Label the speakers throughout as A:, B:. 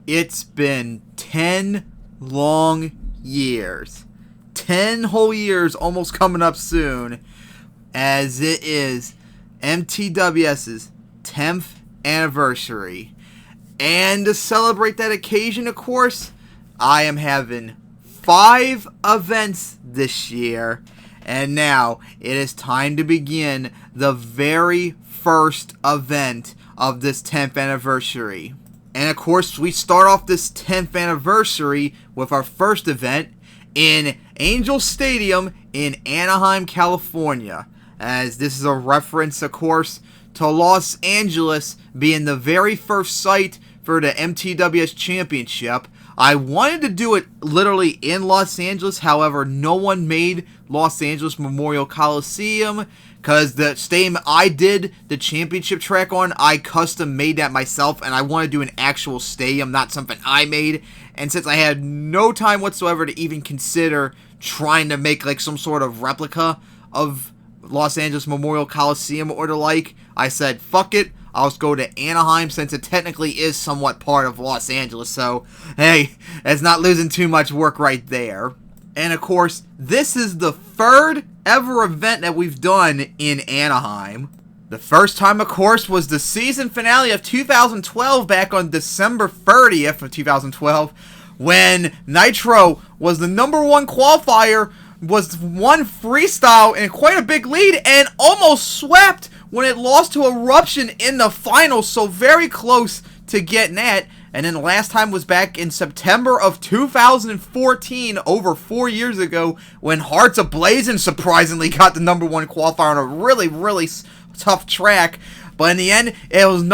A: It's been 10 long years. 10 whole years almost coming up soon, as it is MTWS's 10th anniversary. And to celebrate that occasion, of course, I am having 5 events this year. And now it is time to begin the very first event of this 10th anniversary. And of course, we start off this 10th anniversary with our first event in Angel Stadium in Anaheim, California. As this is a reference, of course, to Los Angeles being the very first site for the MTWS Championship. I wanted to do it literally in Los Angeles, however, no one made Los Angeles Memorial Coliseum, because the stadium I did the championship track on, I custom made that myself, and I want to do an actual stadium, not something I made. And since I had no time whatsoever to even consider trying to make like some sort of replica of Los Angeles Memorial Coliseum or the like, I said, fuck it, I'll just go to Anaheim, since it technically is somewhat part of Los Angeles, so hey, it's not losing too much work right there. And of course, this is the third ever event that we've done in Anaheim. The first time, of course, was the season finale of 2012 back on December 30th of 2012, when Nitro was the #1 qualifier, was won freestyle in quite a big lead, and almost swept when it lost to Eruption in the finals, so very close to getting that. And then the last time was back in September of 2014, over 4 years ago, when Hearts Ablazing surprisingly got the #1 qualifier on a really tough track. But in the end, it was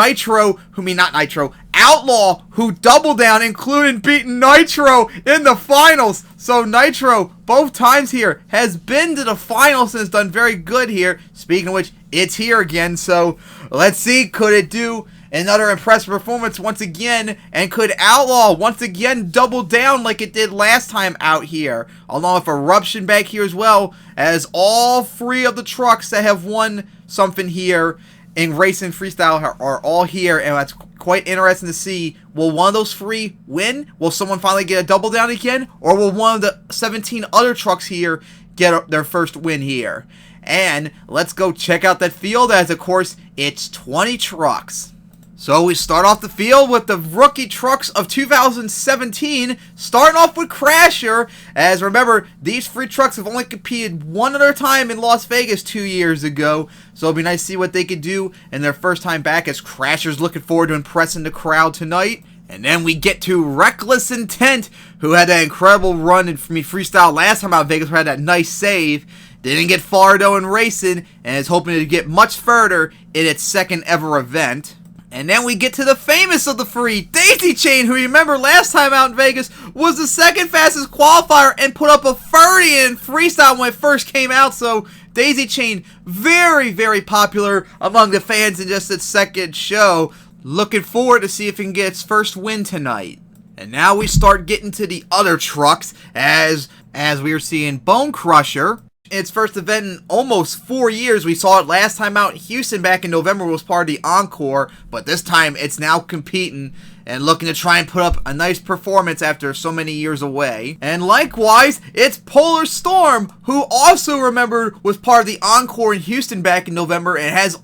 A: Outlaw, who doubled down, including beating Nitro in the finals. So Nitro, both times here, has been to the finals and has done very good here. Speaking of which, it's here again, so let's see, could it do another impressive performance once again, and could Outlaw once again double down like it did last time out here, along with Eruption back here as well, as all 3 of the trucks that have won something here in racing freestyle are all here, and that's quite interesting to see. Will one of those 3 win? Will someone finally get a double down again? Or will one of the 17 other trucks here get their first win here? And let's go check out that field, as of course it's 20 trucks. So we start off the field with the rookie trucks of 2017, starting off with Crasher, as remember, these 3 trucks have only competed one other time in Las Vegas 2 years ago, so it'll be nice to see what they could do in their first time back, as Crasher's looking forward to impressing the crowd tonight. And then we get to Wreckless Intent, who had that incredible run in freestyle last time out in Vegas, who had that nice save. Didn't get far though in racing, and is hoping to get much further in its second ever event. And then we get to the famous of the 3, Daisy Chain, who you remember last time out in Vegas was the second fastest qualifier and put up a 30 in freestyle when it first came out. So Daisy Chain, very popular among the fans in just its second show. Looking forward to see if it can get its first win tonight. And now we start getting to the other trucks, as we are seeing Bone Crusher. Its first event in almost 4 years. We saw it last time out in Houston back in November, was part of the Encore, but this time it's now competing and looking to try and put up a nice performance after so many years away. And likewise, it's Polar Storm, who also, remember, was part of the Encore in Houston back in November, and has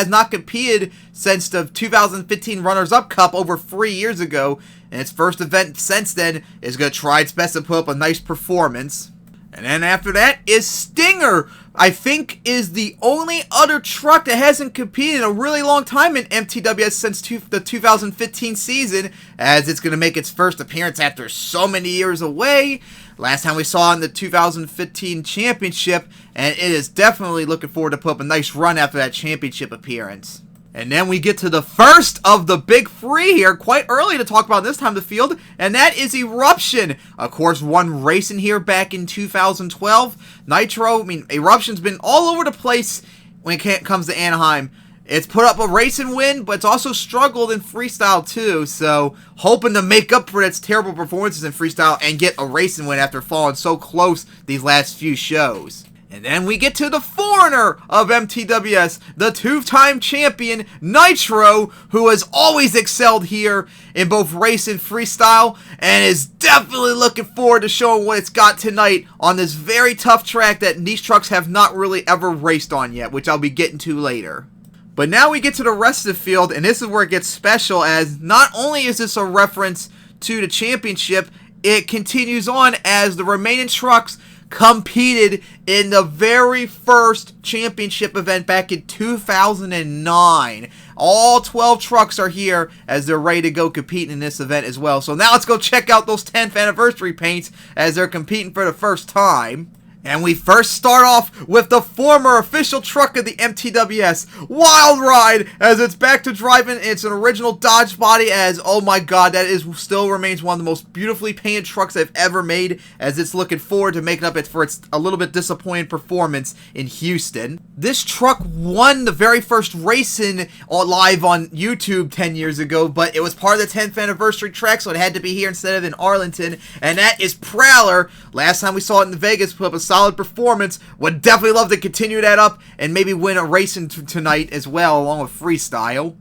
A: not competed since the 2015 Runners-Up Cup over 3 years ago, and its first event since then is going to try its best to put up a nice performance. And then after that is Stinger, I think is the only other truck that hasn't competed in a really long time in MTWS since the 2015 season, as it's going to make its first appearance after so many years away. Last time we saw it in the 2015 championship, and it is definitely looking forward to put up a nice run after that championship appearance. And then we get to the first of the big 3 here, quite early to talk about this time of the field, and that is Eruption. Of course, won racing here back in 2012. Nitro, Eruption's been all over the place when it comes to Anaheim. It's put up a racing win, but it's also struggled in freestyle too, so hoping to make up for its terrible performances in freestyle and get a racing win after falling so close these last few shows. And then we get to the foreigner of MTWS, the two-time champion, Nitro, who has always excelled here in both race and freestyle, and is definitely looking forward to showing what it's got tonight on this very tough track that these trucks have not really ever raced on yet, which I'll be getting to later. But now we get to the rest of the field, and this is where it gets special, as not only is this a reference to the championship, it continues on as the remaining trucks competed in the very first championship event back in 2009. All 12 trucks are here as they're ready to go compete in this event as well. So now let's go check out those 10th anniversary paints as they're competing for the first time. And we first start off with the former official truck of the MTWS, Wild Ride, as it's back to driving its original Dodge body, as, oh my god, that is still remains one of the most beautifully painted trucks I've ever made, as it's looking forward to making up for its a little bit disappointing performance in Houston. This truck won the very first racing live on YouTube 10 years ago, but it was part of the 10th anniversary track, so it had to be here instead of in Arlington, and that is Prowler. Last time we saw it in Vegas, put up a solid performance. Would definitely love to continue that up and maybe win a race tonight as well, along with freestyle.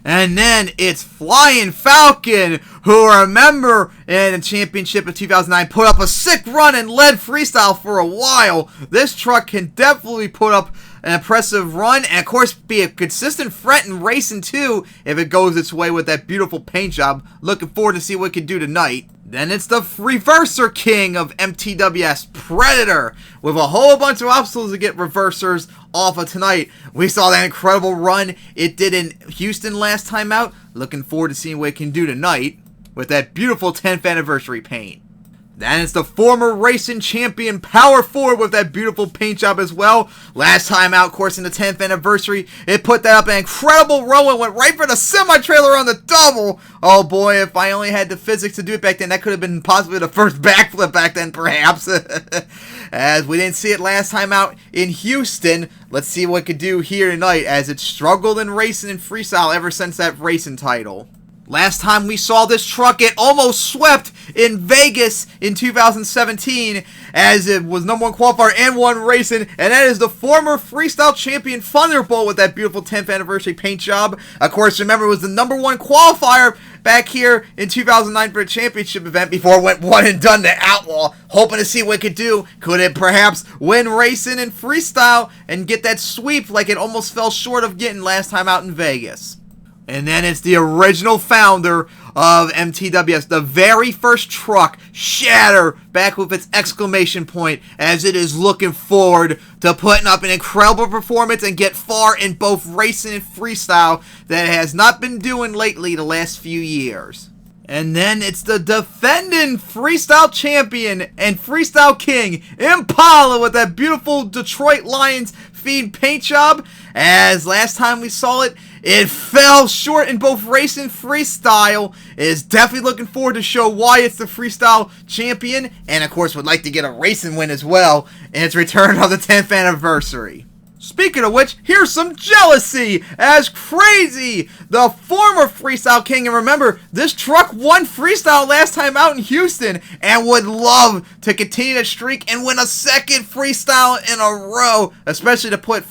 A: And then it's Flying Falcon, who, remember, in the championship of 2009, put up a sick run and led freestyle for a while. This truck can definitely put up an impressive run, and of course be a consistent threat in racing too, if it goes its way with that beautiful paint job. Looking forward to see what it can do tonight. Then it's the reverser king of MTWS, Predator, with a whole bunch of obstacles to get reversers off of tonight. We saw that incredible run it did in Houston last time out. Looking forward to seeing what it can do tonight with that beautiful 10th anniversary paint. Then it's the former racing champion, Power Forward, with that beautiful paint job as well. Last time out, of course, in the 10th anniversary, it put that up an incredible row and went right for the semi-trailer on the double. Oh boy, if I only had the physics to do it back then, that could have been possibly the first backflip back then, perhaps. As we didn't see it last time out in Houston, let's see what it could do here tonight, as it struggled in racing and freestyle ever since that racing title. Last time we saw this truck, it almost swept in Vegas in 2017, as it was #1 qualifier and won racing, and that is the former freestyle champion Thunderbolt with that beautiful 10th anniversary paint job. Of course, remember, it was the #1 qualifier back here in 2009 for a championship event before it went one and done to Outlaw, hoping to see what it could do. Could it perhaps win racing and freestyle and get that sweep like it almost fell short of getting last time out in Vegas? And then it's the original founder of MTWS, the very first truck, Shatter, back with its exclamation point, as it is looking forward to putting up an incredible performance and get far in both racing and freestyle that it has not been doing lately the last few years. And then it's the defending freestyle champion and freestyle king, Impala, with that beautiful Detroit Lions feed paint job. As last time we saw it, it fell short in both race and freestyle. It is definitely looking forward to show why it's the freestyle champion, and of course would like to get a racing win as well in its return on the 10th anniversary. Speaking of which, here's some jealousy, as Crazy, the former freestyle king, and remember, this truck won freestyle last time out in Houston, and would love to continue that streak and win a second freestyle in a row, especially to put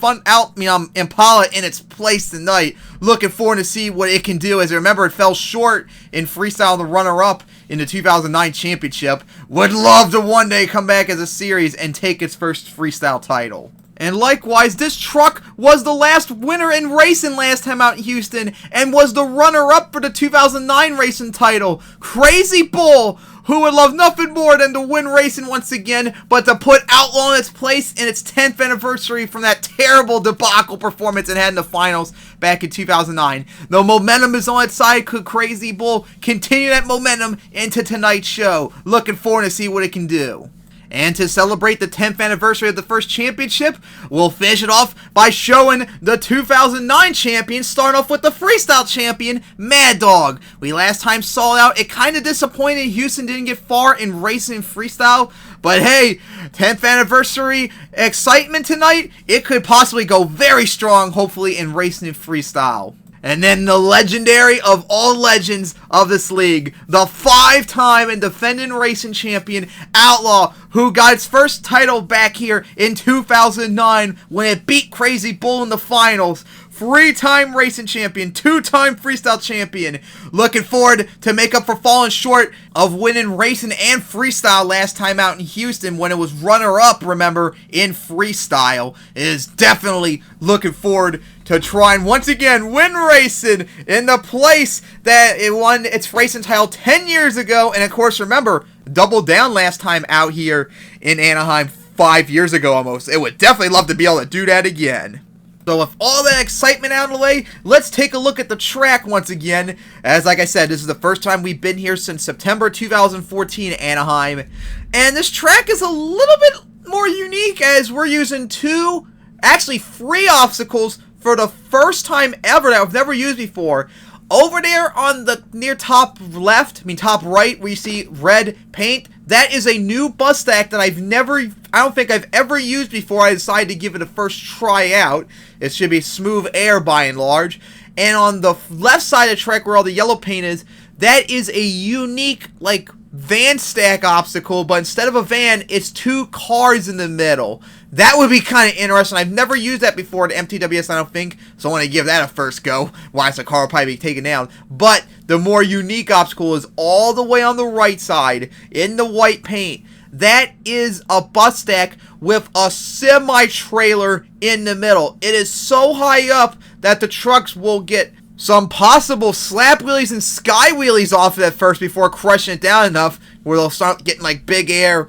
A: Impala in its place tonight. Looking forward to see what it can do, as remember, it fell short in freestyle, the runner-up in the 2009 championship. Would love to one day come back as a series and take its first freestyle title. And likewise, this truck was the last winner in racing last time out in Houston, and was the runner-up for the 2009 racing title. Crazy Bull, who would love nothing more than to win racing once again, but to put Outlaw in its place in its 10th anniversary from that terrible debacle performance it had in the finals back in 2009. The momentum is on its side. Could Crazy Bull continue that momentum into tonight's show? Looking forward to see what it can do. And to celebrate the 10th anniversary of the first championship, we'll finish it off by showing the 2009 champion, starting off with the freestyle champion, Maddog. We last time saw out, it kind of disappointed Houston didn't get far in racing and freestyle, but hey, 10th anniversary excitement tonight, it could possibly go very strong, hopefully, in racing and freestyle. And then the legendary of all legends of this league, the 5-time and defending racing champion, Outlaw, who got its first title back here in 2009 when it beat Crazy Bull in the finals. 3-time racing champion, 2-time freestyle champion. Looking forward to make up for falling short of winning racing and freestyle last time out in Houston when it was runner-up, remember, in freestyle. It is definitely looking forward to trying once again win racing in the place that it won its racing title 10 years ago. And of course, remember, doubled down last time out here in Anaheim 5 years ago almost. It would definitely love to be able to do that again. So with all that excitement out of the way, let's take a look at the track once again. As like I said, this is the first time we've been here since September 2014 Anaheim. And this track is a little bit more unique as we're using 2, actually 3 obstacles for the first time ever that I've never used before. Over there on the near top left, top right, where you see red paint, that is a new bus stack that I don't think I've ever used before. I decided to give it a first try out. It should be smooth air by and large. And on the left side of the track where all the yellow paint is, that is a unique, like, van stack obstacle, but instead of a van, it's 2 cars in the middle. That would be kind of interesting. I've never used that before at MTWS, I don't think, so I want to give that a first go. Why the car will probably be taken down. But the more unique obstacle is all the way on the right side in the white paint. That is a bus stack with a semi-trailer in the middle. It is so high up that the trucks will get some possible slap wheelies and sky wheelies off it at first before crushing it down enough where they'll start getting like big air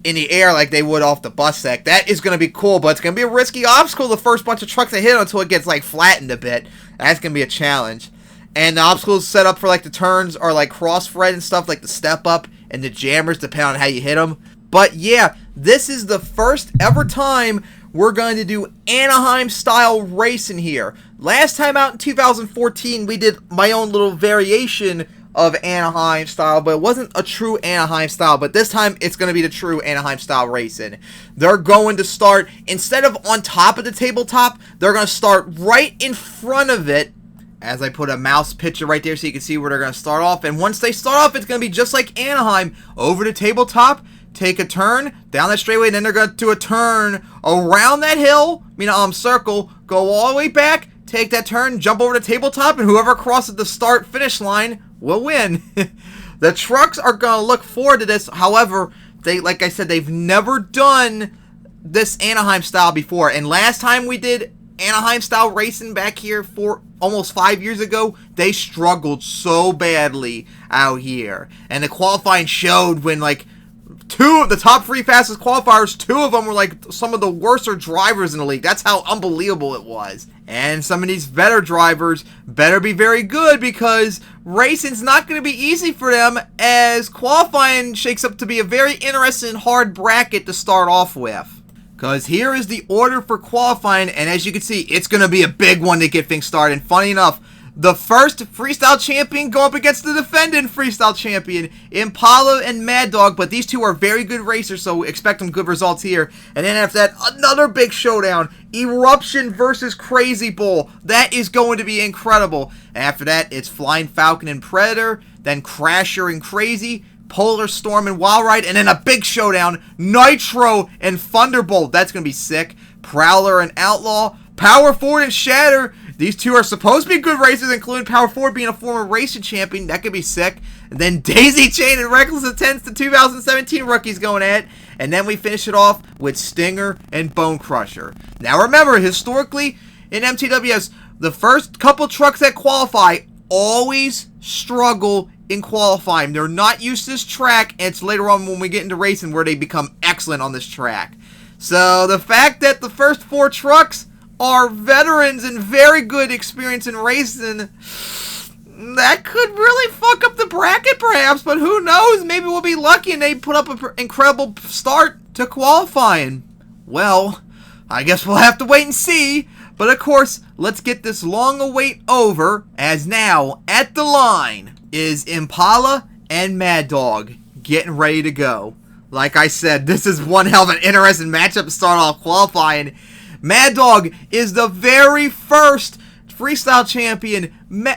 A: in the air like they would off the bus stack. That is going to be cool, but it's going to be a risky obstacle the first bunch of trucks that hit until it gets like flattened a bit. That's going to be a challenge. And the obstacles set up for like the turns are like cross-thread and stuff, like the step up and the jammers depending on how you hit them. But yeah, this is the first ever time we're going to do Anaheim style racing here. Last time out in 2014, we did my own little variation of Anaheim style, but it wasn't a true Anaheim style. But this time, it's going to be the true Anaheim style racing. They're going to start, instead of on top of the tabletop, they're going to start right in front of it. As I put a mouse picture right there so you can see where they're going to start off. And once they start off, it's going to be just like Anaheim. Over the tabletop, take a turn down that straightaway, and then they're going to do a turn around that hill, circle, go all the way back, take that turn, jump over the tabletop, and whoever crosses the start-finish line will win. The trucks are going to look forward to this. However, like I said, they've never done this Anaheim style before. And last time we did Anaheim style racing back here for almost 5 years ago, they struggled so badly out here. And the qualifying showed when like 2 of the top 3 fastest qualifiers, 2 of them were like some of the worst drivers in the league. That's how unbelievable it was. And some of these better drivers better be very good because racing's not going to be easy for them, as qualifying shakes up to be a very interesting hard bracket to start off with. Because here is the order for qualifying, and as you can see, it's going to be a big one to get things started. And funny enough, the first freestyle champion go up against the defending freestyle champion, Impala and Maddog, but these 2 are very good racers, so expect some good results here. And then after that, another big showdown, Eruption versus Crazy Bull. That is going to be incredible. And after that, it's Flying Falcon and Predator, then Crasher and Crazy, Polar Storm and Wild Ride, and then a big showdown, Nitro and Thunderbolt. That's going to be sick. Prowler and Outlaw, Power Forward and Shatter. These 2 are supposed to be good racers, including Power Forward being a former racing champion. That could be sick. And then Daisy Chain and Wreckless attends the 2017 rookies going at it. And then we finish it off with Stinger and Bone Crusher. Now remember, historically in MTWS, the first couple trucks that qualify always struggle in qualifying. They're not used to this track, and it's later on when we get into racing where they become excellent on this track. So the fact that the first 4 trucks are veterans and very good experience in racing, that could really fuck up the bracket perhaps, but who knows? Maybe we'll be lucky and they put up an incredible start to qualifying. Well, I guess we'll have to wait and see. But of course, let's get this long await over, as now at the line is Impala and Maddog getting ready to go. Like I said, this is one hell of an interesting matchup to start off qualifying. Maddog is the very first freestyle champion.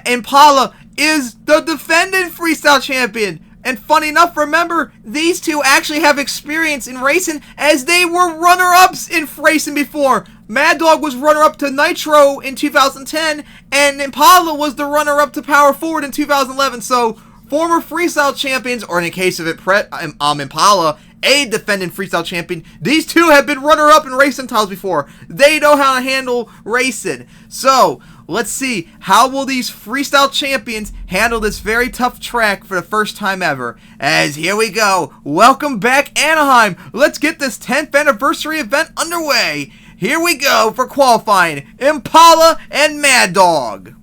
A: Impala is the defending freestyle champion. And funny enough, remember, these two actually have experience in racing as they were runner-ups in racing before. Maddog was runner-up to Nitro in 2010, and Impala was the runner-up to Power Forward in 2011. So, former freestyle champions, or in the case of Impala, a defending freestyle champion, these two have been runner-up in racing titles before. They know how to handle racing. So, let's see, how will these freestyle champions handle this very tough track for the first time ever? As here we go. Welcome back, Anaheim. Let's get this 10th anniversary event underway. Here we go for qualifying. Impala and Maddog.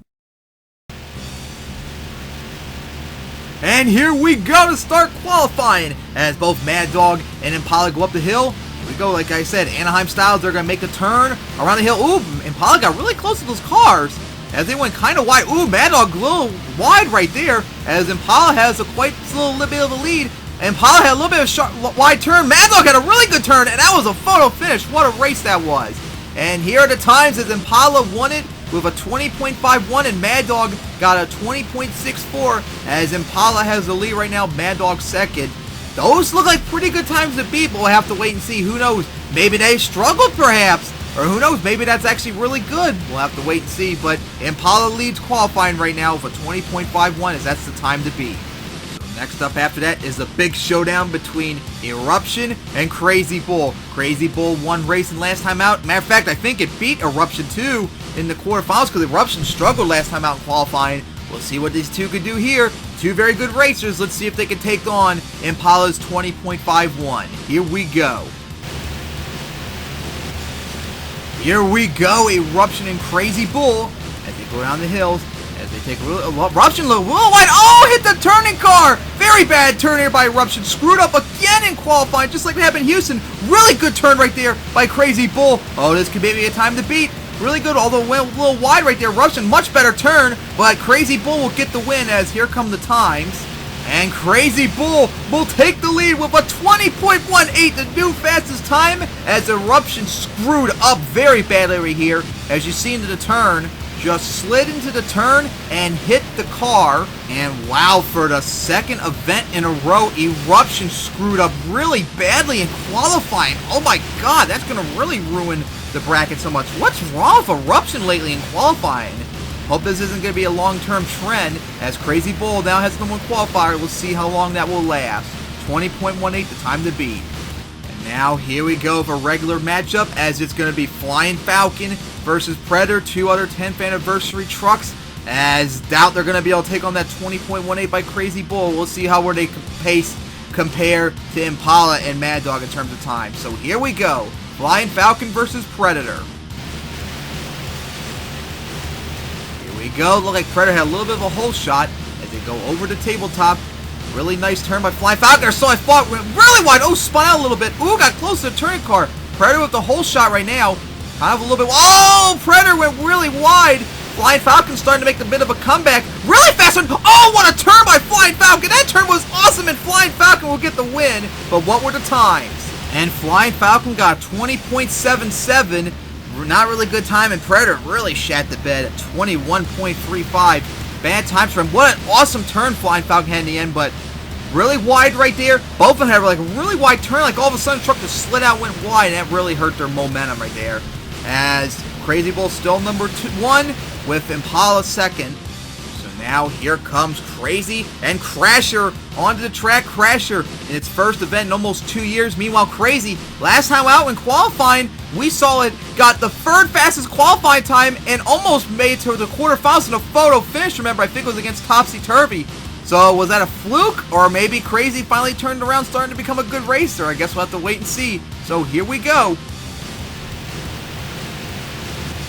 A: And here we go to start qualifying as both Maddog and Impala go up the hill. Here we go, like I said, Anaheim styles, they're going to make a turn around the hill. Ooh, Impala got really close to those cars as they went kind of wide. Ooh, Maddog a little wide right there as Impala has a quite little bit of a lead. Impala had a little bit of a wide turn. Maddog had a really good turn, and that was a photo finish. What a race that was. And here are the times as Impala won it with a 20.51 and Maddog got a 20.64 as Impala has the lead right now. Maddog second. Those look like pretty good times to beat, but we'll have to wait and see. Who knows? Maybe they struggled perhaps. Or who knows? Maybe that's actually really good. We'll have to wait and see. But Impala leads qualifying right now with a 20.51 as that's the time to beat. Next up after that is the big showdown between Eruption and Crazy Bull. Crazy Bull won racing last time out. Matter of fact, I think it beat Eruption too in the quarterfinals because Eruption struggled last time out in qualifying. We'll see what these two could do here. Two very good racers. Let's see if they can take on Impala's 20.51. Here we go. Here we go, Eruption and Crazy Bull as they go down the hills. As they take Eruption a little wide. Oh, hit the turning car. Very bad turn here by Eruption. Screwed up again in qualifying, just like it happened in Houston. Really good turn right there by Crazy Bull. Oh, this could maybe a time to beat. Really good, although went a little wide right there. Eruption, much better turn, but Crazy Bull will get the win as here come the times. And Crazy Bull will take the lead with a 20.18, the new fastest time, as Eruption screwed up very badly right here. As you see into the turn, just slid into the turn and hit the car. And wow, for the second event in a row, Eruption screwed up really badly in qualifying. Oh my god, that's going to really ruin the bracket so much. What's wrong with Eruption lately in qualifying? Hope this isn't going to be a long-term trend as Crazy Bull now has the one qualifier. We'll see how long that will last. 20.18, the time to beat. And now here we go for a regular matchup as it's going to be Flying Falcon versus Predator, two other 10th anniversary trucks. As doubt they're going to be able to take on that 20.18 by Crazy Bull. We'll see how where they compare to Impala and Maddog in terms of time. So here we go. Flying Falcon versus Predator. We go. Look like Predator had a little bit of a hole shot as they go over the tabletop. Really nice turn by Flying Falcon. So I thought went really wide. Oh, spun out a little bit. Ooh, got close to the turning car. Predator with the hole shot right now. Kind of a little bit. Oh, Predator went really wide. Flying Falcon starting to make a bit of a comeback. Really fast one. Oh, what a turn by Flying Falcon. That turn was awesome, and Flying Falcon will get the win. But what were the times? And Flying Falcon got 20.77. Not really good time, and Predator really shat the bed at 21.35. Bad times for him. What an awesome turn Flying Falcon had in the end, but really wide right there. Both of them had like a really wide turn, like all of a sudden the truck just slid out, went wide, and that really hurt their momentum right there. As Crazy Bull still number 1 with Impala second. So now here comes Crazy and Crasher onto the track. Crasher in its first event in almost 2 years. Meanwhile, Crazy, last time out in qualifying, we saw it got the third fastest qualifying time and almost made it to the quarterfinals in a photo finish. Remember, I think it was against Topsy Turvy. So was that a fluke, or maybe Crazy finally turned around, starting to become a good racer? I guess we'll have to wait and see. So here we go.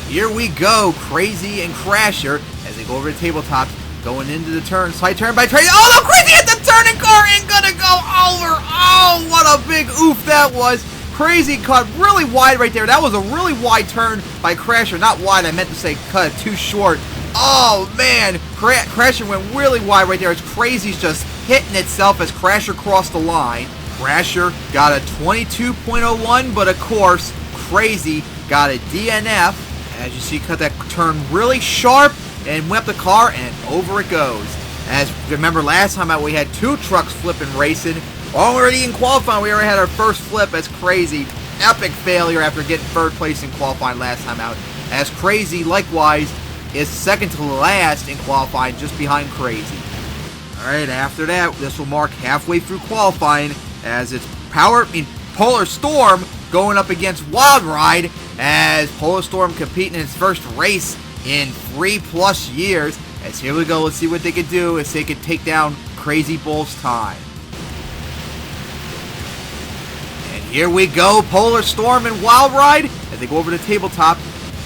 A: Here we go, Crazy and Crasher as they go over the tabletop, going into the turn. Side turn by Crazy. Oh no, Crazy hit the turning car and gonna go over. Oh, what a big oof that was. Crazy cut really wide right there. That was a really wide turn by Crasher. Not wide, I meant to say cut too short. Oh man, Crasher went really wide right there as Crazy's just hitting itself as Crasher crossed the line. Crasher got a 22.01, but of course, Crazy got a DNF As you see, cut that turn really sharp and went up the car, and over it goes. As remember last time out, we had 2 trucks flipping racing. Already in qualifying, we already had our first flip. That's crazy. Epic failure after getting 3rd place in qualifying last time out. As Crazy, likewise, is second to last in qualifying, just behind Crazy. Alright, after that, this will mark halfway through qualifying, as it's Polar Storm going up against Wild Ride, as Polar Storm competing in its first race in 3+ years. As here we go, let's see what they could do if they could take down Crazy Bull's time. And here we go, Polar Storm and Wild Ride as they go over the tabletop.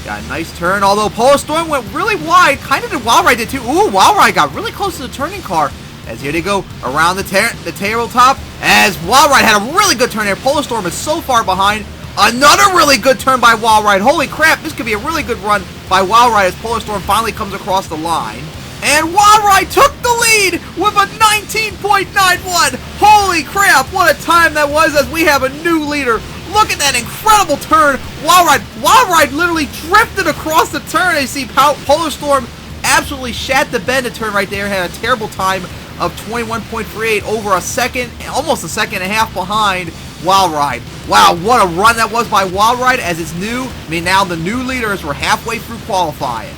A: Got a nice turn, although Polar Storm went really wide, kind of did Wild Ride did too. Ooh, Wild Ride got really close to the turning car. As here they go around the tabletop, as Wild Ride had a really good turn there. Polar Storm is so far behind. Another really good turn by Wild Ride. Holy crap, this could be a really good run by Wild Ride as Polar Storm finally comes across the line. And Wild Ride took the lead with a 19.91. Holy crap, what a time that was, as we have a new leader. Look at that incredible turn. Wild Ride literally drifted across the turn. And you see Polar Storm absolutely shat the bend to turn right there. Had a terrible time of 21.38 over a second, almost a second and a half behind Wild Ride. Wow, what a run that was by Wild Ride, as it's new. Now the new leaders were halfway through qualifying.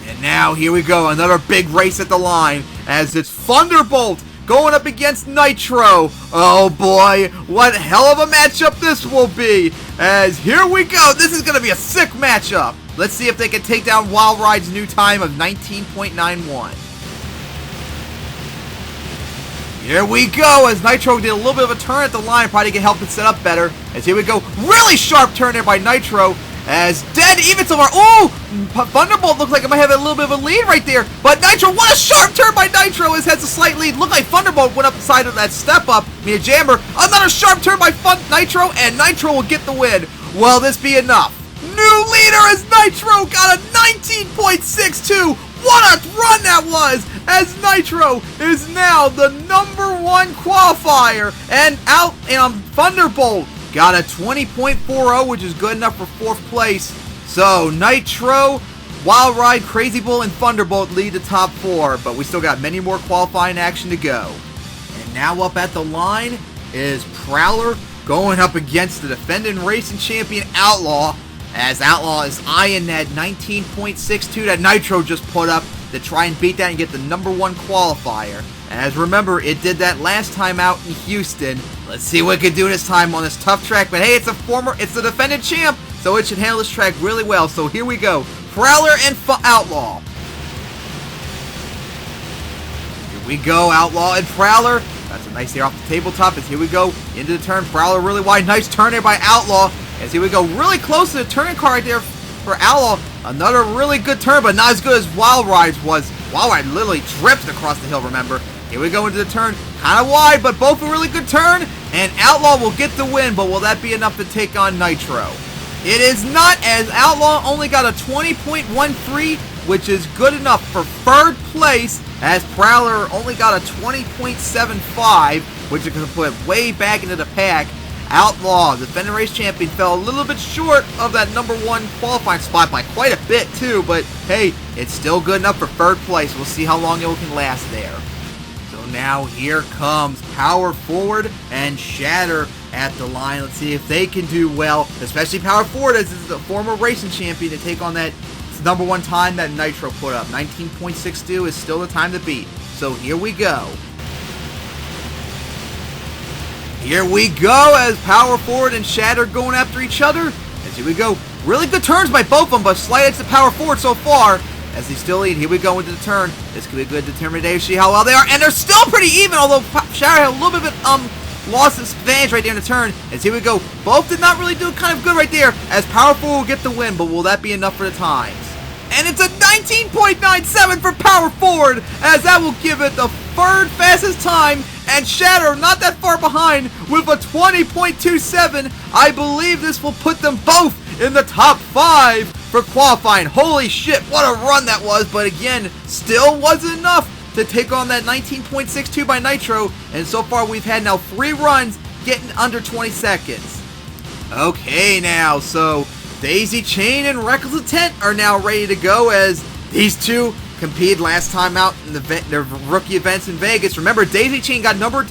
A: And now here we go, another big race at the line, as it's Thunderbolt going up against Nitro. Oh boy, what hell of a matchup this will be. As here we go, this is going to be a sick matchup. Let's see if they can take down Wild Ride's new time of 19.91. Here we go, as Nitro did a little bit of a turn at the line, probably can help it set up better. As here we go, really sharp turn there by Nitro, as dead even so far. Ooh, Thunderbolt looks like it might have a little bit of a lead right there, but Nitro, what a sharp turn by Nitro, as has a slight lead. Looked like Thunderbolt went up the side of that step up, a jammer. Another sharp turn by Nitro, and Nitro will get the win. Will this be enough? New leader as Nitro got a 19.62. What a run that was, as Nitro is now the #1 qualifier, and Thunderbolt got a 20.40, which is good enough for 4th place. So Nitro, Wild Ride, Crazy Bull, and Thunderbolt lead the top 4, but we still got many more qualifying action to go. And now up at the line is Prowler going up against the defending racing champion Outlaw, as Outlaw is eyeing that 19.62 that Nitro just put up to try and beat that and get the #1 qualifier. As remember, it did that last time out in Houston. Let's see what it can do this time on this tough track. But hey, it's the defending champ, so it should handle this track really well. So here we go, Prowler and Outlaw. Here we go, Outlaw and Prowler. That's a nice there off the tabletop. As here we go into the turn. Prowler really wide, nice turn there by Outlaw. As here we go, really close to the turning car right there for Outlaw. Another really good turn, but not as good as Wild Ride's was. Wild Ride literally drifted across the hill, remember. Here we go into the turn, kind of wide, but both a really good turn. And Outlaw will get the win, but will that be enough to take on Nitro? It is not, as Outlaw only got a 20.13, which is good enough for 3rd place, as Prowler only got a 20.75, which is going to put it way back into the pack. Outlaw, the defending race champion, fell a little bit short of that #1 qualifying spot by quite a bit too, but hey, it's still good enough for 3rd place. We'll see how long it can last there. So now here comes Power Forward and Shatter at the line. Let's see if they can do well, especially Power Forward, as this is a former racing champion, to take on that #1 time that Nitro put up. 19.62 is still the time to beat. So here we go. Here we go, as Power Forward and Shatter going after each other. As here we go, really good turns by both of them, but slight edge to Power Forward so far, as they still lead. Here we go into the turn. This could be a good determination to see how well they are, and they're still pretty even, although Shatter had a little bit of lost its advantage right there in the turn. As here we go, both did not really do kind of good right there, as Power Forward will get the win, but will that be enough for the times? And it's a 19.97 for Power Forward, as that will give it the 3rd fastest time, and Shatter not that far behind with a 20.27. I believe this will put them both in the top 5 for qualifying. Holy shit, what a run that was, but again, still wasn't enough to take on that 19.62 by Nitro, and so far we've had now 3 runs getting under 20 seconds. Okay now, so Daisy Chain and Wreckless Intent are now ready to go, as these two competed last time out in their rookie events in Vegas. Remember, Daisy Chain got number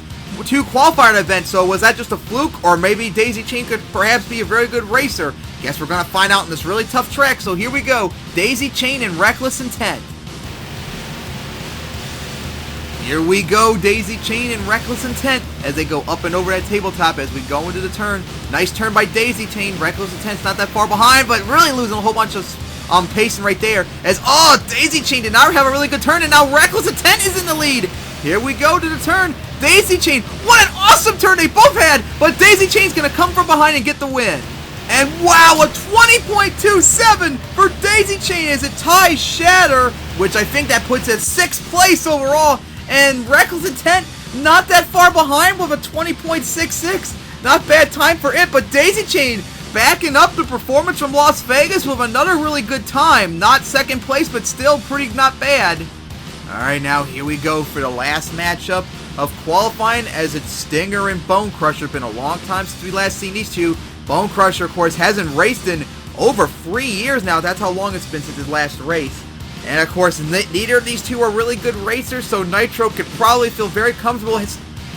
A: 2 qualifier in the event, so was that just a fluke, or maybe Daisy Chain could perhaps be a very good racer? Guess we're going to find out in this really tough track, so here we go. Daisy Chain and Wreckless Intent. Here we go, Daisy Chain and Wreckless Intent as they go up and over that tabletop as we go into the turn. Nice turn by Daisy Chain. Wreckless Intent's not that far behind, but really losing a whole bunch of pacing right there. As, Daisy Chain did not have a really good turn, and now Wreckless Intent is in the lead. Here we go to the turn. Daisy Chain, what an awesome turn they both had, but Daisy Chain's going to come from behind and get the win. And wow, a 20.27 for Daisy Chain as it ties Shatter, which I think that puts it 6th place overall. And Wreckless Intent, not that far behind with a 20.66. Not bad time for it, but Daisy Chain backing up the performance from Las Vegas with another really good time. Not 2nd place, but still pretty not bad. Alright, now here we go for the last matchup of qualifying, as it's Stinger and Bone Crusher. Been a long time since we last seen these two. Bone Crusher, of course, hasn't raced in over 3 years now. That's how long it's been since his last race. And of course, neither of these two are really good racers, so Nitro could probably feel very comfortable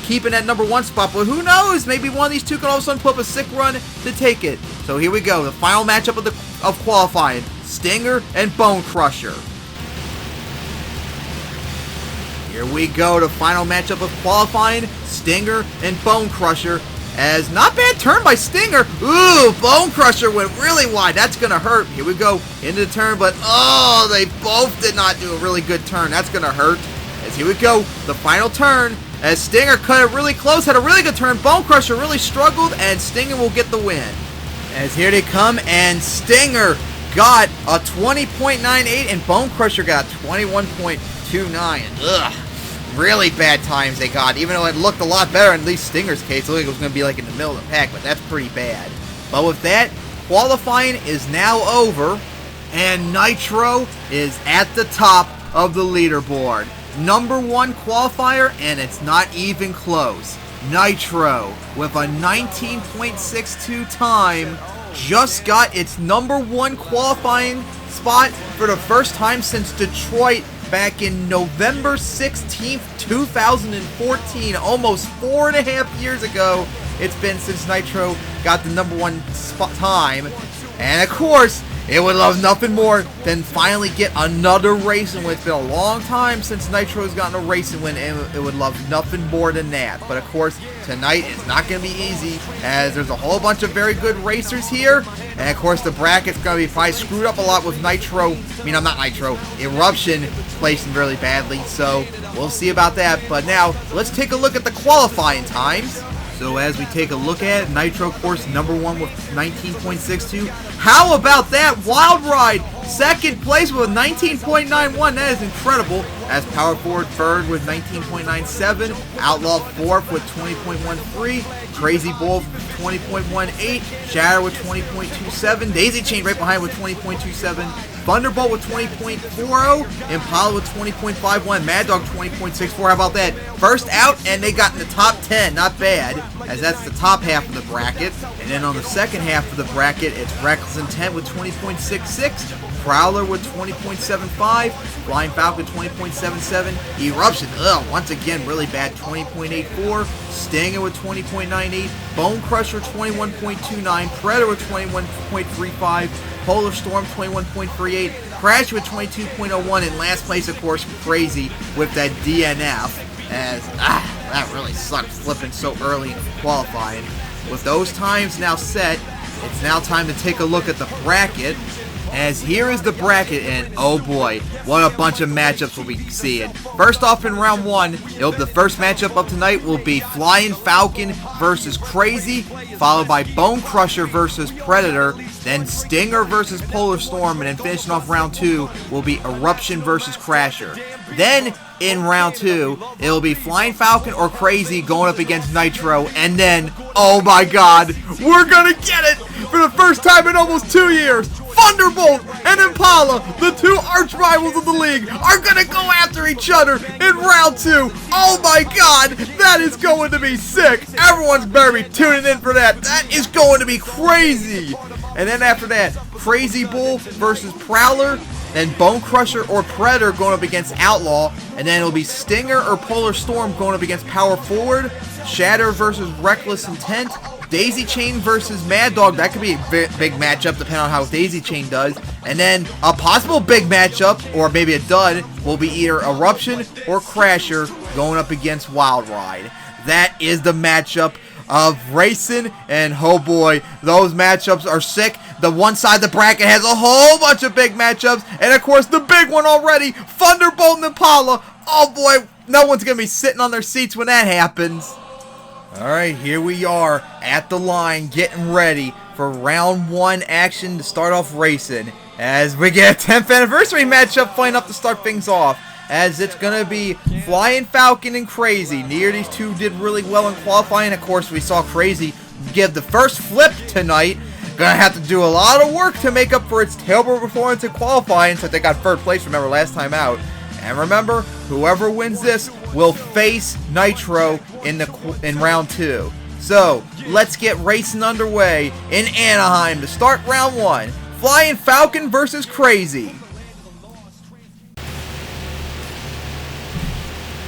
A: keeping that number 1 spot. But who knows? Maybe one of these two could all of a sudden put up a sick run to take it. So here we go, the final matchup of qualifying: Stinger and Bone Crusher. Here we go, the final matchup of qualifying: Stinger and Bone Crusher. As not bad turn by Stinger. Ooh, Bone Crusher went really wide. That's going to hurt. Here we go into the turn, but they both did not do a really good turn. That's going to hurt. As here we go, the final turn. As Stinger cut it really close, had a really good turn. Bone Crusher really struggled, and Stinger will get the win. As here they come, and Stinger got a 20.98, and Bone Crusher got 21.29. Ugh. Really bad times they got, even though it looked a lot better in at least Stinger's case. It looked like it was going to be like in the middle of the pack, but that's pretty bad. But with that, qualifying is now over, and Nitro is at the top of the leaderboard. Number 1 qualifier, and it's not even close. Nitro, with a 19.62 time, just got its number 1 qualifying spot for the first time since Detroit back in November 16th, 2014, almost 4.5 years ago. It's been since Nitro got the number 1 spot time. And of course, it would love nothing more than finally get another racing win. It's been a long time since Nitro has gotten a racing win, and it would love nothing more than that. But of course, tonight is not going to be easy, as there's a whole bunch of very good racers here. And of course, the bracket's going to be probably screwed up a lot with Eruption placing really badly. So we'll see about that. But now, let's take a look at the qualifying times. So as we take a look at it, Nitro, of course, number 1 with 19.62. How about that? Wild Ride, 2nd place with 19.91. That is incredible. As Power Forward, 3rd with 19.97. Outlaw, 4th with 20.13. Crazy Bull, 20.18. Shatter with 20.27. Daisy Chain right behind with 20.27. Thunderbolt with 20.40, Impala with 20.51, Maddog 20.64. How about that? First out, and they got in the top 10. Not bad, as that's the top half of the bracket. And then on the second half of the bracket, it's Wreckless Intent with 20.66, Prowler with 20.75, Flying Falcon 20.77, Eruption, once again really bad, 20.84, Stinger with 20.98, Bone Crusher 21.29, Predator with 21.35, Polar Storm 21.38, Crash with 22.01, and last place, of course, Crazy with that DNF. As that really sucked, flipping so early in qualifying. With those times now set, it's now time to take a look at the bracket. As here is the bracket, and oh boy, what a bunch of matchups we'll be seeing. First off, in round 1, the first matchup of tonight will be Flying Falcon versus Crazy, followed by Bone Crusher versus Predator, then Stinger versus Polar Storm, and then finishing off round 2 will be Eruption versus Crasher. Then, in round 2, it'll be Flying Falcon or Crazy going up against Nitro, and then, oh my god, we're gonna get it! For the first time in almost 2 years, Thunderbolt and Impala, the two arch rivals of the league, are gonna go after each other in round 2. Oh my god, that is going to be sick. Everyone's better be tuning in for that. That is going to be crazy. And then after that, Crazy Bull versus Prowler, then Bone Crusher or Predator going up against Outlaw, and then it'll be Stinger or Polar Storm going up against Power Forward, Shatter versus Wreckless Intent, Daisy Chain versus Maddog. That could be a big matchup depending on how Daisy Chain does. And then a possible big matchup, or maybe a dud, will be either Eruption or Crasher going up against Wild Ride. That is the matchup of racing, and oh boy, those matchups are sick. The one side of the bracket has a whole bunch of big matchups, and of course the big one already, Thunderbolt and Impala. Oh boy, no one's gonna be sitting on their seats when that happens. Alright, here we are at the line getting ready for round 1 action to start off racing, as we get a 10th anniversary matchup flying up to start things off, as it's going to be Flying Falcon and Crazy. Near these two did really well in qualifying. Of course, we saw Crazy give the first flip tonight. Gonna have to do a lot of work to make up for its terrible performance in qualifying, since they got 3rd place, remember, last time out. And remember, whoever wins this will face Nitro in round 2. So, let's get racing underway in Anaheim to start round 1. Flying Falcon versus Crazy.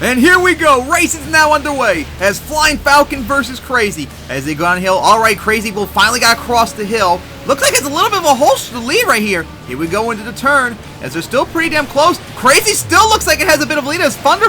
A: And here we go, race is now underway as Flying Falcon versus Crazy. As they go downhill, alright, Crazy will finally got across the hill. Looks like it's a little bit of a holster to lead right here. Here we go into the turn, as they're still pretty damn close. Crazy still looks like it has a bit of a lead as Flying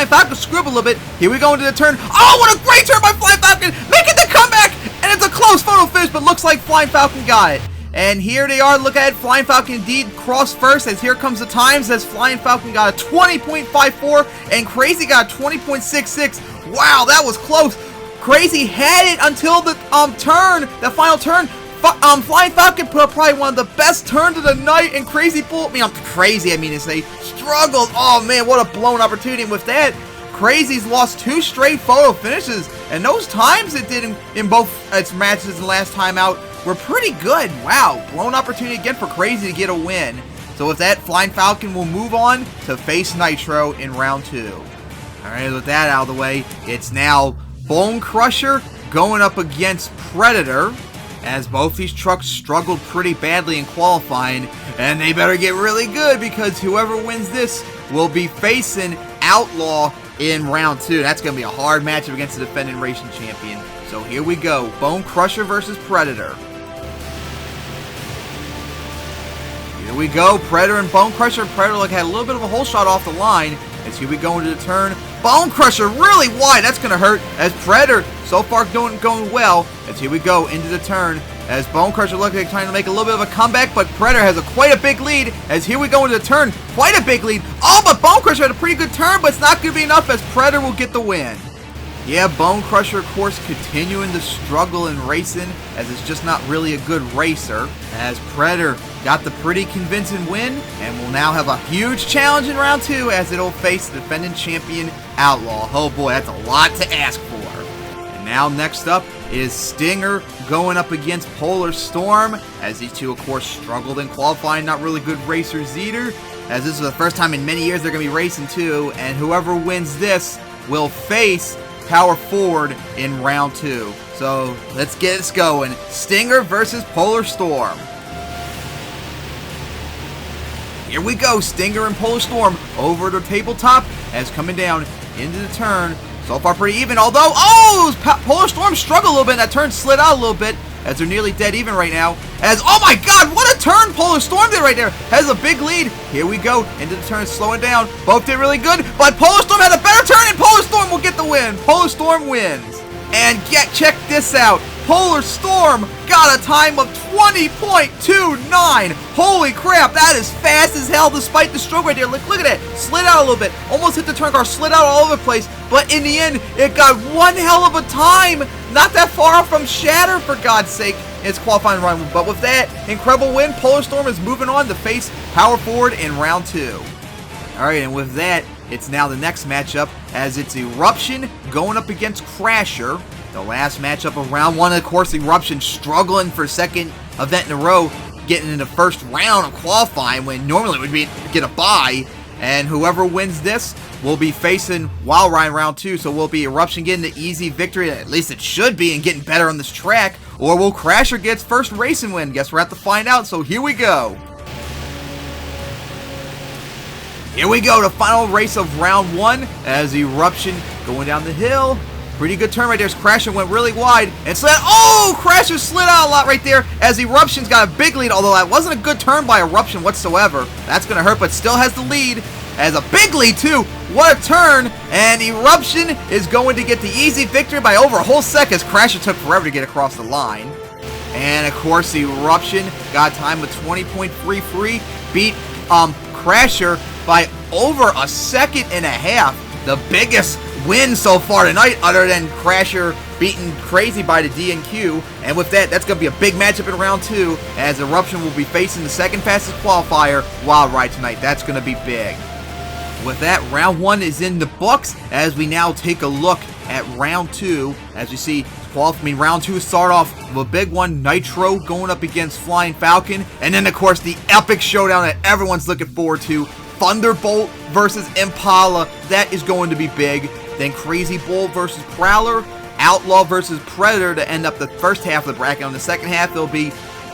A: Falcon screwed up a little bit. Here we go into the turn. Oh, what a great turn by Flying Falcon, making the comeback! And it's a close photo finish, but looks like Flying Falcon got it. And here they are, look at it, Flying Falcon indeed crossed first, as here comes the times, as Flying Falcon got a 20.54 and Crazy got a 20.66. Wow, that was close. Crazy had it until the final turn. Flying Falcon put up probably one of the best turns of the night, and Crazy pulled me. Crazy, I mean, as they struggled. Oh man, what a blown opportunity. And with that, Crazy's lost 2 straight photo finishes, and those times it did in both its matches and last time out were pretty good. Wow, blown opportunity again for Crazy to get a win. So with that, Flying Falcon will move on to face Nitro in round 2. Alright, with that out of the way, it's now Bone Crusher going up against Predator, as both these trucks struggled pretty badly in qualifying, and they better get really good, because whoever wins this will be facing Outlaw in round 2. That's going to be a hard matchup against the defending racing champion. So here we go, Bone Crusher versus Predator. Here we go, Predator and Bone Crusher. Predator had a little bit of a hole shot off the line, as here we go into the turn. Bone Crusher really wide, that's going to hurt, as Predator so far going well, as here we go into the turn, as Bone Crusher looking like trying to make a little bit of a comeback, but Predator has quite a big lead, as here we go into the turn, quite a big lead. Oh, but Bone Crusher had a pretty good turn, but it's not going to be enough, as Predator will get the win. Yeah, Bone Crusher, of course, continuing to struggle in racing, as it's just not really a good racer, as Predator got the pretty convincing win, and will now have a huge challenge in round 2, as it'll face the defending champion, Outlaw. Oh boy, that's a lot to ask for. And now next up is Stinger going up against Polar Storm, as these two, of course, struggled in qualifying, not really good racers either, as this is the first time in many years they're going to be racing too, and whoever wins this will face Power Forward in round 2. So let's get this going. Stinger versus Polar Storm. Here we go, Stinger and Polar Storm over the tabletop, as coming down into the turn. So far pretty even, although, Polar Storm struggled a little bit, and that turn slid out a little bit, as they're nearly dead even right now. As, oh my god, what a turn Polar Storm did right there. Has a big lead. Here we go, into the turn, slowing down. Both did really good, but Polar Storm had a better turn, and Polar Storm will get the win. Polar Storm wins. And check this out. Polar Storm got a time of 20.29. Holy crap, that is fast as hell despite the stroke right there. Look at that. Slid out a little bit. Almost hit the turn car, slid out all over the place. But in the end, it got one hell of a time. Not that far off from Shatter, for God's sake. It's qualifying run. But with that incredible win, Polar Storm is moving on to face Power Forward in round 2. Alright, and with that, it's now the next matchup, as it's Eruption going up against Crasher. The last matchup of round 1, of course, Eruption struggling for second event in a row. getting in the first round of qualifying when normally it would be get a bye. And whoever wins this will be facing Wild Ride in round 2. So will be Eruption getting the easy victory, at least it should be, and getting better on this track. Or will Crasher get its first racing win? Guess we'll have to find out, so here we go. Here we go, the final race of round 1 as Eruption going down the hill. Pretty good turn right there as Crasher went really wide and slid. Oh, Crasher slid out a lot right there as Eruption's got a big lead, although that wasn't a good turn by Eruption whatsoever. That's going to hurt, but still has the lead. As a big lead too. What a turn. And Eruption is going to get the easy victory by over a whole second as Crasher took forever to get across the line. And of course, Eruption got time with 20.33. Beat Crasher by over a second and a half. The biggest win so far tonight, other than Crasher beating Crazy by the DNQ. And with that, that's going to be a big matchup in round 2, as Eruption will be facing the second fastest qualifier, Wild Ride, tonight. That's going to be big. With that, round 1 is in the books, as we now take a look at round 2. As you see, round 2 start off with a big one, Nitro going up against Flying Falcon. And then, of course, the epic showdown that everyone's looking forward to, Thunderbolt versus Impala. That is going to be big. Then Crazy Bull versus Prowler, Outlaw versus Predator to end up the first half of the bracket. On the second half, it'll be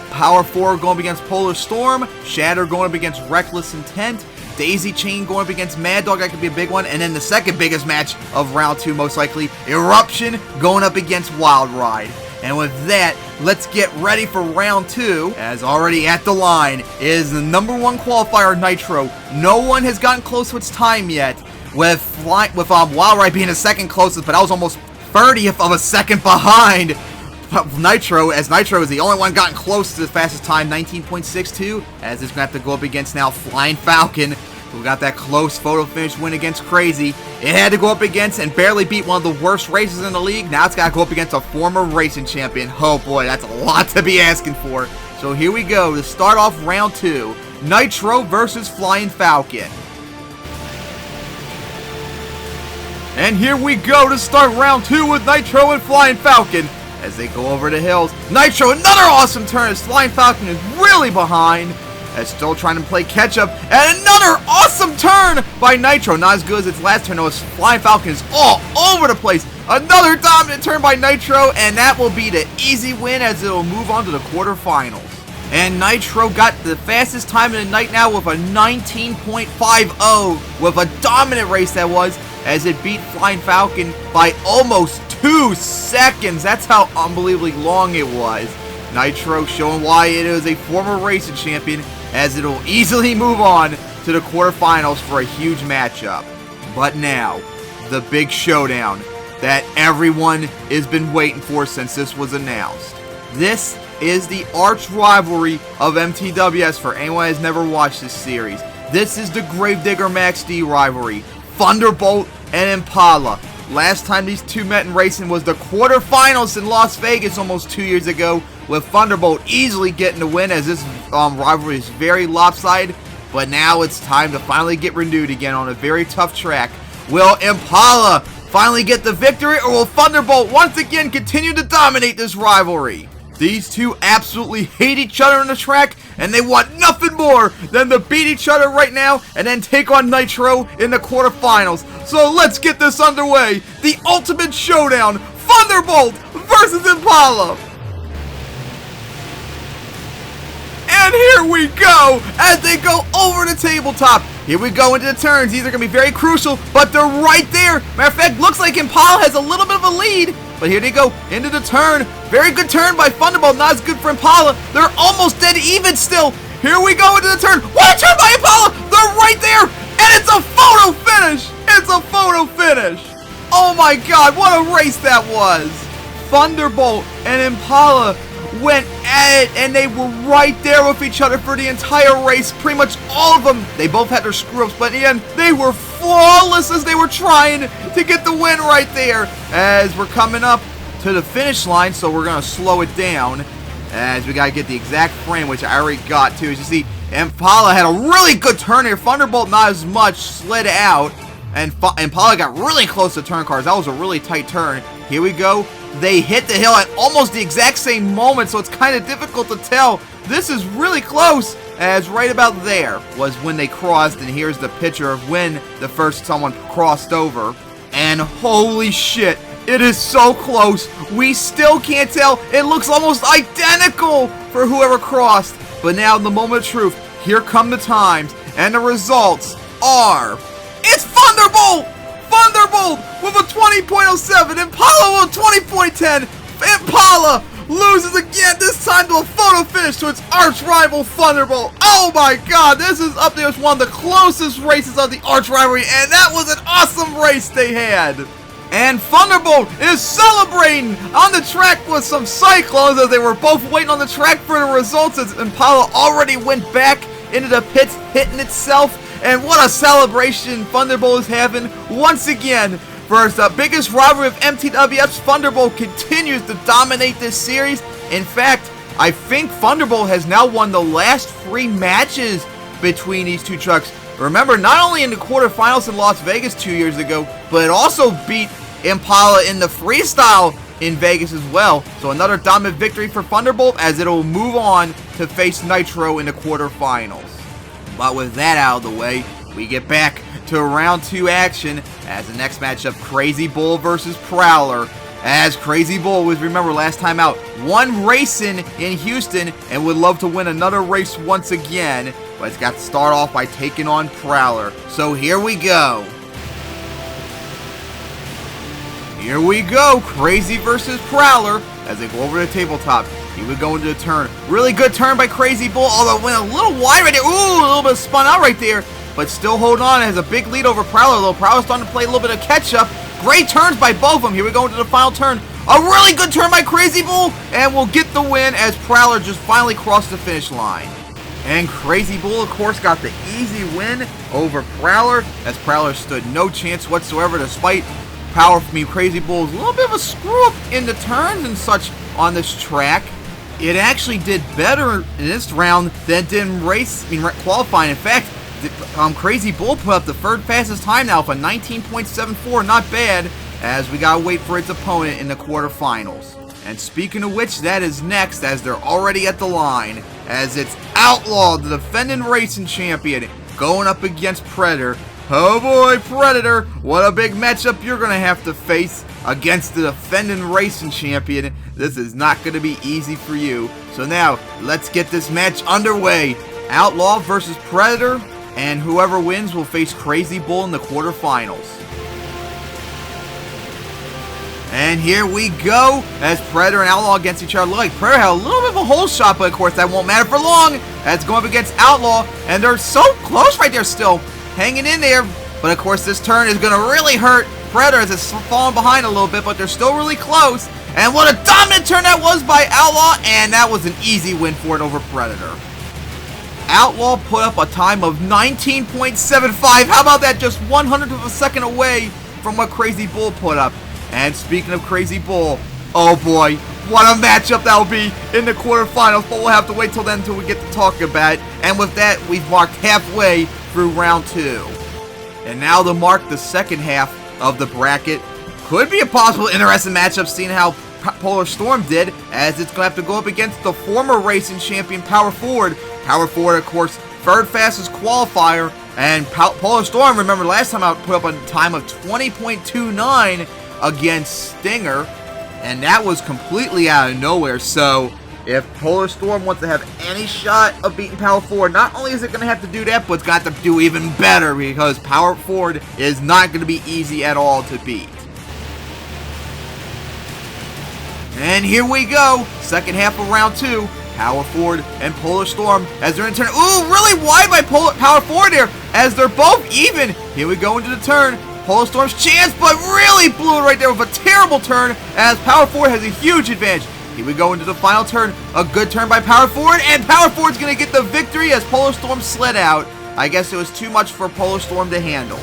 A: Power 4 going up against Polar Storm, Shatter going up against Wreckless Intent, Daisy Chain going up against Maddog. That could be a big one. And then the second biggest match of round 2, most likely, Eruption going up against Wild Ride. And with that, let's get ready for round 2, as already at the line is the #1 qualifier, Nitro. No one has gotten close to its time yet, with Wild Ride being the second closest, but I was almost 30th of a second behind Nitro, as Nitro is the only one gotten close to the fastest time, 19.62, as it's going to have to go up against now Flying Falcon, who got that close photo finish win against Crazy. It had to go up against and barely beat one of the worst racers in the league. Now it's got to go up against a former racing champion. Oh boy, that's a lot to be asking for. So here we go to start off round 2, Nitro versus Flying Falcon. And here we go to start round 2 with Nitro and Flying Falcon as they go over the hills. Nitro, another awesome turn as Flying Falcon is really behind, as still trying to play catch up. And another awesome turn by Nitro. Not as good as its last turn, though, as Flying Falcon is all over the place. Another dominant turn by Nitro, and that will be the easy win as it will move on to the quarterfinals. And Nitro got the fastest time of the night now with a 19.50, with a dominant race that was, as it beat Flying Falcon by almost 2 seconds. That's how unbelievably long it was. Nitro showing why it is a former racing champion, as it'll easily move on to the quarterfinals for a huge matchup. But now, the big showdown that everyone has been waiting for since this was announced. This is the arch rivalry of MTWS for anyone who has never watched this series. This is the Gravedigger Max D rivalry. Thunderbolt and Impala. Last time these two met in racing was the quarterfinals in Las Vegas almost 2 years ago, with Thunderbolt easily getting the win, as this rivalry is very lopsided. But now it's time to finally get renewed again on a very tough track. Will Impala finally get the victory, or will Thunderbolt once again continue to dominate this rivalry? These two absolutely hate each other on the track, and they want nothing more than to beat each other right now and then take on Nitro in the quarterfinals. So let's get this underway. The ultimate showdown, Thunderbolt versus Impala. And here we go, as they go over the tabletop. Here we go into the turns. These are going to be very crucial, but they're right there. Matter of fact, looks like Impala has a little bit of a lead. But here they go into the turn. Very good turn by Thunderbolt. Not as good for Impala. They're almost dead even still. Here we go into the turn. What a turn by Impala. They're right there. And it's a photo finish. It's a photo finish. Oh my God, what a race that was. Thunderbolt and Impala went at it, and they were right there with each other for the entire race. Pretty much all of them. They both had their screw-ups, but in the end, they were flawless as they were trying to get the win right there. As we're coming up to the finish line, so we're going to slow it down, as we got to get the exact frame, which I already got to. As you see, Impala had a really good turn here. Thunderbolt not as much, slid out, and Impala got really close to turn cars. That was a really tight turn. Here we go. they hit the hill at almost the exact same moment, so it's kind of difficult to tell. This is really close, as right about there was when they crossed, and here's the picture of when the first someone crossed over. And holy shit, it is so close. We still can't tell. It looks almost identical for whoever crossed. But now, in the moment of truth, here come the times, and the results are... It's Thunderbolt! Thunderbolt with a 20.07, Impala with a 20.10. Impala loses again, this time to a photo finish to its arch rival Thunderbolt. Oh my god, this is up there as one of the closest races of the arch rivalry, and that was an awesome race they had. And Thunderbolt is celebrating on the track with some Cyclones as they were both waiting on the track for the results, as Impala already went back into the pits, hitting itself. And what a celebration Thunderbolt is having once again. For the biggest rivalry of MTWS, Thunderbolt continues to dominate this series. In fact, I think Thunderbolt has now won the last 3 matches between these two trucks. Remember, not only in the quarterfinals in Las Vegas 2 years ago, but it also beat Impala in the freestyle in Vegas as well. So another dominant victory for Thunderbolt, as it'll move on to face Nitro in the quarterfinals. But with that out of the way, we get back to round 2 action as the next matchup, Crazy Bull versus Prowler. As Crazy Bull was, remember last time out, won racing in Houston and would love to win another race once again. But it's got to start off by taking on Prowler. So here we go. Here we go, Crazy versus Prowler as they go over the tabletop. He would go into the turn. Really good turn by Crazy Bull, although went a little wide right there. Ooh, a little bit spun out right there. But still holding on. It has a big lead over Prowler, though. Prowler's starting to play a little bit of catch-up. Great turns by both of them. Here we go into the final turn. A really good turn by Crazy Bull, and we'll get the win as Prowler just finally crossed the finish line. And Crazy Bull, of course, got the easy win over Prowler, as Prowler stood no chance whatsoever despite Crazy Bull's a little bit of a screw-up in the turns and such on this track. It actually did better in this round than it did in qualifying. In fact, Crazy Bull put up the third fastest time now for 19.74. Not bad, as we gotta wait for its opponent in the quarterfinals. And speaking of which, that is next, as they're already at the line, as it's Outlaw, the defending racing champion, going up against Predator. Oh boy, Predator, what a big matchup you're going to have to face against the defending racing champion. This is not going to be easy for you. So now, let's get this match underway. Outlaw versus Predator, and whoever wins will face Crazy Bull in the quarterfinals. And here we go, as Predator and Outlaw against each other. Look like Predator had a little bit of a hole shot, but of course that won't matter for long. That's going up against Outlaw, and they're so close right there still. Hanging in there, but of course this turn is going to really hurt Predator as it's falling behind a little bit, but they're still really close. And what a dominant turn that was by Outlaw, and that was an easy win for it over Predator. Outlaw put up a time of 19.75. How about that? Just 100th of a second away from what Crazy Bull put up. And speaking of Crazy Bull, oh boy, what a matchup that will be in the quarterfinals, but we'll have to wait till then until we get to talk about it. And with that, we've marked halfway through round 2. And now to mark the second half of the bracket. Could be a possible interesting matchup, seeing how Polar Storm did, as it's going to have to go up against the former racing champion Power Forward. Power Forward, of course, third fastest qualifier, and Polar Storm, remember last time out, put up a time of 20.29 against Stinger, and that was completely out of nowhere. So if Polar Storm wants to have any shot of beating Power Forward, not only is it going to have to do that, but it's going to have to do even better, because Power Forward is not going to be easy at all to beat. And here we go, second half of round 2. Power Forward and Polar Storm as they're in turn. Ooh, really wide by Power Forward there, as they're both even. Here we go into the turn. Polar Storm's chance, but really blew it right there with a terrible turn, as Power Forward has a huge advantage. Here we go into the final turn. A good turn by Power Forward, and Power Forward's going to get the victory as Polar Storm slid out. I guess it was too much for Polar Storm to handle.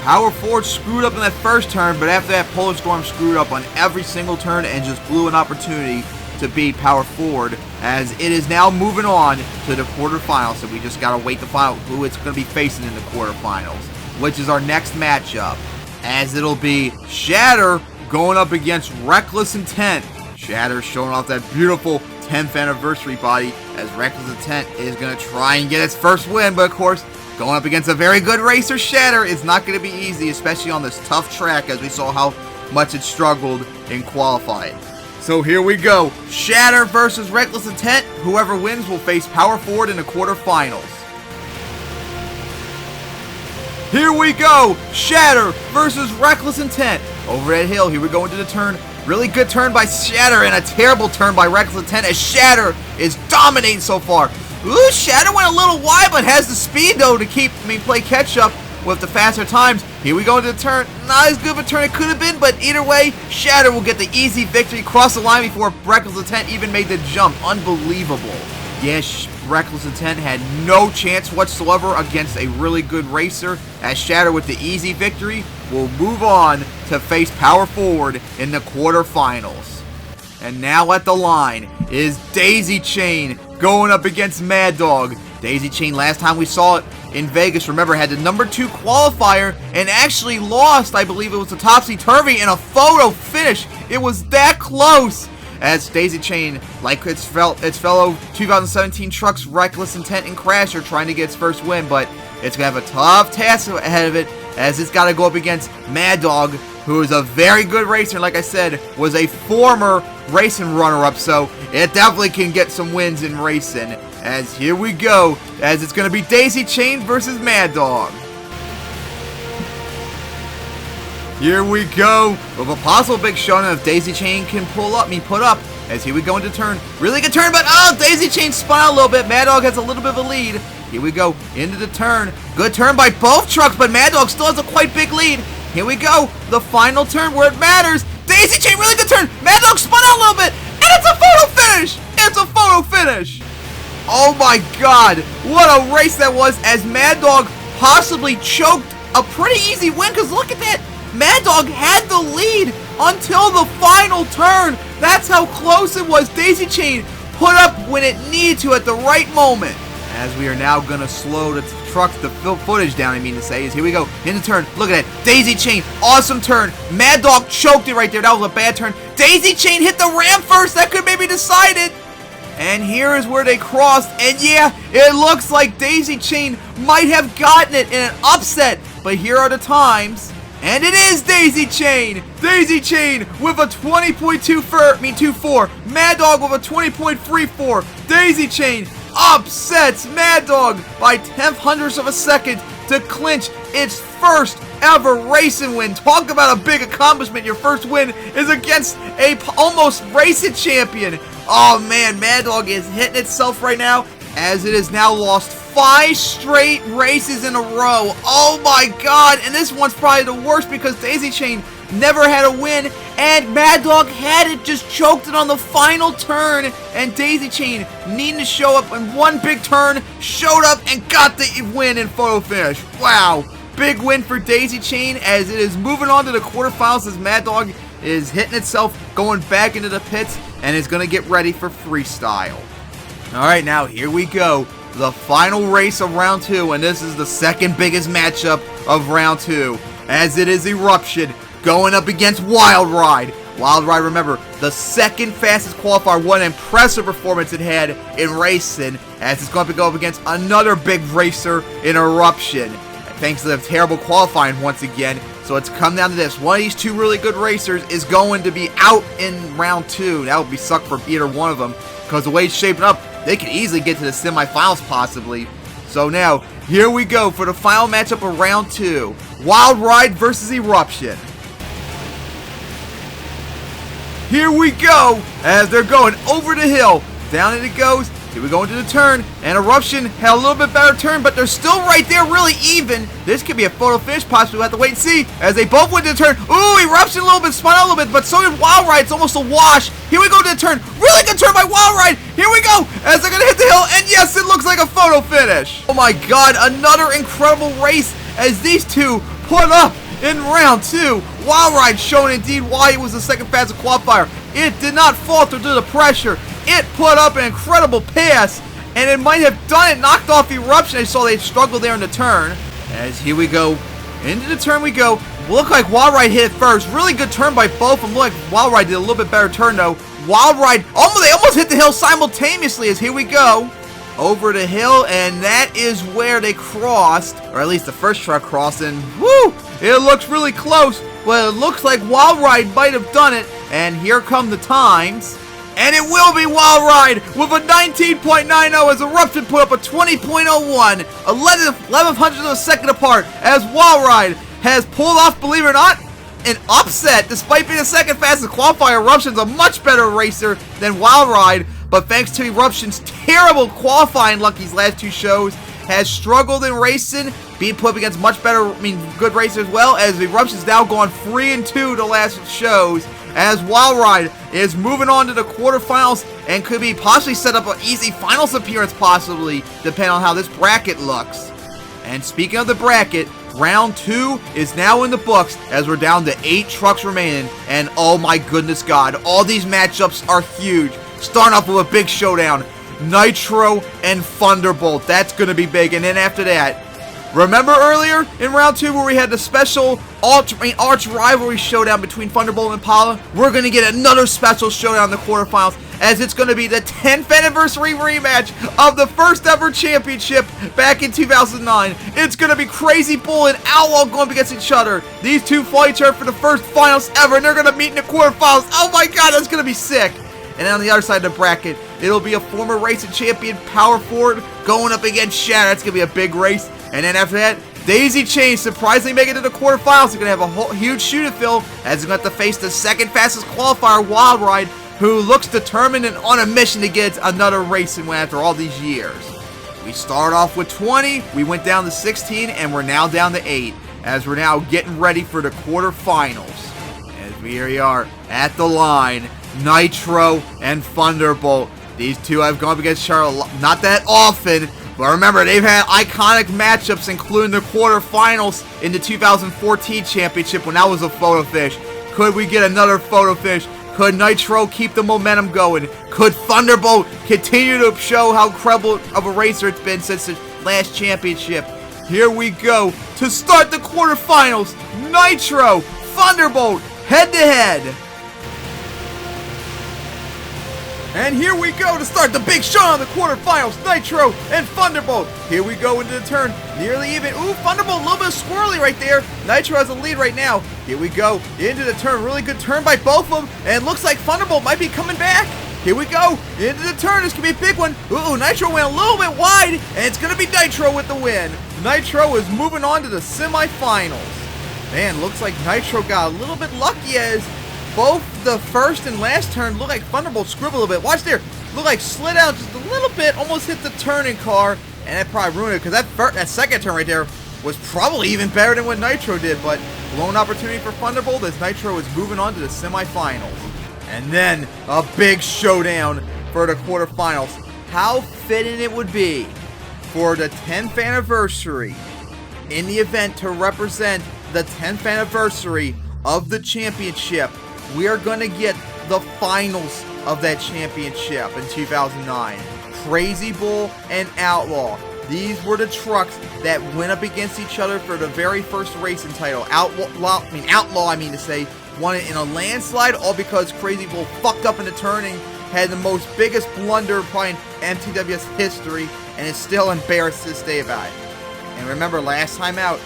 A: Power Forward screwed up in that first turn, but after that, Polar Storm screwed up on every single turn and just blew an opportunity to beat Power Forward, as it is now moving on to the quarterfinals. So we just got to wait to find out who it's going to be facing in the quarterfinals, which is our next matchup, as it'll be Shatter going up against Wreckless Intent. Shatter showing off that beautiful 10th anniversary body as Wreckless Intent is going to try and get its first win, but of course, going up against a very good racer, Shatter, is not going to be easy, especially on this tough track as we saw how much it struggled in qualifying. So here we go, Shatter versus Wreckless Intent. Whoever wins will face Power Forward in the quarterfinals. Here we go, Shatter versus Wreckless Intent. Over that hill, here we go into the turn. Really good turn by Shatter and a terrible turn by Wreckless Intent as Shatter is dominating so far. Ooh, Shatter went a little wide but has the speed though to play catch up with the faster times. Here we go into the turn. Not as good of a turn it could have been, but either way, Shatter will get the easy victory, cross the line before Wreckless Intent even made the jump. Unbelievable. Yes, Wreckless Intent had no chance whatsoever against a really good racer, as Shatter with the easy victory will move on to face Power Forward in the quarterfinals. And now at the line is Daisy Chain going up against Maddog. Daisy Chain, last time we saw it in Vegas, remember, had the number 2 qualifier and actually lost, I believe it was a topsy-turvy in a photo finish. It was that close. As Daisy Chain, like its fellow 2017 trucks, Wreckless Intent and Crash, are trying to get its first win, but it's going to have a tough task ahead of it, as it's got to go up against Maddog, who is a very good racer, and like I said, was a former racing runner-up, so it definitely can get some wins in racing. As here we go, as it's going to be Daisy Chain versus Maddog. Here we go, with a possible big showdown if Daisy Chain can put up, as here we go into turn. Really good turn, but oh, Daisy Chain spun out a little bit. Maddog has a little bit of a lead. Here we go, into the turn. Good turn by both trucks, but Maddog still has a quite big lead. Here we go, the final turn where it matters. Daisy Chain, really good turn. Maddog spun out a little bit, and it's a photo finish. It's a photo finish. Oh my God, what a race that was, as Maddog possibly choked a pretty easy win, because look at that. Maddog had the lead until the final turn. That's how close it was. Daisy Chain put up when it needed to at the right moment. As we are now going to slow the footage down, I mean to say, is here we go, in the turn. Look at that. Daisy Chain, awesome turn. Maddog choked it right there. That was a bad turn. Daisy Chain hit the ramp first. That could maybe decide it. And here is where they crossed. And yeah, it looks like Daisy Chain might have gotten it in an upset. But here are the times. And it is Daisy Chain! Daisy Chain with a 20.24. Maddog with a 20.34. Daisy Chain upsets Maddog by 0.1 of a second to clinch its first ever racing win. Talk about a big accomplishment. Your first win is against a almost racing champion. Oh man, Maddog is hitting itself right now, as it has now lost 5 straight races in a row. Oh my God, and this one's probably the worst because Daisy Chain never had a win, and Maddog had it, just choked it on the final turn, and Daisy Chain, needing to show up in one big turn, showed up and got the win in photo finish. Wow, big win for Daisy Chain, as it is moving on to the quarterfinals, as Maddog is hitting itself, going back into the pits, and is going to get ready for freestyle. Alright, now here we go. The final race of round 2, and this is the second biggest matchup of round 2, as it is Eruption going up against Wild Ride. Wild Ride, remember, the second fastest qualifier, what an impressive performance it had in racing, as it's going to go up against another big racer in Eruption, thanks to the terrible qualifying once again. So it's come down to this. One of these two really good racers is going to be out in round 2. That would be suck for either one of them, because the way it's shaping up, they could easily get to the semifinals possibly. So now, here we go for the final matchup of round 2. Wild Ride versus Eruption. Here we go, as they're going over the hill. Down it goes. Here we go into the turn, and Eruption had a little bit better turn, but they're still right there, really even. This could be a photo finish, possibly. We'll have to wait and see, as they both went to the turn. Ooh, Eruption a little bit, spun out a little bit, but so did Wild Ride. It's almost a wash. Here we go to the turn. Really good turn by Wild Ride. Here we go, as they're going to hit the hill, and yes, it looks like a photo finish. Oh my God, another incredible race, as these two put up in round 2. Wild Ride showing indeed why he was the second fastest qualifier. It did not falter to the pressure. It put up an incredible pass, and it might have done it, knocked off Eruption. I saw they struggled there in the turn. As here we go, into the turn we go. Looked like Wild Ride hit it first. Really good turn by both of them. Looked like Wild Ride did a little bit better turn though. Wild Ride, they almost hit the hill simultaneously as here we go. Over the hill, and that is where they crossed, or at least the first truck crossed, and woo! It looks really close, but it looks like Wild Ride might have done it, and here come the times. And it will be Wild Ride with a 19.90 as Eruption put up a 20.01, 1100 of a second apart, as Wild Ride has pulled off, believe it or not, an upset. Despite being the second fastest qualifier, Eruption's a much better racer than Wild Ride, but thanks to Eruption's terrible qualifying luck these last two shows, has struggled in racing, being put up against much better, good racers as well, as Eruption's now gone 3-2 the last shows, as Wild Ride is moving on to the quarterfinals and could be possibly set up an easy finals appearance possibly, depending on how this bracket looks. And speaking of the bracket, round 2 is now in the books as we're down to 8 trucks remaining, and oh my goodness God, all these matchups are huge. Starting off with a big showdown, Nitro and Thunderbolt. That's going to be big. And then after that, remember earlier in round 2 where we had the special arch rivalry showdown between Thunderbolt and Impala? We're going to get another special showdown in the quarterfinals, as it's going to be the 10th anniversary rematch of the first ever championship back in 2009. It's going to be Crazy Bull and Outlaw going up against each other. These two fight each other for the first finals ever, and they're going to meet in the quarterfinals. Oh my God, that's going to be sick. And on the other side of the bracket, it'll be a former racing champion, Power Ford, going up against Shatter. That's going to be a big race. And then after that, Daisy Chain surprisingly making it to the quarterfinals. They're going to have a whole huge shoe to fill, as they're going to have to face the second fastest qualifier, Wild Ride, who looks determined and on a mission to get another racing win after all these years. We start off with 20, we went down to 16, and we're now down to 8, as we're now getting ready for the quarterfinals. As we are at the line, Nitro and Thunderbolt. These two have gone up against Charlotte not that often, but remember, they've had iconic matchups, including the quarterfinals in the 2014 championship when that was a photo finish. Could we get another photo finish? Could Nitro keep the momentum going? Could Thunderbolt continue to show how incredible of a racer it's been since the last championship? Here we go to start the quarterfinals. Nitro, Thunderbolt, head-to-head. And here we go to start the big showdown of the quarterfinals, Nitro and Thunderbolt. Here we go into the turn, nearly even. Ooh, Thunderbolt a little bit squirrely right there. Nitro has a lead right now. Here we go into the turn, really good turn by both of them, and it looks like Thunderbolt might be coming back. Here we go into the turn, this could be a big one. Ooh, Nitro went a little bit wide, and it's gonna be Nitro with the win. Nitro is moving on to the semifinals. Man, looks like Nitro got a little bit lucky as both the first and last turn look like Thunderbolt scribbled a little bit. Watch there. Look like slid out just a little bit, almost hit the turning car, and that probably ruined it, because that second turn right there was probably even better than what Nitro did, but blown opportunity for Thunderbolt as Nitro is moving on to the semifinals. And then a big showdown for the quarterfinals. How fitting it would be for the 10th anniversary in the event to represent the 10th anniversary of the championship. We are going to get the finals of that championship in 2009. Crazy Bull and Outlaw. These were the trucks that went up against each other for the very first racing title. Outlaw, won it in a landslide, all because Crazy Bull fucked up in the turning, had the most biggest blunder probably in MTWS history, and is still embarrassed to this day about it. And remember, last time out,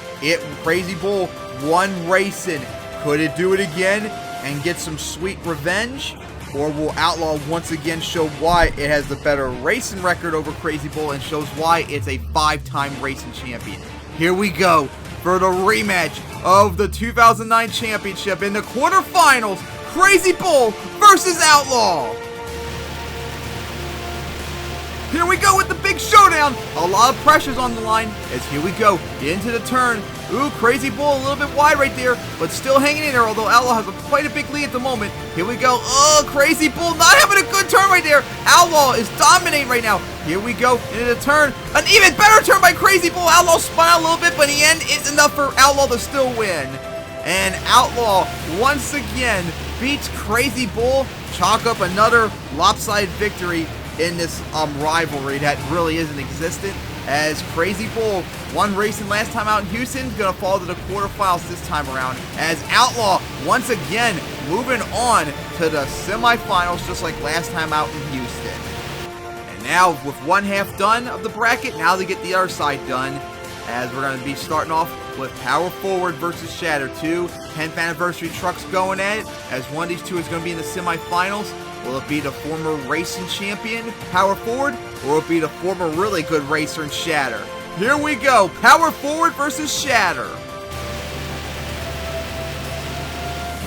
A: Crazy Bull won racing. Could it do it again and get some sweet revenge? Or will Outlaw once again show why it has the better racing record over Crazy Bull and shows why it's a 5-time racing champion? Here we go for the rematch of the 2009 championship in the quarterfinals. Crazy Bull versus Outlaw. Here we go with the big showdown. A lot of pressure's on the line as here we go into the turn. Ooh, Crazy Bull a little bit wide right there, but still hanging in there, although Outlaw has quite a big lead at the moment. Here we go. Oh, Crazy Bull not having a good turn right there. Outlaw is dominating right now. Here we go into the turn. An even better turn by Crazy Bull. Outlaw spun out a little bit, but in the end, it's enough for Outlaw to still win. And Outlaw, once again, beats Crazy Bull. Chalk up another lopsided victory in this rivalry that really isn't existent. as Crazy Bull won racing last time out in Houston, is going to fall to the quarterfinals this time around, as Outlaw once again moving on to the semifinals just like last time out in Houston. And now with one half done of the bracket, now they get the other side done, as we're going to be starting off with Power Forward versus Shatter. 2 10th anniversary trucks going at it, as one of these two is going to be in the semifinals. Will it be the former racing champion, Power Forward, or will it be the former really good racer in Shatter? Here we go, Power Forward versus Shatter.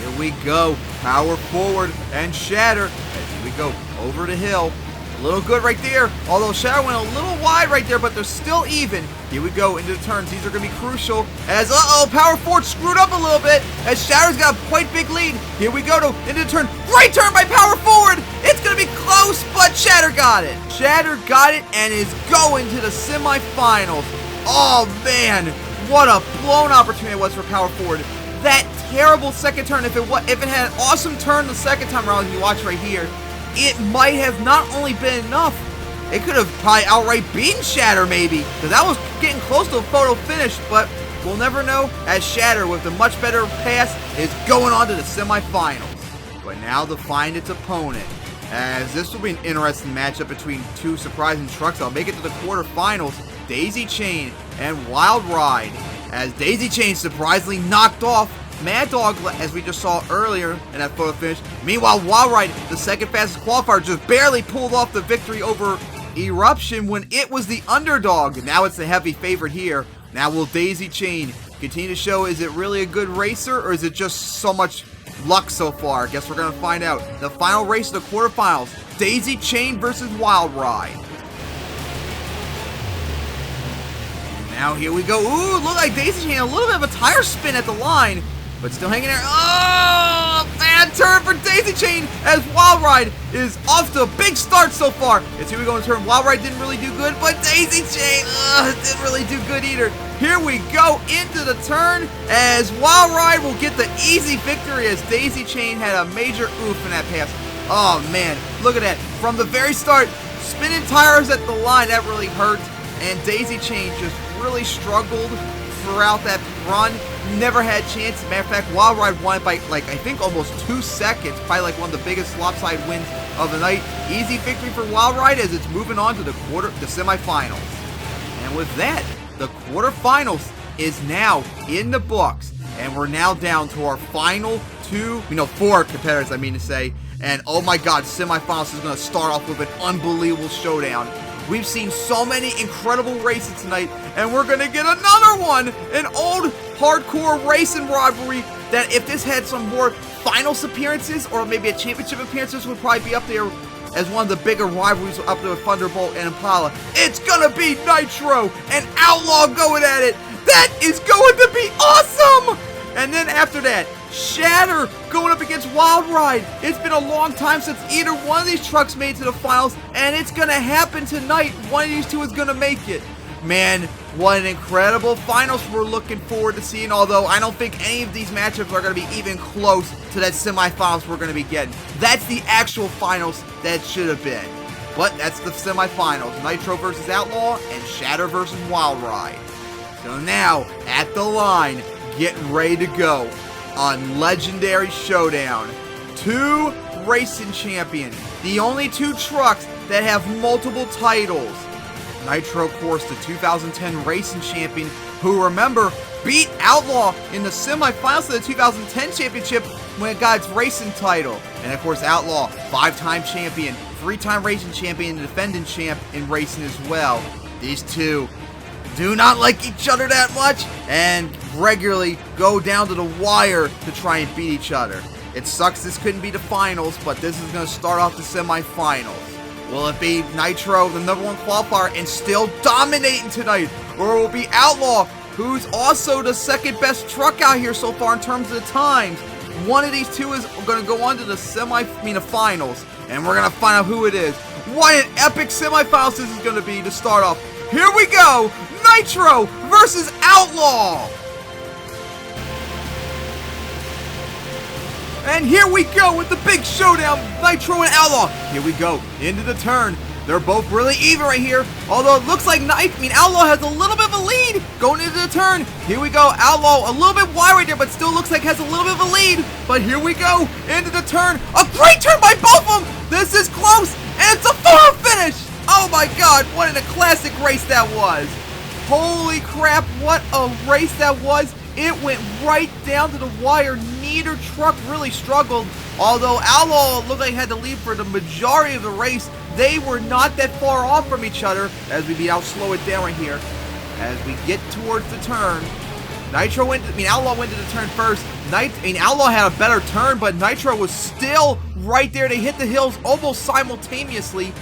A: Here we go, Power Forward and Shatter. As here we go, over the hill. A little good right there, although Shatter went a little wide right there, but they're still even. Here we go into the turns. These are going to be crucial, as, Power Forward screwed up a little bit, as Shatter's got a quite big lead. Here we go into the turn. Great turn by Power Forward. It's going to be close, but Shatter got it. Shatter got it and is going to the semifinals. Oh, man, what a blown opportunity it was for Power Forward. That terrible second turn, if it had an awesome turn the second time around, as you watch right here, it might have not only been enough, it could have probably outright beaten Shatter maybe, because that was getting close to a photo finish, but we'll never know, as Shatter with the much better pass is going on to the semifinals. But now to find its opponent, as this will be an interesting matchup between two surprising trucks. I'll make it to the quarterfinals, Daisy Chain and Wild Ride, as Daisy Chain surprisingly knocked off Maddog, as we just saw earlier in that photo finish. Meanwhile, Wild Ride, the second fastest qualifier, just barely pulled off the victory over Eruption when it was the underdog. Now it's the heavy favorite here. Now will Daisy Chain continue to show, is it really a good racer, or is it just so much luck so far? I guess we're going to find out. The final race of the quarterfinals, Daisy Chain versus Wild Ride. Now here we go. Ooh, look like Daisy Chain, a little bit of a tire spin at the line, but still hanging there. Oh, bad turn for Daisy Chain, as Wild Ride is off to a big start so far. As here we go in turn. Wild Ride didn't really do good, but Daisy Chain didn't really do good either. Here we go into the turn, as Wild Ride will get the easy victory, as Daisy Chain had a major oof in that pass. Oh man, look at that. From the very start, spinning tires at the line, that really hurt. And Daisy Chain just really struggled throughout that run. Never had a chance. Matter of fact, Wild Ride won by, like, I think almost 2 seconds. Probably like one of the biggest lopsided wins of the night. Easy victory for Wild Ride, as it's moving on to the semifinals. And with that, the quarterfinals is now in the books. And we're now down to our final 4 competitors, I mean to say. And oh my god, semifinals is going to start off with an unbelievable showdown. We've seen so many incredible races tonight, and we're going to get another one, an old hardcore racing rivalry that if this had some more finals appearances or maybe a championship appearances would probably be up there as one of the bigger rivalries up there with Thunderbolt and Impala. It's going to be Nitro and Outlaw going at it. That is going to be awesome! And then after that, Shatter going up against Wild Ride. It's been a long time since either one of these trucks made it to the finals, and it's going to happen tonight. One of these two is going to make it. Man, what an incredible finals we're looking forward to seeing, although I don't think any of these matchups are going to be even close to that semifinals we're going to be getting. That's the actual finals that should have been. But that's the semifinals, Nitro versus Outlaw and Shatter versus Wild Ride. So now, at the line, getting ready to go on Legendary Showdown. 2 racing champions, the only 2 trucks that have multiple titles. Nitro, of course, the 2010 racing champion, who, remember, beat Outlaw in the semifinals of the 2010 championship when it got its racing title. And, of course, Outlaw, 5-time champion, 3-time racing champion, and defending champ in racing as well. These two do not like each other that much and regularly go down to the wire to try and beat each other. It sucks this couldn't be the finals, but this is going to start off the semifinals. Will it be Nitro, the #1 qualifier, and still dominating tonight? Or will it be Outlaw, who's also the second best truck out here so far in terms of the times? One of these two is going to go on to the finals, and we're going to find out who it is. What an epic semifinals this is going to be to start off. Here we go, Nitro versus Outlaw. And here we go with the big showdown, Nitro and Outlaw. Here we go, into the turn. They're both really even right here. Although it looks like Outlaw has a little bit of a lead going into the turn. Here we go. Outlaw a little bit wide right there, but still looks like has a little bit of a lead. But here we go into the turn. A great turn by both of them. This is close, and it's a photo finish. Oh my God, what a classic race that was. Holy crap, what a race that was. It went right down to the wire. Neither truck really struggled. Although Outlaw looked like he had the lead for the majority of the race, they were not that far off from each other. As I'll slow it down right here. As we get towards the turn, Outlaw went to the turn first. Outlaw had a better turn, but Nitro was still right there. They hit the hills almost simultaneously.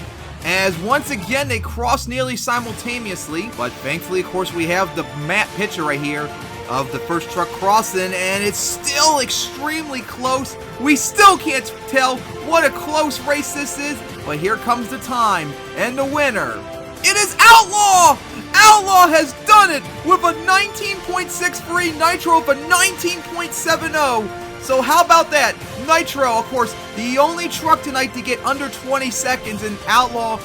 A: As once again, they crossed nearly simultaneously. But thankfully, of course, we have the map picture right here of the first truck crossing, and it's still extremely close. We still can't tell what a close race this is, but here comes the time, and the winner, it is Outlaw! Outlaw has done it with a 19.63, Nitro with a 19.70. So how about that? Nitro, of course, the only truck tonight to get under 20 seconds, and Outlaw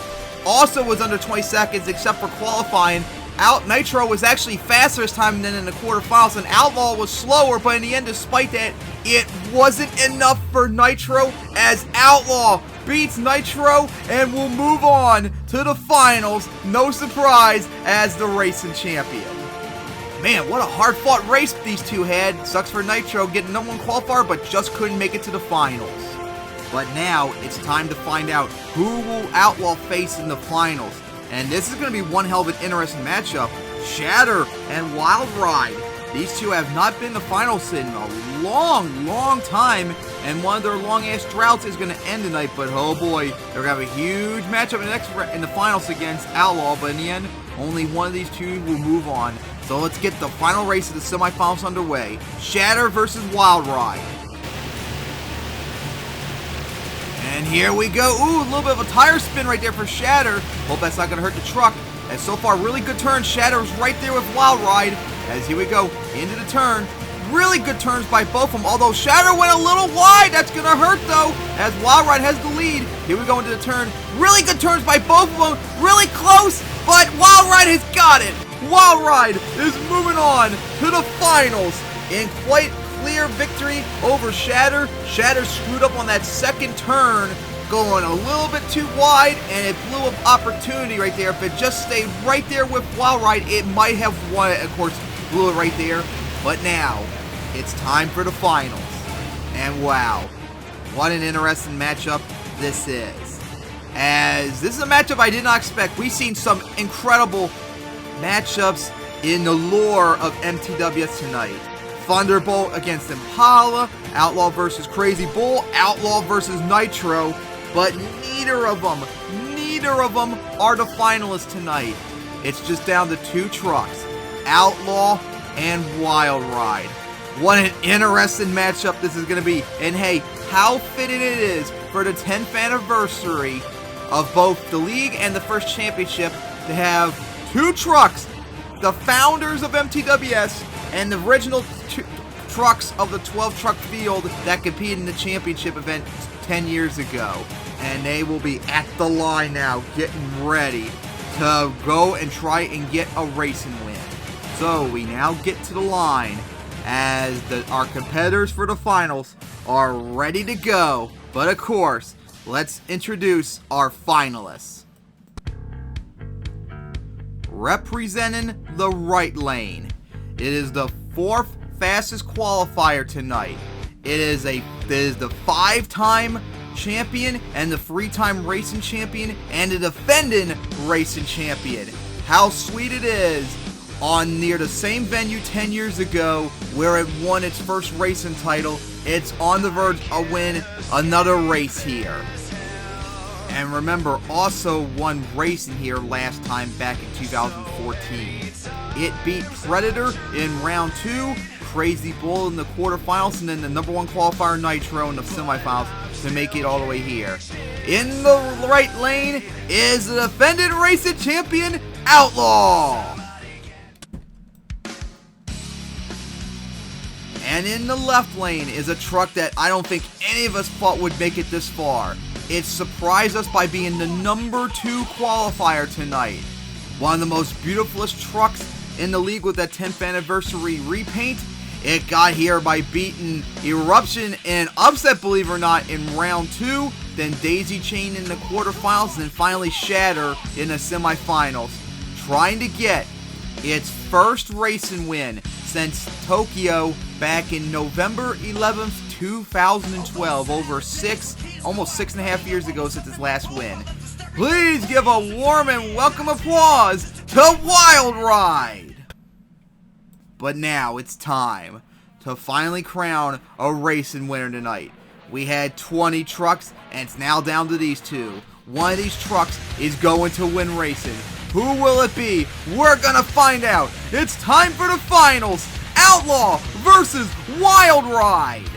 A: also was under 20 seconds except for qualifying. Nitro was actually faster this time than in the quarterfinals, and Outlaw was slower, but in the end, despite that, it wasn't enough for Nitro, as Outlaw beats Nitro and will move on to the finals, no surprise, as the racing champion. Man, what a hard-fought race these two had. Sucks for Nitro getting number one qualifier, but just couldn't make it to the finals. But now, it's time to find out who will Outlaw face in the finals. And this is going to be one hell of an interesting matchup. Shatter and Wild Ride. These two have not been in the finals in a long, long time. And one of their long-ass droughts is going to end tonight. But oh boy, they're going to have a huge matchup in the finals against Outlaw. But in the end, only one of these two will move on. So let's get the final race of the semifinals underway. Shatter versus Wild Ride. And here we go. Ooh, a little bit of a tire spin right there for Shatter. Hope that's not going to hurt the truck. And so far, really good turn. Shatter's right there with Wild Ride. As here we go into the turn. Really good turns by both of them. Although Shatter went a little wide. That's going to hurt, though, as Wild Ride has the lead. Here we go into the turn. Really good turns by both of them. Really close, but Wild Ride has got it. Wild Ride is moving on to the finals in quite clear victory over Shatter. Shatter screwed up on that second turn, going a little bit too wide, and it blew up opportunity right there. If it just stayed right there with Wild Ride, it might have won it. Of course, blew it right there. But now, it's time for the finals. And wow, what an interesting matchup this is. As this is a matchup I did not expect. We've seen some incredible matchups in the lore of MTWS tonight. Thunderbolt against Impala, Outlaw versus Crazy Bull, Outlaw versus Nitro, but neither of them are the finalists tonight. It's just down to two trucks, Outlaw and Wild Ride. What an interesting matchup this is going to be. And hey, how fitting it is for the 10th anniversary of both the league and the first championship to have two trucks, the founders of MTWS and the original trucks of the 12-truck field that competed in the championship event 10 years ago. And they will be at the line now, getting ready to go and try and get a racing win. So we now get to the line as our competitors for the finals are ready to go. But of course, let's introduce our finalists. Representing the right lane, it is the fourth fastest qualifier tonight. It is the 5-time champion and the 3-time racing champion and the defending racing champion. How sweet it is on near the same venue 10 years ago where it won its first racing title. It's on the verge of winning another race here. And remember, also won racing here last time back in 2014. It beat Predator in round 2, Crazy Bull in the quarterfinals, and then the number 1 qualifier Nitro in the semifinals to make it all the way here. In the right lane is the defending racing champion, Outlaw. And in the left lane is a truck that I don't think any of us thought would make it this far. it surprised us by being the #2 qualifier tonight. One of the most beautifulest trucks in the league with that 10th anniversary repaint. It got here by beating Eruption in an upset, believe it or not, in round 2, then Daisy Chain in the quarterfinals, and then finally Shatter in the semifinals. Trying to get its first racing win since Tokyo back in November 11th, 2012, over almost 6.5 years ago since its last win. Please give a warm and welcome applause to Wild Ride! But now it's time to finally crown a racing winner tonight. We had 20 trucks, and it's now down to these two. One of these trucks is going to win racing. Who will it be? We're gonna find out. It's time for the finals. Outlaw versus Wild Ride.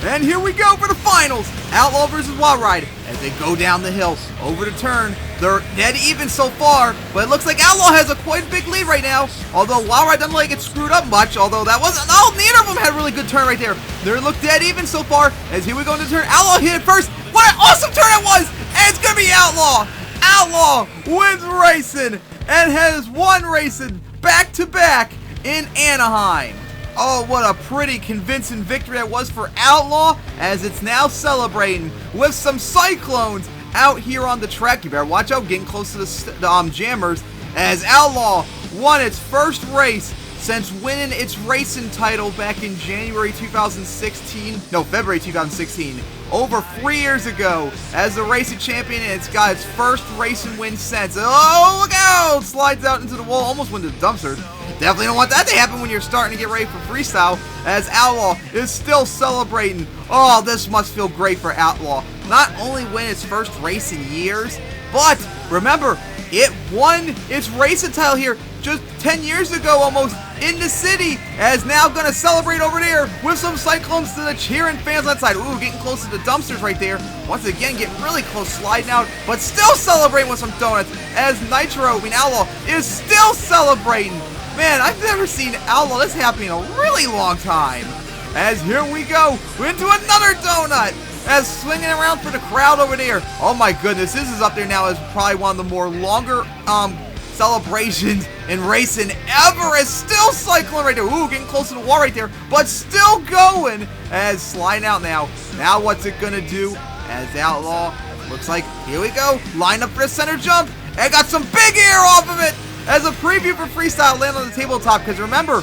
A: And here we go for the finals. Outlaw versus Wild Ride as they go down the hill over the turn. They're dead even so far, but it looks like Outlaw has a quite big lead right now. Although Wild Ride doesn't like it screwed up much. Although that wasn't. Oh, neither of them had a really good turn right there. They look dead even so far. As here we go into the turn. Outlaw hit it first. What an awesome turn it was! And it's gonna be Outlaw. Outlaw wins racing and has won racing back to back in Anaheim. Oh, what a pretty convincing victory that was for Outlaw, as it's now celebrating with some Cyclones out here on the track. You better watch out, getting close to the jammers, as Outlaw won its first race since winning its racing title back in February 2016, over 3 years ago as the racing champion, and it's got its first racing win since. Oh, look out! Slides out into the wall, almost went to the dumpster. Definitely don't want that to happen when you're starting to get ready for freestyle, as Outlaw is still celebrating. Oh, this must feel great for Outlaw. Not only win its first race in years, but remember, it won its racing title here just 10 years ago almost in the city, as now going to celebrate over there with some Cyclones to the cheering fans on that side. Ooh, getting close to the dumpsters right there. Once again, getting really close, sliding out, but still celebrating with some donuts, as Outlaw is still celebrating. Man, I've never seen Outlaw this happen in a really long time. As here we go into another donut, as swinging around for the crowd over there. Oh my goodness, this is up there now as probably one of the more longer celebrations in racing ever, as still cycling right there. Ooh, getting close to the wall right there, but still going, as sliding out now. Now what's it gonna do? As Outlaw, looks like, here we go, line up for the center jump, and got some big air off of it. As a preview for freestyle, land on the tabletop, because remember,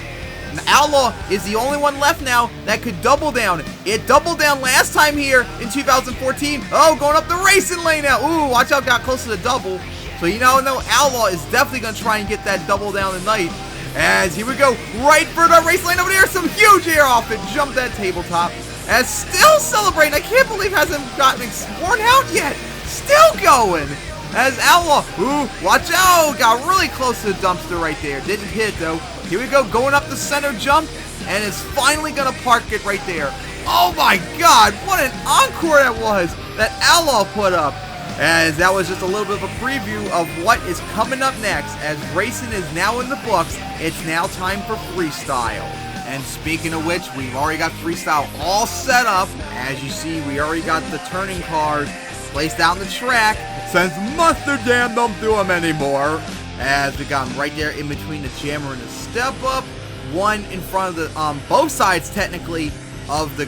A: Outlaw is the only one left now that could double down. It doubled down last time here in 2014. Oh, going up the racing lane now. Ooh, watch out, got close to the double. So you know Outlaw is definitely going to try and get that double down tonight. As here we go, right for the race lane over there. Some huge air off it. Jump that tabletop. As still celebrating. I can't believe it hasn't gotten worn out yet. Still going. As Outlaw, ooh, watch out, got really close to the dumpster right there. Didn't hit it though. Here we go, going up the center jump, and it's finally gonna park it right there. Oh my God, what an encore that was that Outlaw put up. As that was just a little bit of a preview of what is coming up next. As racing is now in the books, it's now time for freestyle. And speaking of which, we've already got freestyle all set up. As you see, we already got the turning cars placed out on the track, since Mustard Dam don't do them anymore. As we got them right there in between the jammer and the step up, one in front of the both sides technically of the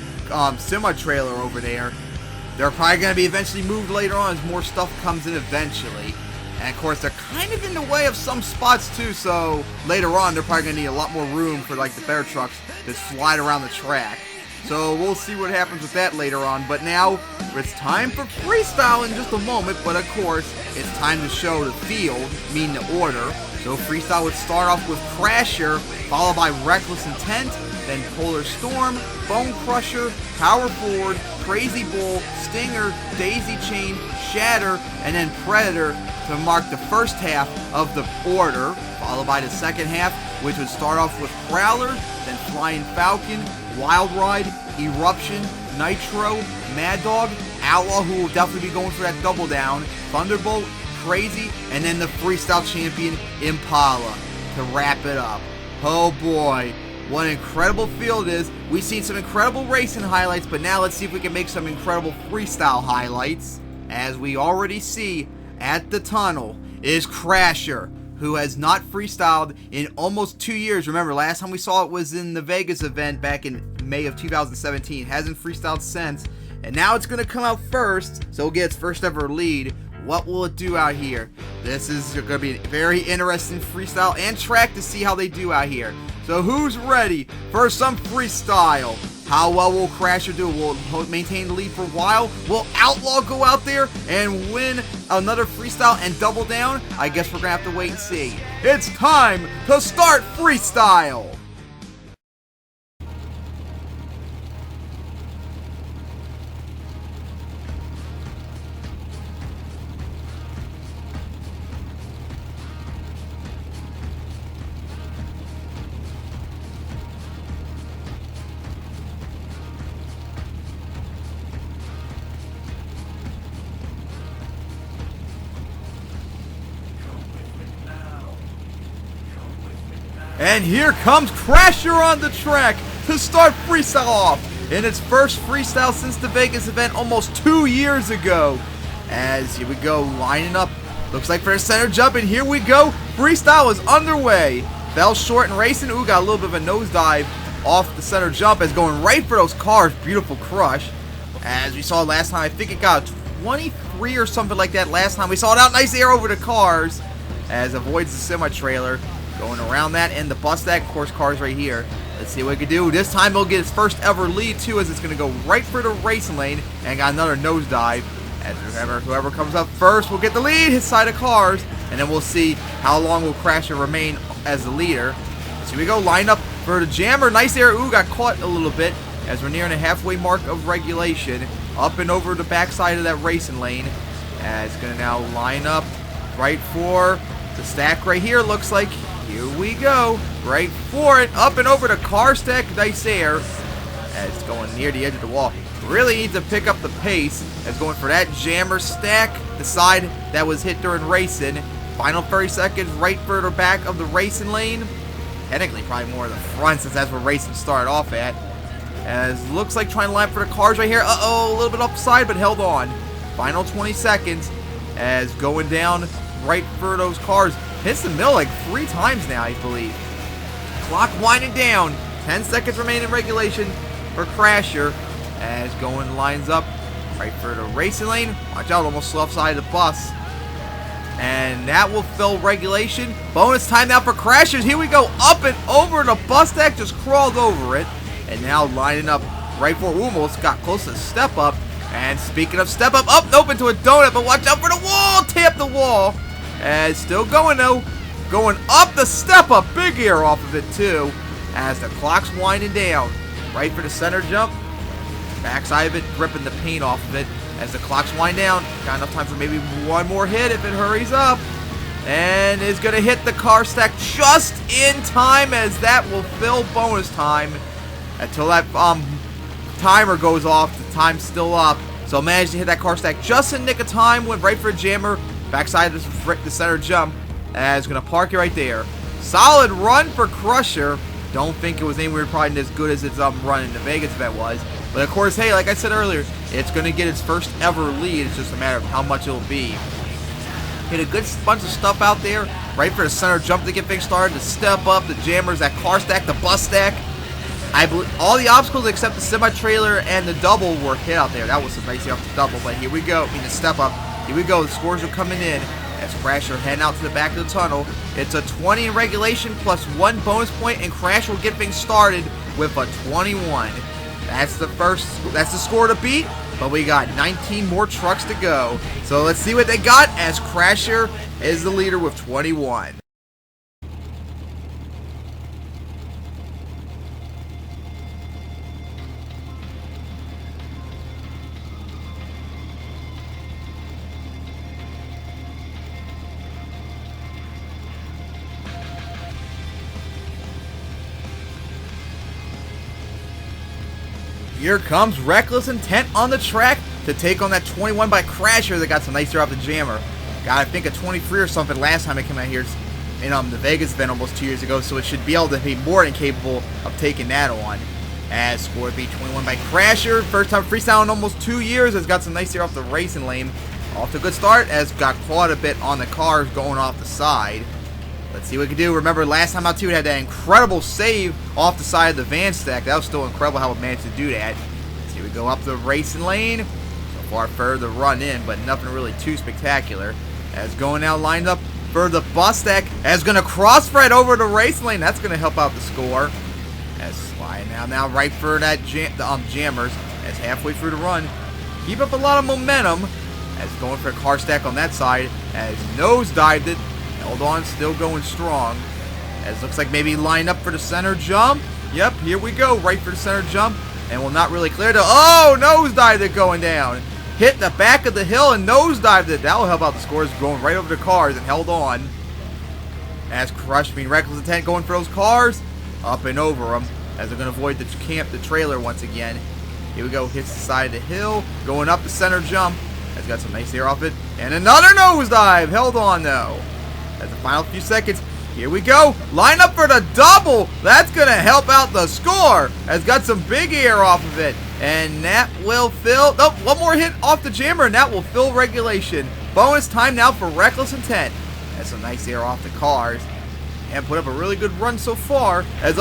A: semi trailer over there. They're probably going to be eventually moved later on as more stuff comes in eventually. And of course, they're kind of in the way of some spots too, so later on they're probably going to need a lot more room for like the bear trucks that slide around the track. So we'll see what happens with that later on. But now it's time for freestyle in just a moment. But of course, it's time to show the field, meaning the order. So freestyle would start off with Crasher, followed by Wreckless Intent, then Polar Storm, Bone Crusher, Power Forward, Crazy Bull, Stinger, Daisy Chain, Shatter, and then Predator to mark the first half of the order, followed by the second half, which would start off with Prowler, then Flying Falcon, Wild Ride, Eruption, Nitro, Maddog, Outlaw, who will definitely be going for that double down, Thunderbolt, Crazy, and then the freestyle champion, Impala, to wrap it up. Oh boy, what an incredible field is. We've seen some incredible racing highlights, but now let's see if we can make some incredible freestyle highlights. As we already see at the tunnel is Crasher, who has not freestyled in almost 2 years. Remember, last time we saw it was in the Vegas event back in May of 2017. Hasn't freestyled since. And now it's going to come out first, so it'll get its first ever lead. What will it do out here? This is going to be a very interesting freestyle and track to see how they do out here. So who's ready for some freestyle? How well will Crasher do? Will it maintain the lead for a while? Will Outlaw go out there and win another freestyle and double down? I guess we're going to have to wait and see. It's time to start freestyle! And here comes Crasher on the track to start freestyle off in its first freestyle since the Vegas event almost 2 years ago. As here we go, lining up. Looks like for a center jump, and here we go. Freestyle is underway. Fell short in racing. Ooh, got a little bit of a nosedive off the center jump as going right for those cars. Beautiful crush. As we saw last time, I think it got 23 or something like that last time. We saw it out. Nice air over the cars as avoids the semi-trailer. Going around that and the bus that, of course, cars right here. Let's see what it can do. This time it'll get its first ever lead too, as it's going to go right for the racing lane and got another nosedive. As whoever comes up first will get the lead, his side of cars, and then we'll see how long will Crasher remain as the leader. So here we go, line up for the jammer. Nice air. Ooh, got caught a little bit as we're nearing the halfway mark of regulation. Up and over the backside of that racing lane. As it's going to now line up right for the stack right here. Looks like. Here we go, right for it, up and over the car stack, nice air, as it's going near the edge of the wall. Really needs to pick up the pace, as going for that jammer stack, the side that was hit during racing. Final 30 seconds, right for the back of the racing lane. Technically, probably more of the front, since that's where racing started off at. As looks like trying to line up for the cars right here. Uh-oh, a little bit offside, but held on. Final 20 seconds, as going down right for those cars. Hits the middle like 3 times now, I believe. Clock winding down. 10 seconds remain in regulation for Crasher. As going lines up right for the racing lane. Watch out, almost left side of the bus. And that will fill regulation. Bonus time now for Crashers. Here we go. Up and over the bus deck. Just crawled over it. And now lining up right for almost got close to step up. And speaking of step up, nope, into a donut. But watch out for the wall. Tap the wall. As still going though, going up the step up, big air off of it too, as the clock's winding down, right for the center jump, backside of it, ripping the paint off of it, as the clock's wind down, got enough time for maybe one more hit if it hurries up, and is going to hit the car stack just in time, as that will fill bonus time, until that timer goes off, the time's still up, so managed to hit that car stack just in nick of time, went right for a jammer. Backside of the center jump, as going to park it right there. Solid run for Crusher. Don't think it was anywhere probably as good as its run in the Vegas event was. But of course, hey, like I said earlier, it's going to get its first ever lead. It's just a matter of how much it'll be. Hit a good bunch of stuff out there. Right for the center jump to get things started. The step up, the jammers, that car stack, the bus stack. I believe all the obstacles except the semi-trailer and the double were hit out there. That was some nice off the double. But here we go. I mean, the step up. Here we go, the scores are coming in as Crasher heading out to the back of the tunnel. It's a 20 in regulation plus 1 bonus point, and Crash will get things started with a 21. That's the score to beat, but we got 19 more trucks to go. So let's see what they got, as Crasher is the leader with 21. Here comes Wreckless intent on the track to take on that 21 by Crasher that got some nice air off the jammer. Got, I think, a 23 or something last time it came out here. in the Vegas event almost 2 years ago, so it should be able to be more than capable of taking that on. As score beat 21 by Crasher. First time freestyle in almost 2 years. Has got some nice here off the racing lane. Off to a good start, as got caught a bit on the cars going off the side. Let's see what we can do. Remember, last time out too, it had that incredible save off the side of the van stack. That was still incredible how it managed to do that. Let's see, we go up the racing lane. So far further run in, but nothing really too spectacular. As going now lined up for the bus stack, as going to cross Fred over the racing lane. That's going to help out the score. As sliding now right for that jammers. As halfway through the run, keep up a lot of momentum. As going for a car stack on that side. As nosedived it. Held on, still going strong. As looks like maybe lined up for the center jump. Yep, here we go. Right for the center jump. And will not really clear to... Oh, nosedived it going down. Hit the back of the hill and nosedived it. That will help out the scores, going right over the cars and held on. As Reckless intent going for those cars. Up and over them. As they're going to avoid the trailer once again. Here we go. Hits the side of the hill. Going up the center jump. Has got some nice air off it. And another nosedive. Held on though. As the final few seconds. Here we go. Line up for the double. That's going to help out the score. Has got some big air off of it. And that will fill. Oh, one more hit off the jammer. And that will fill regulation. Bonus time now for Reckless intent. That's some nice air off the cars. And put up a really good run so far. As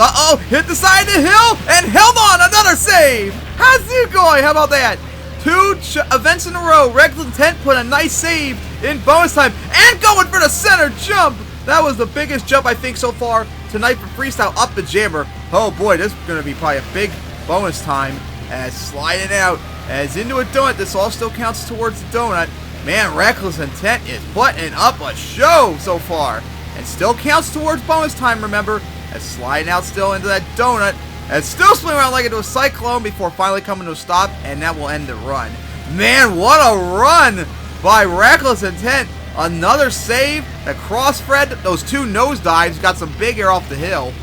A: hit the side of the hill and held on. Another save. How's it going? How about that? 2 events in a row. Reckless intent put a nice save in bonus time and going for the center jump. That was the biggest jump I think so far tonight for freestyle up the jammer. Oh boy, this is going to be probably a big bonus time. As sliding out as into a donut. This all still counts towards the donut. Man, Reckless intent is putting up a show so far. And still counts towards bonus time, remember. As sliding out still into that donut. As still spinning around like into a cyclone before finally coming to a stop. And that will end the run. Man, what a run by Reckless intent. Another save. The cross Fred. Those 2 nosedives. Got some big air off the hill.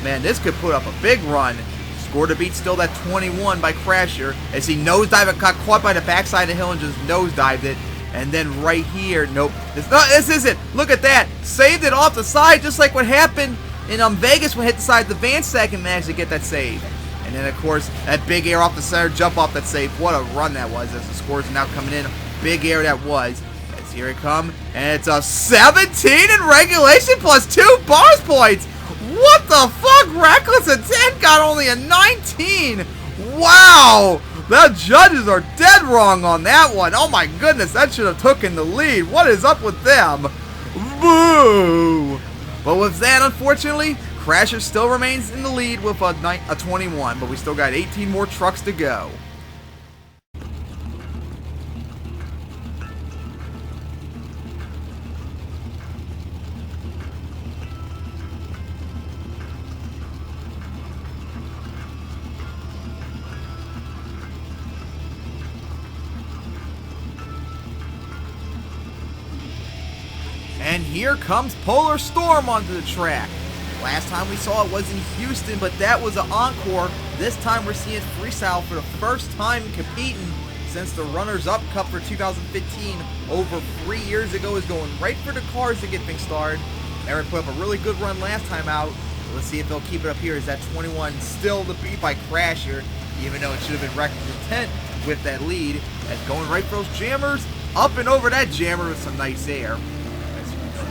A: Man, this could put up a big run. Score to beat still that 21 by Crasher. As he nosedived and got caught by the backside of the hill and just nosedived it. And then right here, nope. This isn't. Look at that. Saved it off the side, just like what happened in Vegas when hit the side of the van stack and managed to get that save. And then, of course, that big air off the center, jump off that save. What a run that was as the scores are now coming in. Big air that was. As here it come. And it's a 17 in regulation plus 2 bonus points. What the fuck? Reckless intent got only a 19. Wow. The judges are dead wrong on that one. Oh my goodness, that should have taken the lead. What is up with them? Boo! But with that, unfortunately, Crasher still remains in the lead with a 21, but we still got 18 more trucks to go. And here comes Polar Storm onto the track. Last time we saw it was in Houston, but that was an encore. This time we're seeing freestyle for the first time competing since the Runners-Up Cup for 2015 over 3 years ago is going right for the cars to get things started. Eric put up a really good run last time out. Let's see if they'll keep it up here. Is that 21 still the beat by Crasher, even though it should have been Reckless intent with that lead. As going right for those jammers, up and over that jammer with some nice air.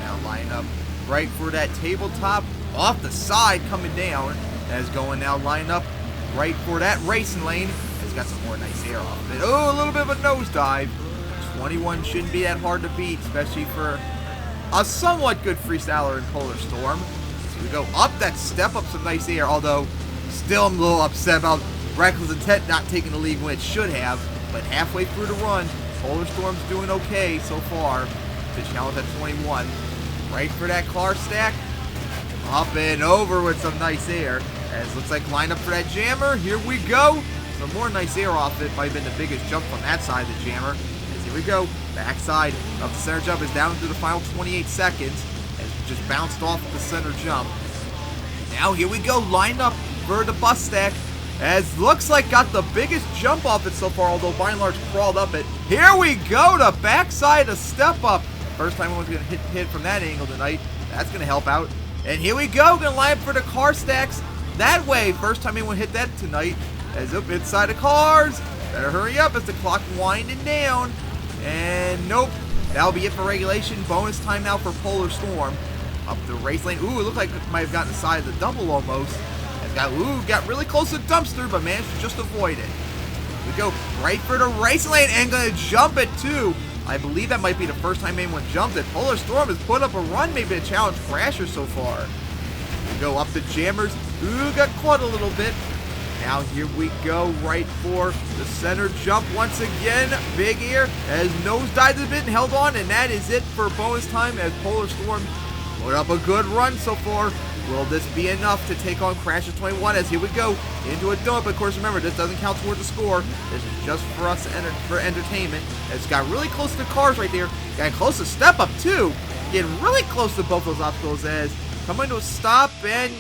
A: Now line up right for that tabletop off the side coming down. As going now line up right for that racing lane. It's got some more nice air off of it. Oh, a little bit of a nosedive. 21 shouldn't be that hard to beat, especially for a somewhat good freestyler in Polar Storm. So we go up that step up, some nice air, although still I'm a little upset about Reckless intent not taking the lead when it should have. But halfway through the run, Polar Storm's doing okay so far to challenge that 21. Right for that car stack. Up and over with some nice air. As looks like line up for that jammer. Here we go. Some more nice air off it. Might have been the biggest jump from that side of the jammer. As here we go. Backside of the center jump is down to the final 28 seconds. As it just bounced off the center jump. Now here we go. Lined up for the bus stack. As looks like got the biggest jump off it so far, although by and large crawled up it. Here we go. The backside of step up. First time anyone's going to hit from that angle tonight. That's going to help out. And here we go. Going to line up for the car stacks that way. First time anyone hit that tonight. As up inside the cars. Better hurry up as the clock winding down. And nope. That'll be it for regulation. Bonus time now for Polar Storm. Up the race lane. Ooh, it looked like it might have gotten the side of the double almost. Got really close to Dumpster, but managed to just avoid it. We go right for the race lane and gonna jump it too. I believe that might be the first time anyone jumped it. Polar Storm has put up a run, maybe to challenge Crasher so far. We go up the jammers. Ooh, got caught a little bit. Now here we go, right for the center jump once again. Big ear as nosedived a bit and held on, and that is it for bonus time as Polar Storm put up a good run so far. Will this be enough to take on Crasher 21 as here we go into a donut? But of course, remember, this doesn't count towards the score. This is just for us for entertainment. It's got really close to the cars right there. Got close to step up too. Getting really close to both those obstacles as coming to a stop and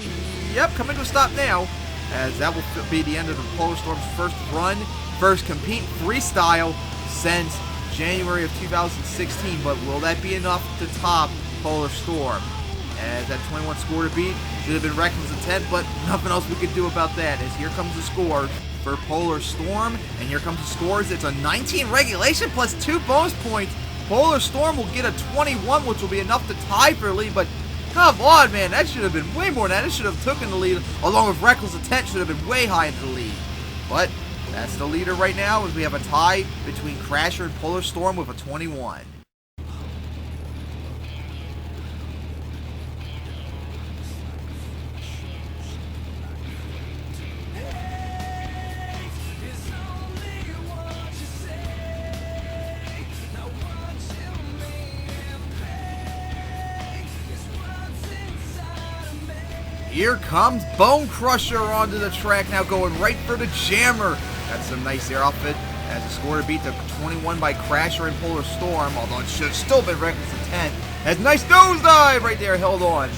A: yep, coming to a stop now. As that will be the end of the Polar Storm's first run, first compete freestyle since January of 2016. But will that be enough to top Polar Storm? As that 21 score to beat should have been Wreckless intent, but nothing else we could do about that. As here comes the score for Polar Storm, and here comes the scores. It's a 19 regulation plus 2 bonus points. Polar Storm will get a 21, which will be enough to tie for the lead, but come on, man, that should have been way more than that. It should have taken the lead, along with Wreckless intent, should have been way high into the lead. But that's the leader right now, as we have a tie between Crasher and Polar Storm with a 21. Here comes Bone Crusher onto the track now, going right for the jammer. That's a nice air outfit as a score to beat the 21 by Crasher and Polar Storm, although it should have still been Wreckless intent. As nice nosedive right there, held on.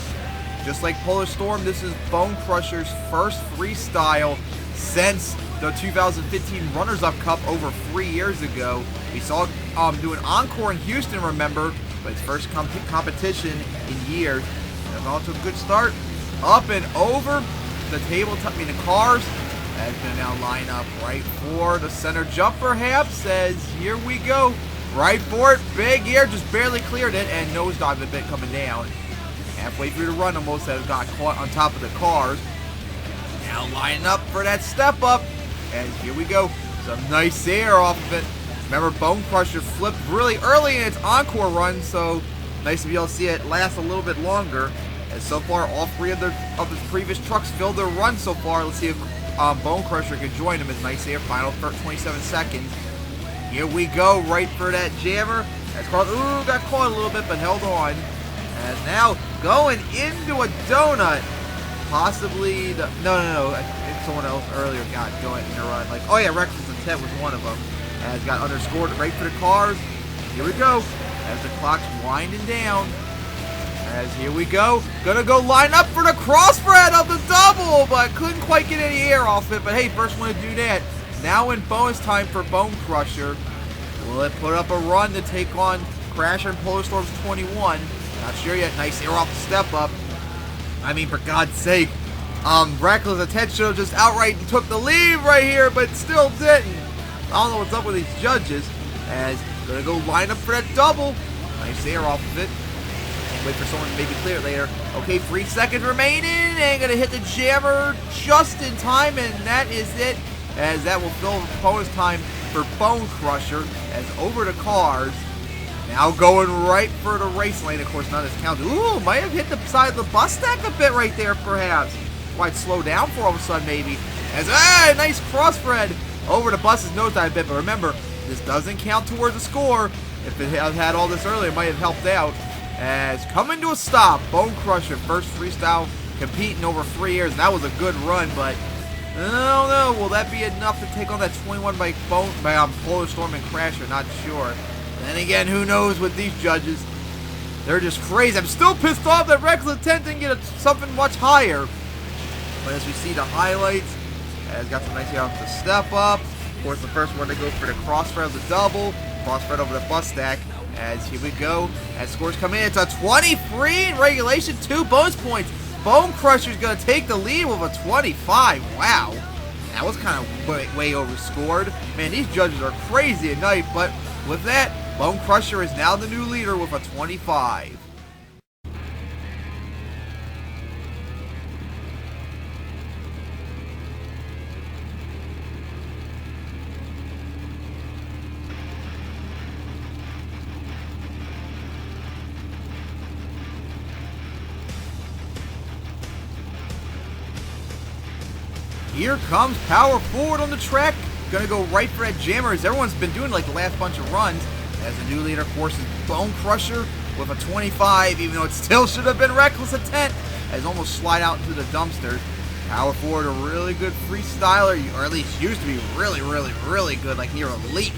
A: Just like Polar Storm, this is Bone Crusher's first freestyle since the 2015 Runners-Up Cup over 3 years ago. We saw him do an encore in Houston, remember, but his first competition in years. And off to a good start. Up and over the tabletop, the cars. That's going to now line up right for the center jump perhaps, as here we go. Right for it. Big ear, just barely cleared it, and nosedived a bit coming down. Halfway through the run, almost has got caught on top of the cars. Now lining up for that step up, and here we go. Some nice air off of it. Remember, Bone Crusher flipped really early in its encore run, so nice to be able to see it last a little bit longer. And so far, all 3 of the previous trucks filled their run so far. Let's see if Bone Crusher can join them. As nice air, final for 27 seconds. Here we go, right for that jammer. That's caught. Ooh, got caught a little bit, but held on. And now going into a donut. Possibly the no. It's someone else earlier got going in the run. Like, oh yeah, Wreckless intent was one of them. And got underscored right for the cars. Here we go. As the clock's winding down. As here we go, gonna go line up for the crossbred of the double, but couldn't quite get any air off it. But hey, first one to do that. Now in bonus time for Bone Crusher. Will it put up a run to take on Crasher and Polar Storm's 21? Not sure yet. Nice air off the step up. I mean, for God's sake, Wreckless intent should have just outright took the lead right here, but still didn't. I don't know what's up with these judges. As gonna go line up for that double. Nice air off of it. Wait for someone to maybe clear it later. Okay, 3 seconds remaining, and gonna hit the jammer just in time, and that is it. As that will fill bonus time for Bone Crusher. As over the cars, now going right for the race lane. Of course, none of this counts. Ooh, might have hit the side of the bus stack a bit right there, perhaps. Might slow down for all of a sudden, maybe. As nice crossbred over the bus's nosedive a bit. But remember, this doesn't count towards the score. If it had all this earlier, it might have helped out. As coming to a stop, Bone Crusher, first freestyle competing over 3 years. That was a good run, but I don't know. Will that be enough to take on that 21 by Polar Storm and Crasher? Not sure. Then again, who knows with these judges? They're just crazy. I'm still pissed off that Wreckless intent didn't get something much higher. But as we see the highlights, has got some nice air off the step up. Of course, the first one to go for the crossfred of the double, crossfred over the bus stack. As here we go, as scores come in, it's a 23 in regulation, 2 bonus points. Bone Crusher's going to take the lead with a 25. Wow. That was kind of way overscored. Man, these judges are crazy at night, but with that, Bone Crusher is now the new leader with a 25. Here comes Power Forward on the track. Gonna go right for that jammer as everyone's been doing like the last bunch of runs. As the new leader, of course, is Bone Crusher with a 25, even though it still should have been Wreckless at 10, as almost slide out into the dumpsters. Power Forward, a really good freestyler, or at least used to be really good, like near elite.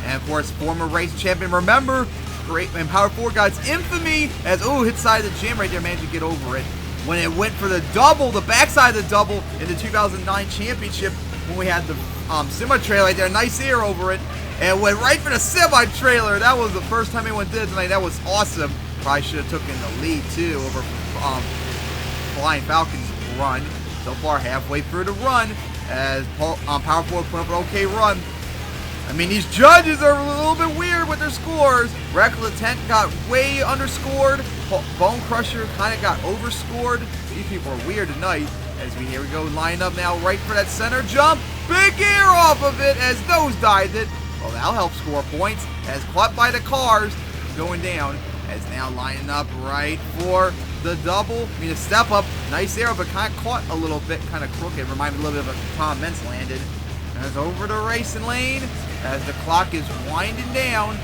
A: And of course, former race champion. Remember, great man, Power Forward got its infamy as, hit side of the jam right there, managed to get over it. When it went for the double, the backside of the double in the 2009 championship, when we had the semi-trailer right there, nice air over it, and went right for the semi-trailer. That was the first time anyone did it tonight. That was awesome. Probably should have taken the lead, too, over Flying Falcon's run. So far, halfway through the run, as Power Forward put up an okay run. I mean, these judges are a little bit weird with their scores. Wreckless 10 got way underscored. Bone Crusher kind of got overscored. These people are weird tonight. Here we go, line up now right for that center jump. Big air off of it as nosedived it. Well, that'll help score points as caught by the cars going down. As now lining up right for the double. I mean, a step up. Nice air, but kind of caught a little bit, kind of crooked. Reminded me a little bit of a Tom Mentz landed. As over the racing lane, as the clock is winding down,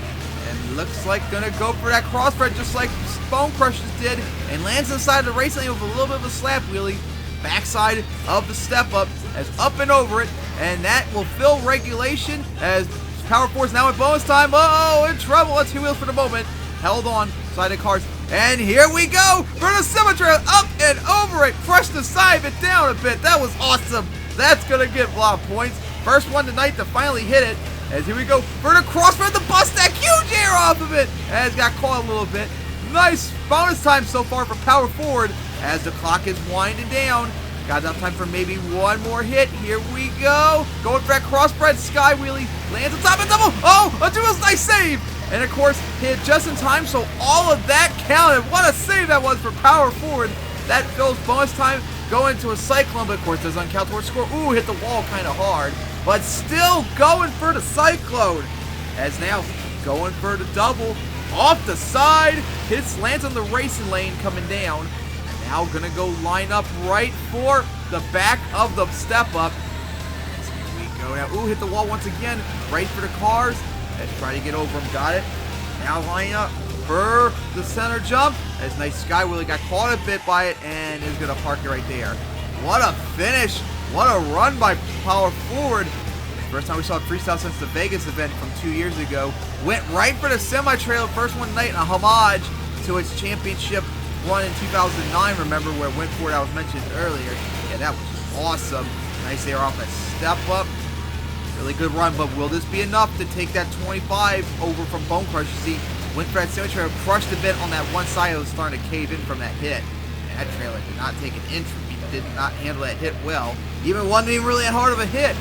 A: and looks like gonna go for that crossbred just like Bone Crushers did, and lands inside the racing lane with a little bit of a slap wheelie, backside of the step up, as up and over it, and that will fill regulation as Power Force now in bonus time. Oh, in trouble on 2 wheels for the moment, held on side of cars, and here we go for the semi-trailer, up and over it, crushed the side of it down a bit. That was awesome. That's gonna get a lot of points. First one tonight to finally hit it. As here we go for the crossbred, the bus stack, huge air off of it. As got caught a little bit. Nice bonus time so far for Power Forward as the clock is winding down. Got enough time for maybe one more hit. Here we go. Going for that crossbred, sky wheelie, lands on top of double. Oh, a dual nice save. And of course, hit just in time, so all of that counted. What a save that was for Power Forward. That fills bonus time. Going to a cyclone, but of course doesn't count towards score. Ooh, hit the wall kind of hard. But still going for the cyclone. As now going for the double. Off the side. Lands on the racing lane coming down. And now gonna go line up right for the back of the step up. As here we go now. Ooh, hit the wall once again. Right for the cars. Let's try to get over him. Got it. Now line up for the center jump. As nice sky wheelie got caught a bit by it and is gonna park it right there. What a finish. What a run by Power Forward. First time we saw a freestyle since the Vegas event from 2 years ago. Went right for the semi-trailer, first one tonight, in a homage to its championship run in 2009. Remember where it went for it, I was mentioned earlier. Yeah, that was awesome. Nice air off that step up. Really good run, but will this be enough to take that 25 over from Bone Crusher? See, went for that semi-trailer, crushed a bit on that one side that was starting to cave in from that hit. And that trailer did not take an inch. He did not handle that hit well. Even wasn't even really that hard of a hit.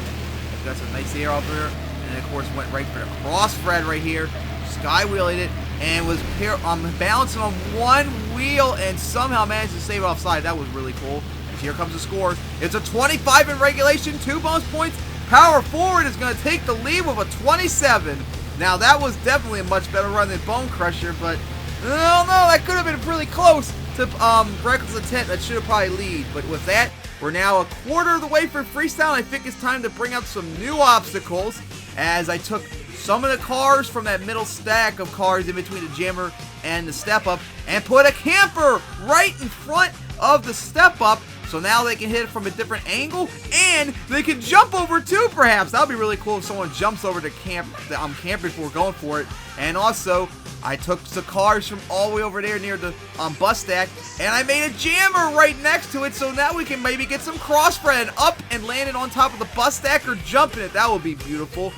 A: Got some nice air off there, and of course went right for the crossbred right here. Sky wheeled it and was balancing on one wheel and somehow managed to save it offside. That was really cool. And here comes the score. It's a 25 in regulation, 2 bonus points. Power Forward is going to take the lead with a 27. Now that was definitely a much better run than Bone Crusher, but I don't know, that could have been really close to Wreckless intent. That should have probably lead. But with that, we're now a quarter of the way for freestyle. I think it's time to bring out some new obstacles, as I took some of the cars from that middle stack of cars in between the jammer and the step up and put a camper right in front of the step up, so now they can hit it from a different angle and they can jump over too, perhaps. That would be really cool if someone jumps over the camper before going for it. And also, I took the cars from all the way over there near the bus stack, and I made a jammer right next to it, so now we can maybe get some crossbred up and land it on top of the bus stack or jump in it. That would be beautiful.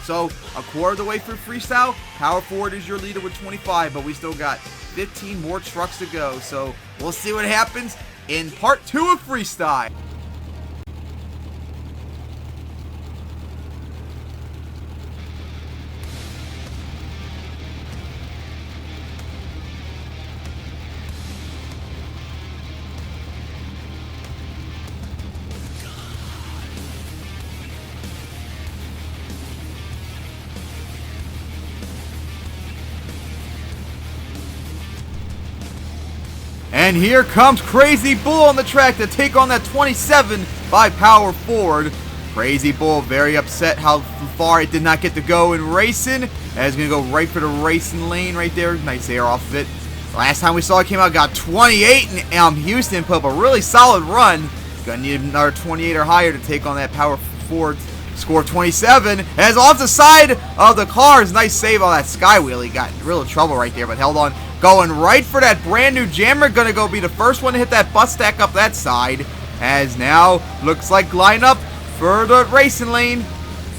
A: So, a quarter of the way through freestyle, Power Forward is your leader with 25, but we still got 15 more trucks to go. So, we'll see what happens in part 2 of freestyle. And here comes Crazy Bull on the track to take on that 27 by Power Forward. Crazy Bull very upset how far it did not get to go in racing. As going to go right for the racing lane right there. Nice air off of it. Last time we saw it came out, got 28 in Houston. Put up a really solid run. Going to need another 28 or higher to take on that Power Forward score of 27. As off the side of the cars. Nice save on that sky wheel. He got in real trouble right there, but held on. Going right for that brand new jammer. Gonna go be the first one to hit that bus stack up that side. As now looks like line up for the racing lane.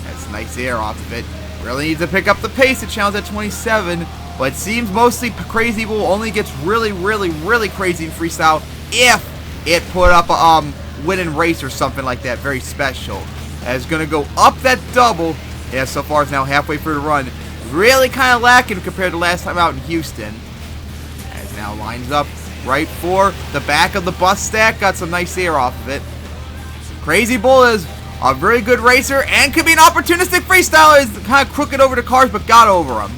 A: That's nice air off of it. Really needs to pick up the pace to challenge at 27. But it seems mostly Crazy Bull only gets really crazy in freestyle if it put up a winning race or something like that. Very special. As gonna go up that double. Yeah, so far it's now halfway through the run. Really kind of lacking compared to last time out in Houston. Now lines up right for the back of the bus stack. Got some nice air off of it. Crazy Bull is a very good racer and could be an opportunistic freestyler. Is kind of crooked over the cars, but got over them.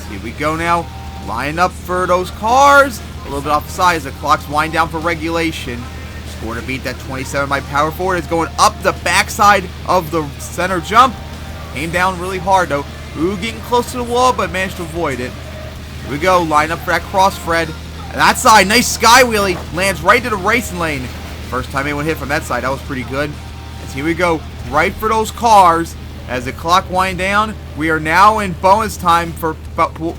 A: Here we go now. Line up for those cars. A little bit off the side as the clocks wind down for regulation. Score to beat that 27 by Power Forward. Is going up the backside of the center jump. Came down really hard though. Ooh, getting close to the wall, but managed to avoid it. Here we go, line up for that cross, Fred. And that side, nice sky wheelie, lands right to the racing lane. First time anyone hit from that side, that was pretty good. As here we go, right for those cars. As the clock wind down, we are now in bonus time for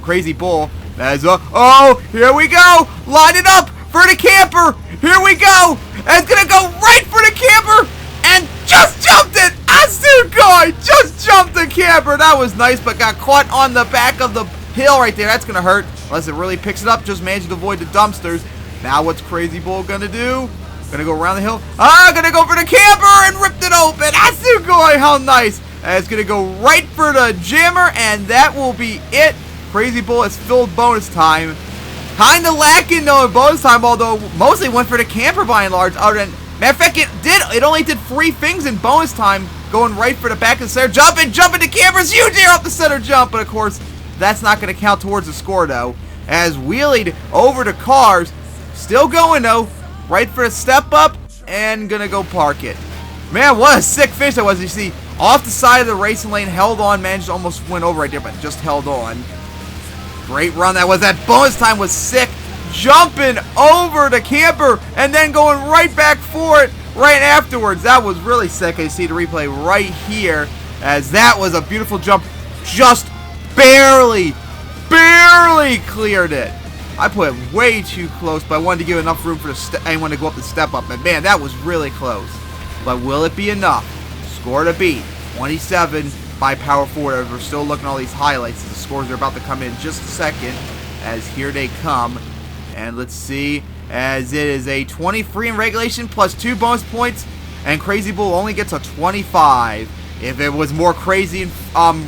A: Crazy Bull. As oh, here we go, line it up for the camper. Here we go, and it's gonna go right for the camper, and just jumped it. Asugoi just jumped the camper. That was nice, but got caught on the back of the hill right there. That's gonna hurt unless it really picks it up. Just managed to avoid the dumpsters. Now what's Crazy Bull gonna do? Gonna go around the hill. Gonna go for the camper and ripped it open. Asugoi, how nice. And it's gonna go right for the jammer, and that will be it. Crazy Bull has filled bonus time. Kinda lacking though in bonus time, although mostly went for the camper by and large. Other than, matter of fact, it only did 3 things in bonus time. Going right for the back of the center, jumping the campers, huge air off the center jump, but of course that's not going to count towards the score though. As wheelied over the cars, still going though, right for a step up and gonna go park it. Man, what a sick finish that was. You see, off the side of the racing lane, held on, managed to almost win over right there, but just held on. Great run that was. That bonus time was sick. Jumping over the camper and then going right back for it right afterwards. That was really sick. I see the replay right here as that was a beautiful jump. Just barely cleared it. I put it way too close, but I wanted to give enough room for anyone to go up the step up. And man, that was really close. But will it be enough? Score to beat 27 by Power Forward. We're still looking at all these highlights. The scores are about to come in just a second. As here they come. And let's see. As it is a 23 in regulation plus 2 bonus points. And Crazy Bull only gets a 25. If it was more crazy in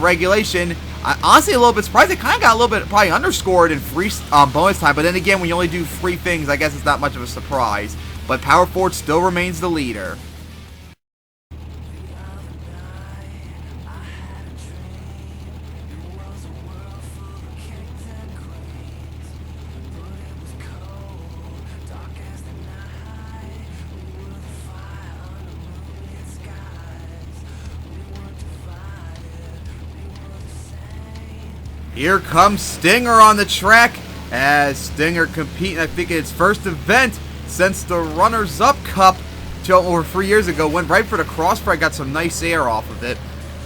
A: regulation, I'm honestly a little bit surprised. It kind of got a little bit probably underscored in free bonus time. But then again, when you only do 3 things, I guess it's not much of a surprise. But Power Forward still remains the leader. Here comes Stinger on the track as Stinger competing, I think, in its first event since the Runners-Up Cup over 3 years ago. Went right for the crossfire, got some nice air off of it.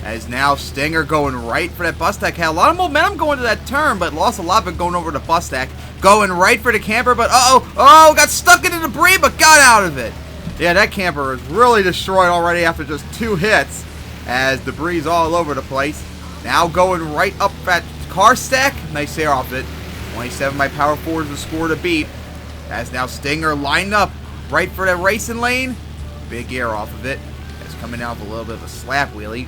A: As now Stinger going right for that bus stack. Had a lot of momentum going to that turn, but lost a lot of it going over the bus stack. Going right for the camper, but got stuck in the debris, but got out of it. Yeah, that camper is really destroyed already after just 2 hits as debris is all over the place. Now going right up that car stack. Nice air off it. 27 by power forward is the score to beat. As now Stinger lined up right for that racing lane. Big air off of it. It's coming out with a little bit of a slap wheelie.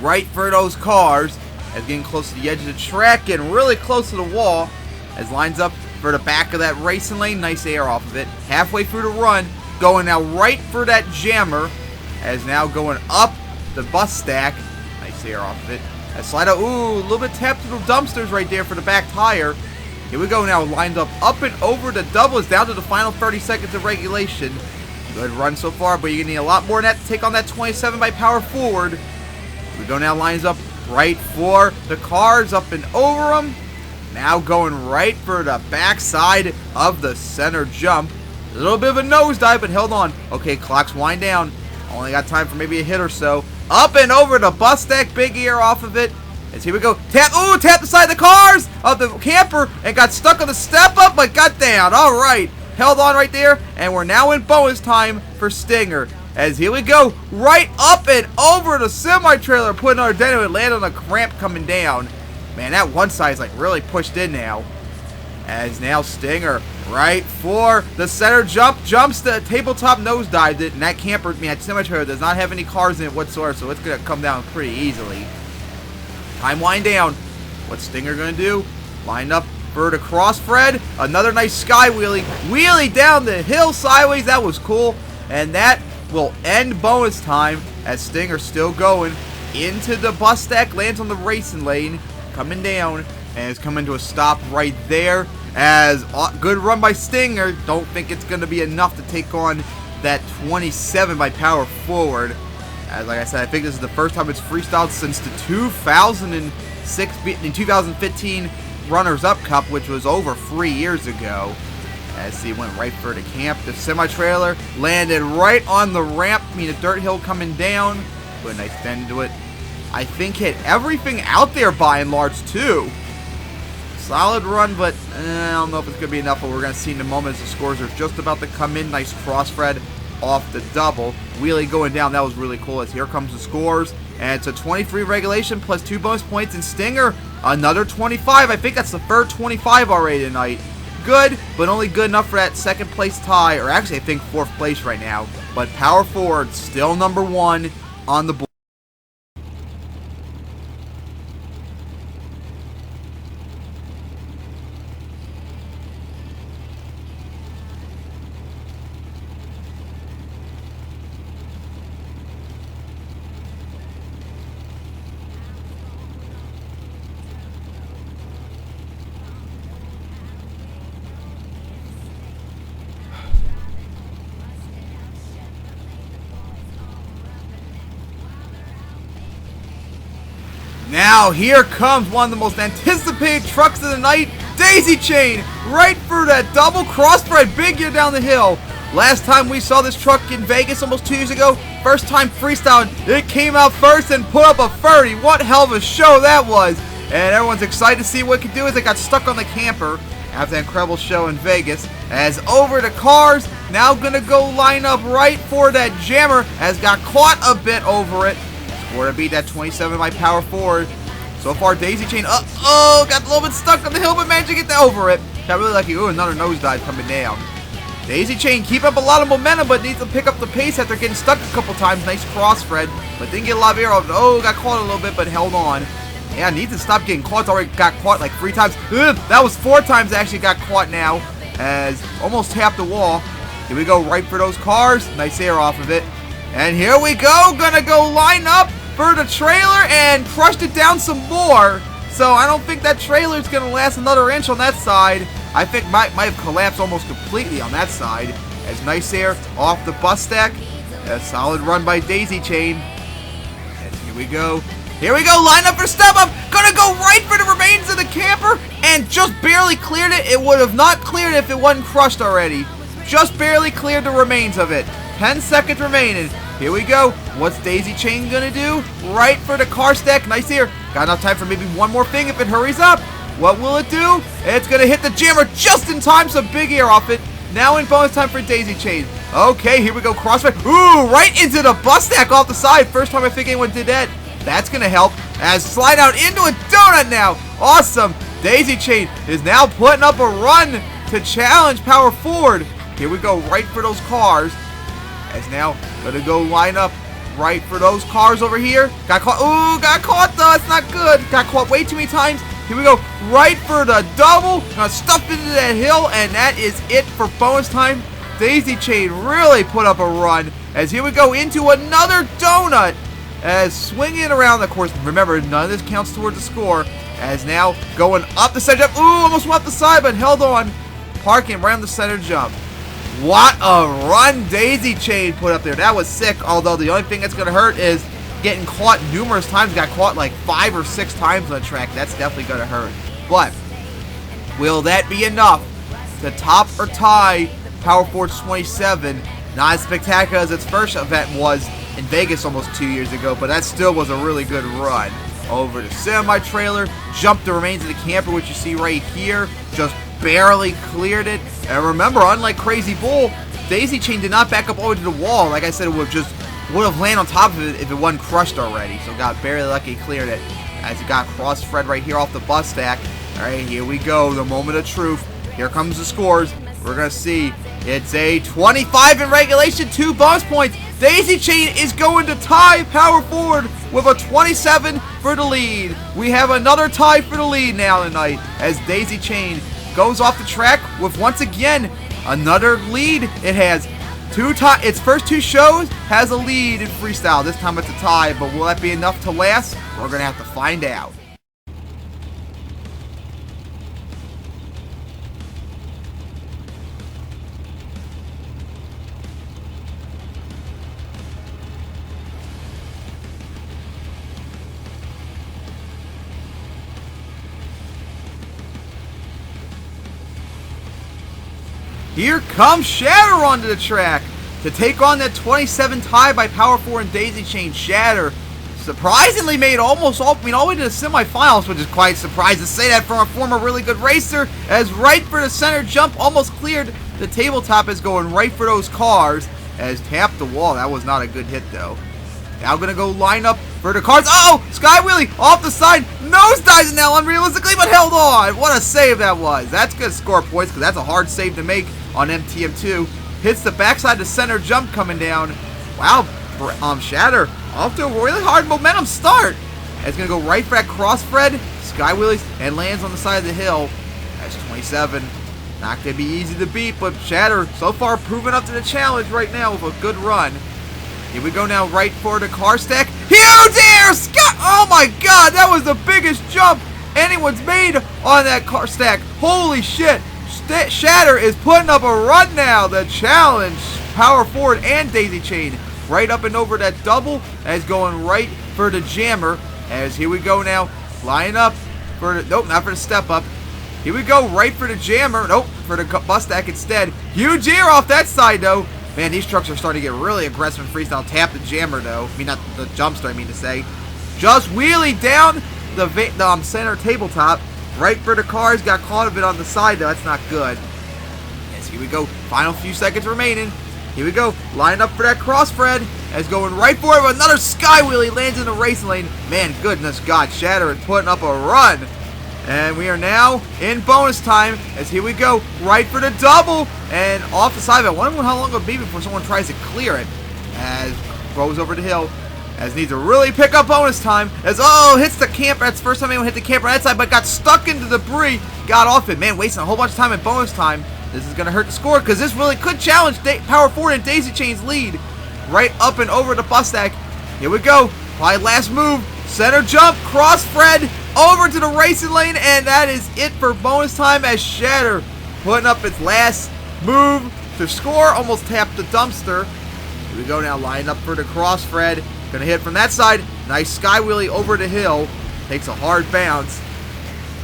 A: Right for those cars. As getting close to the edge of the track. Getting really close to the wall. As lines up for the back of that racing lane. Nice air off of it. Halfway through the run. Going now right for that jammer. As now going up the bus stack. Nice air off of it. As slide out. Ooh, a little bit tapped to the dumpsters right there for the back tire. Here we go now. Lined up and over the double. It's down to the final 30 seconds of regulation. Good run so far, but you're going to need a lot more than that to take on that 27 by power forward. Here we go now. Lines up right for the cars. Up and over them. Now going right for the backside of the center jump. A little bit of a nosedive, but held on. Okay, clocks wind down. Only got time for maybe a hit or so. Up and over the bus stack. Big air off of it. As here we go. Tap. Ooh, tap the side of the cars of the camper and got stuck on the step up, but got down. All right. Held on right there. And we're now in bonus time for Stinger. As here we go. Right up and over the semi-trailer. Putting our dent and land on a cramp coming down. Man, that one side is like really pushed in now. As now Stinger right for the center jump. Jumps the tabletop nosedived it. And that camper, that semi-trailer does not have any cars in it whatsoever. So it's going to come down pretty easily. Time wind down. What's Stinger going to do? Line up for the cross Fred. Another nice sky wheelie. Wheelie down the hill sideways. That was cool. And that will end bonus time as Stinger still going into the bus stack. Lands on the racing lane. Coming down. And it's coming to a stop right there. As good run by Stinger. Don't think it's going to be enough to take on that 27 by power forward. As like I said, I think this is the first time it's freestyled since the 2015 Runners-Up Cup, which was over 3 years ago. As he went right for the camp. The semi-trailer landed right on the ramp. The dirt hill coming down. Put a nice bend into it. I think hit everything out there by and large, too. Solid run, but I don't know if it's going to be enough. But we're going to see in a moment as the scores are just about to come in. Nice cross Fred off the double. Wheelie going down. That was really cool. As here comes the scores. And it's a 23 regulation plus 2 bonus points. And Stinger, another 25. I think that's the third 25 already tonight. Good, but only good enough for that second place tie. Or actually, I think 4th place right now. But power forward, still number 1 on the board. Now here comes one of the most anticipated trucks of the night, Daisy Chain, right for that double crossbred, big gear down the hill. Last time we saw this truck in Vegas almost 2 years ago, first time freestyling, it came out first and put up a 30. What hell of a show that was. And everyone's excited to see what it can do as it got stuck on the camper after that incredible show in Vegas. As over the cars, now gonna go line up right for that jammer, as got caught a bit over it. Or to beat that 27 by power forward. So far, Daisy Chain, got a little bit stuck on the hill, but managed to get over it. Got really lucky. Ooh, another nosedive coming down. Daisy Chain keep up a lot of momentum, but needs to pick up the pace after getting stuck a couple times. Nice cross Fred, but didn't get a lot of air off. Oh, got caught a little bit, but held on. Yeah, needs to stop getting caught. It's already got caught like 3 times. That was 4 times actually got caught now, as almost tapped the wall. Here we go, right for those cars. Nice air off of it. And here we go, gonna go line up for the trailer and crushed it down some more. So I don't think that trailer's gonna last another inch on that side. I think might have collapsed almost completely on that side. As nice air off the bus stack. A solid run by Daisy Chain. And here we go. Here we go, line up for step up. Gonna go right for the remains of the camper and just barely cleared it. It would have not cleared it if it wasn't crushed already. Just barely cleared the remains of it. 10 seconds remaining. Here we go. What's Daisy Chain gonna do? Right for the car stack. Nice here. Got enough time for maybe one more thing if it hurries up. What will it do? It's gonna hit the jammer just in time, so big air off it. Now in bonus time for Daisy Chain. Okay, here we go. Crossfire. Ooh, right into the bus stack off the side. First time I think anyone did that. That's gonna help. As slide out into a donut now. Awesome. Daisy Chain is now putting up a run to challenge Power Forward. Here we go, right for those cars. As now gonna go line up right for those cars over here. Got caught. Ooh, got caught though. It's not good. Got caught way too many times. Here we go, right for the double. Gonna stuff into that hill, and that is it for bonus time. Daisy Chain really put up a run. As here we go into another donut. As swinging around the course. Remember, none of this counts towards the score. As now going up the center jump. Ooh, almost went up the side, but held on. Parking right on the center jump. What a run Daisy Chain put up there. That was sick, although the only thing that's going to hurt is getting caught numerous times. Got caught like 5 or 6 times on the track. That's definitely going to hurt. But will that be enough to top or tie Power Forward's 27? Not as spectacular as its first event was in Vegas almost 2 years ago, but that still was a really good run. Over the semi-trailer, jumped the remains of the camper, which you see right here. Just barely cleared it. And remember, unlike Crazy Bull, Daisy Chain did not back up over to the wall. Like I said, it would have landed on top of it if it wasn't crushed already. So got barely lucky, cleared it. As it got cross-fred right here off the bus stack. All right, here we go, the moment of truth. Here comes the scores. We're going to see. It's a 25 in regulation, 2 bonus points. Daisy Chain is going to tie Power Forward with a 27 for the lead. We have another tie for the lead now tonight as Daisy Chain goes off the track with, once again, another lead. It has its first 2 shows has a lead in freestyle. This time it's a tie, but will that be enough to last? We're going to have to find out. Here comes Shatter onto the track to take on that 27 tie by Power Forward and Daisy Chain. Shatter surprisingly made almost all the way to the semifinals, which is quite surprised to say that from a former really good racer, as right for the center jump, almost cleared the tabletop, is going right for those cars, as tapped the wall. That was not a good hit though. Now gonna go line up for the cars. Uh oh, Sky Wheelie off the side, nose dives now unrealistically, but held on. What a save that was. That's gonna score points because that's a hard save to make on MTM2. Hits the backside, the center jump coming down. Wow, Shatter off to a really hard momentum start. It's gonna go right for that cross-fred, Sky Wheelies, and lands on the side of the hill. That's 27. Not gonna be easy to beat, but Shatter so far proving up to the challenge right now with a good run. Here we go now, right for the car stack. Huge air! Scott! Oh my god, that was the biggest jump anyone's made on that car stack. Holy shit! Shatter is putting up a run now. The challenge, Power Forward and Daisy Chain, right up and over that double, as going right for the jammer. As here we go now, line up for the, nope, not for the step up. Here we go, right for the jammer. Nope, for the bus stack instead. Huge air off that side though. Man, these trucks are starting to get really aggressive in freestyle. Tap the jammer though. I mean, not the jumpster, I mean to say. Just wheelie down the center tabletop. Right for the cars. Got caught a bit on the side though. That's not good. Yes, here we go. Final few seconds remaining. Here we go. Line up for that cross-fred. As going right for it. Another Sky Wheelie lands in the racing lane. Man, goodness God. Shatter is putting up a run. And we are now in bonus time, as here we go, right for the double, and off the side of it. I wonder how long it'll be before someone tries to clear it, as goes over the hill, as needs to really pick up bonus time, as, oh, hits the camper. That's the first time anyone hit the camper on that side, but got stuck into the debris, got off it. Man, wasting a whole bunch of time in bonus time. This is going to hurt the score, because this really could challenge Power Forward and Daisy Chain's lead, right up and over the bus stack. Here we go, probably last move, center jump, cross-fred, over to the racing lane, and that is it for bonus time, as Shatter putting up its last move to score. Almost tapped the dumpster. Here we go now, line up for the cross-fred. Gonna hit from that side. Nice Sky Wheelie over the hill. Takes a hard bounce.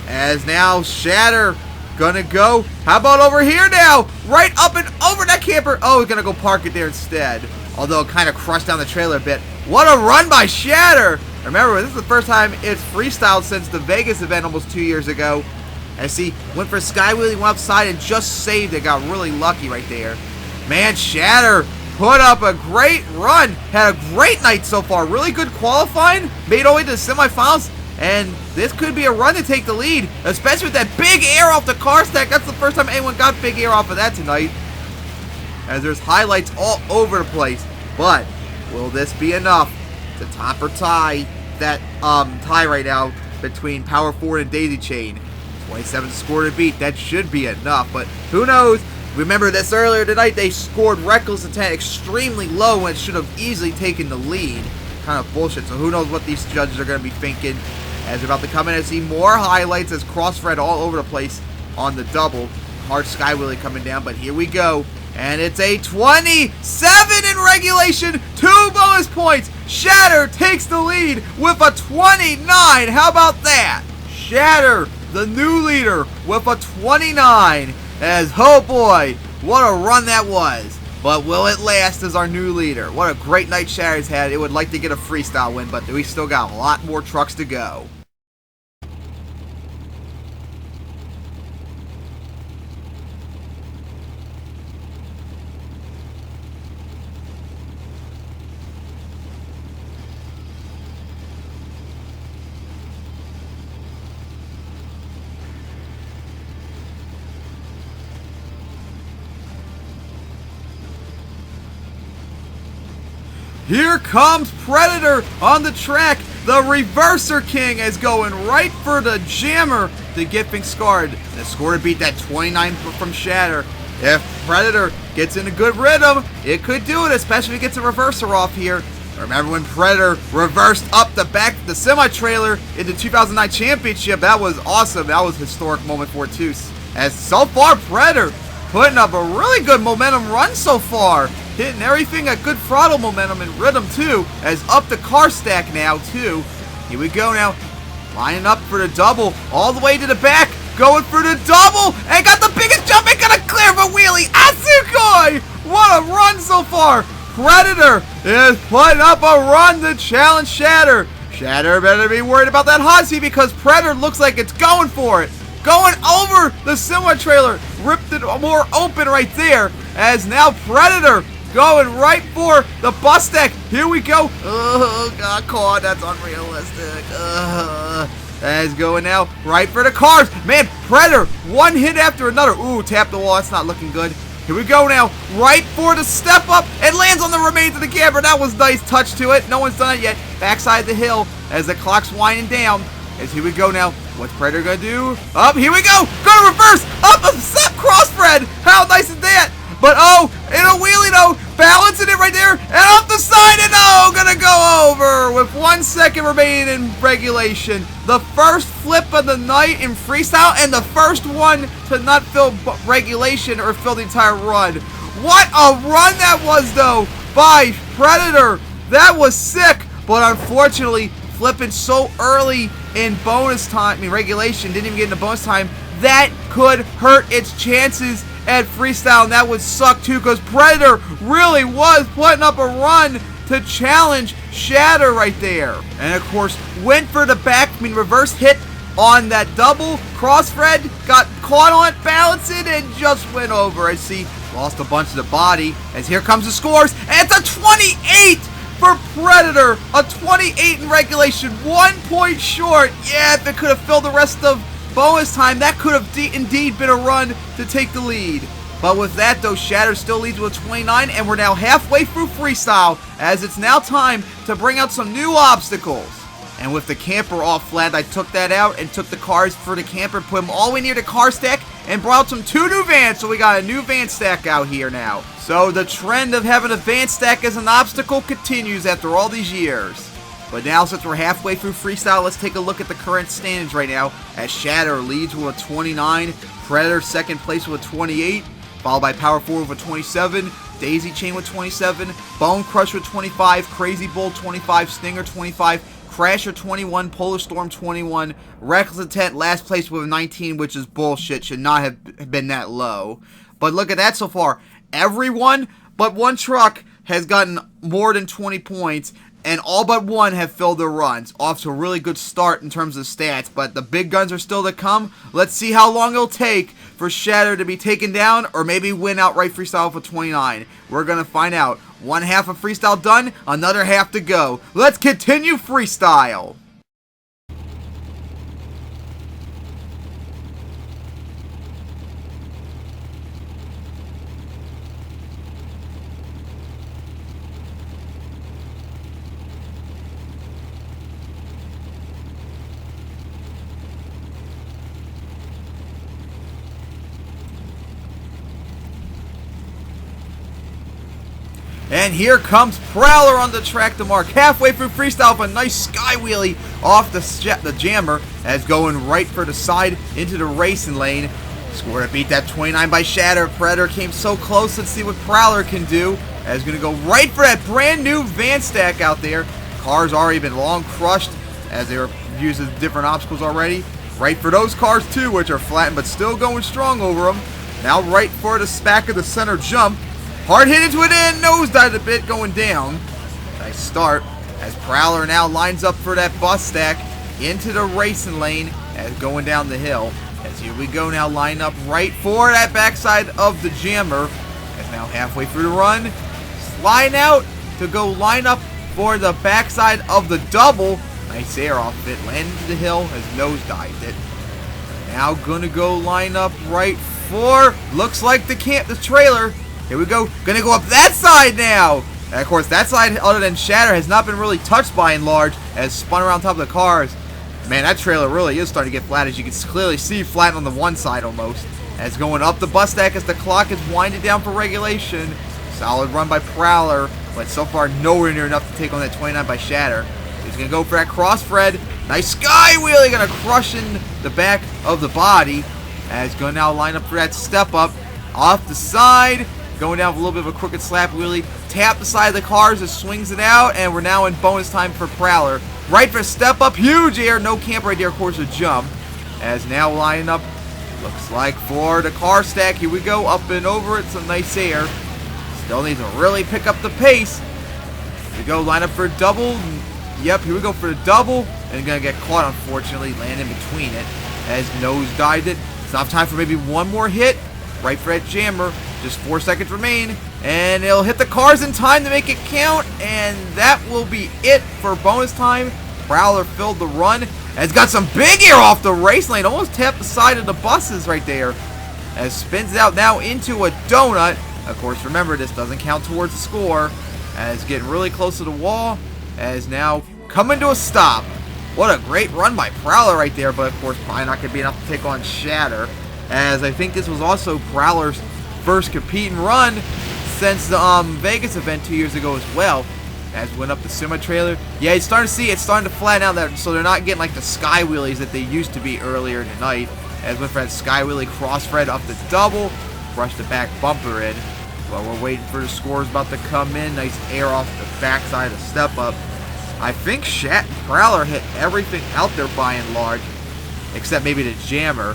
A: As now Shatter gonna go. How about over here now? Right up and over that camper. Oh, he's gonna go park it there instead. Although it kind of crushed down the trailer a bit. What a run by Shatter! Remember, this is the first time it's freestyled since the Vegas event almost 2 years ago. And see, went for Sky Wheelie, went upside and just saved it. Got really lucky right there. Man, Shatter put up a great run. Had a great night so far. Really good qualifying. Made all the way to the semifinals. And this could be a run to take the lead, especially with that big air off the car stack. That's the first time anyone got big air off of that tonight, as there's highlights all over the place. But will this be enough to top or tie that tie right now between Power Forward and Daisy Chain? 27 score to beat. That should be enough, but who knows? Remember this earlier tonight, they scored Wreckless intent extremely low when it should have easily taken the lead. Kind of bullshit, so who knows what these judges are going to be thinking as they're about to come in and see more highlights as cross-thread all over the place on the double. Hard Sky Wheelie coming down, but here we go. And it's a 27 in regulation, 2 bonus points. Shatter takes the lead with a 29. How about that? Shatter, the new leader, with a 29. As, oh boy, what a run that was. But will it last as our new leader? What a great night Shatter's had. It would like to get a freestyle win, but we still got a lot more trucks to go. Here comes Predator on the track. The Reverser King is going right for the jammer to get things scored. The score to beat that 29 from Shatter. If Predator gets in a good rhythm, it could do it, especially if he gets a reverser off here. Remember when Predator reversed up the back the semi-trailer in the 2009 championship? That was awesome. That was a historic moment for it too. As so far, Predator putting up a really good momentum run so far. Hitting everything at good throttle momentum and rhythm too, as up the car stack now too. Here we go now, lining up for the double, all the way to the back, going for the double, and got the biggest jump, and gonna clear the wheelie. Asukoi! What a run so far! Predator is putting up a run to challenge Shatter. Shatter better be worried about that hot seat because Predator looks like it's going for it. Going over the semi-trailer, ripped it more open right there, as now Predator going right for the bus deck. Here we go. Oh, got caught. That's unrealistic. That is going now right for the cars. Man, Predator, one hit after another. Ooh, tap the wall. That's not looking good. Here we go now. Right for the step up. It lands on the remains of the camper. That was nice touch to it. No one's done it yet. Backside the hill as the clock's winding down. As here we go now. What's Predator gonna do? Up, here we go. Gonna reverse. Up a step crossthread. How nice is that? But oh, in a wheelie though, balancing it right there, and off the side, and oh, gonna go over with 1 second remaining in regulation. The first flip of the night in freestyle, and the first one to not fill regulation or fill the entire run. What a run that was though by Predator. That was sick, but unfortunately, flipping so early in bonus time, regulation, didn't even get into bonus time, that could hurt its chances at freestyle, and that would suck too, because Predator really was putting up a run to challenge Shatter right there. And of course, went for the back, reverse hit on that double crossthread, got caught on it, balanced it, and just went over. I see, lost a bunch of the body, as here comes the scores, and it's a 28 for Predator, a 28 in regulation, 1 point short. Yeah, if it could have filled the rest of bonus time, that could have indeed been a run to take the lead. But with that though, Shatter still leads with 29, and we're now halfway through freestyle, as it's now time to bring out some new obstacles. And with the camper all flat, I took that out and took the cars for the camper, put them all the way near the car stack, and brought some 2 new vans, so we got a new van stack out here now. So the trend of having a van stack as an obstacle continues after all these years. But now, since we're halfway through freestyle, let's take a look at the current standings right now, as Shatter leads with a 29, Predator second place with a 28, followed by Power Forward with 27, Daisy Chain with 27, Bone Crush with 25, Crazy Bull 25, Stinger 25, Crasher 21, Polar Storm 21, Wreckless Intent last place with 19, which is bullshit, should not have been that low. But look at that so far. Everyone but one truck has gotten more than 20 points, and all but one have filled their runs. Off to a really good start in terms of stats, but the big guns are still to come. Let's see how long it'll take for Shatter to be taken down or maybe win outright freestyle for 29? We're going to find out. One half of freestyle done, another half to go. Let's continue freestyle. And here comes Prowler on the track to mark. Halfway through freestyle with a nice sky wheelie off the jammer as going right for the side into the racing lane. Score to beat that 29 by Shatter. Predator came so close. Let's see what Prowler can do. As going to go right for that brand new van stack out there. Cars already been long crushed as they were using different obstacles already. Right for those cars too, which are flattened but still going strong over them. Now right for the back of the center jump. Hard hit into it and nosedived a bit going down. Nice start as Prowler now lines up for that bus stack into the racing lane as going down the hill. As here we go now, line up right for that backside of the jammer. As now halfway through the run, slide out to go line up for the backside of the double. Nice air off it, landed into the hill as nosedived it. Now gonna go line up right for, looks like the trailer. Here we go. Gonna go up that side now. And of course, that side, other than Shatter, has not been really touched by and large, as spun around top of the cars. Man, that trailer really is starting to get flat, as you can clearly see, flat on the one side almost. As going up the bus stack as the clock is winding down for regulation. Solid run by Prowler, but so far nowhere near enough to take on that 29 by Shatter. He's gonna go for that cross Fred. Nice sky wheelie, gonna crush in the back of the body. As gonna now line up for that step up off the side. Going down with a little bit of a crooked slap wheelie. Tap the side of the cars as swings it out. And we're now in bonus time for Prowler. Right for step up. Huge air. No camp right there. Of course, a jump. As now lining up. Looks like for the car stack. Here we go. Up and over it. Some nice air. Still needs to really pick up the pace. Here we go. Line up for a double. Yep. Here we go for the double. And going to get caught, unfortunately. Land in between it. As nose dived it. It's enough time for maybe one more hit. Right for that jammer. Just 4 seconds remain, and it'll hit the cars in time to make it count, and that will be it for bonus time. Prowler filled the run, and it's got some big air off the race lane, almost tapped the side of the buses right there, as spins out now into a donut. Of course, remember, this doesn't count towards the score, as getting really close to the wall, as now coming to a stop. What a great run by Prowler right there, but of course, probably not going to be enough to take on Shatter, as I think this was also Prowler's first competing run since the Vegas event 2 years ago as well. As went up the semi-trailer. Yeah, it's starting to see it's starting to flatten out, that, so they're not getting like the sky wheelies that they used to be earlier tonight. As went for that sky wheelie cross Fred up the double, brushed the back bumper in. While we're waiting for the scores about to come in, nice air off the backside of step up. I think Shat and Prowler hit everything out there by and large, except maybe the jammer.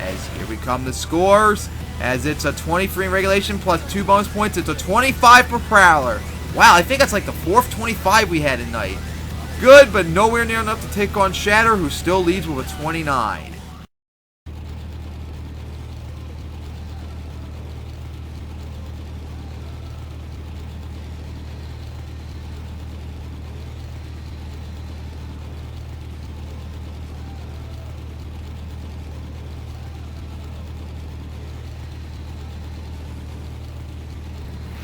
A: As here we come, the scores. As it's a 23 in regulation plus 2 bonus points. It's a 25 for Prowler. Wow, I think that's like the 4th 25 we had tonight. Good, but nowhere near enough to take on Shatter, who still leads with a 29.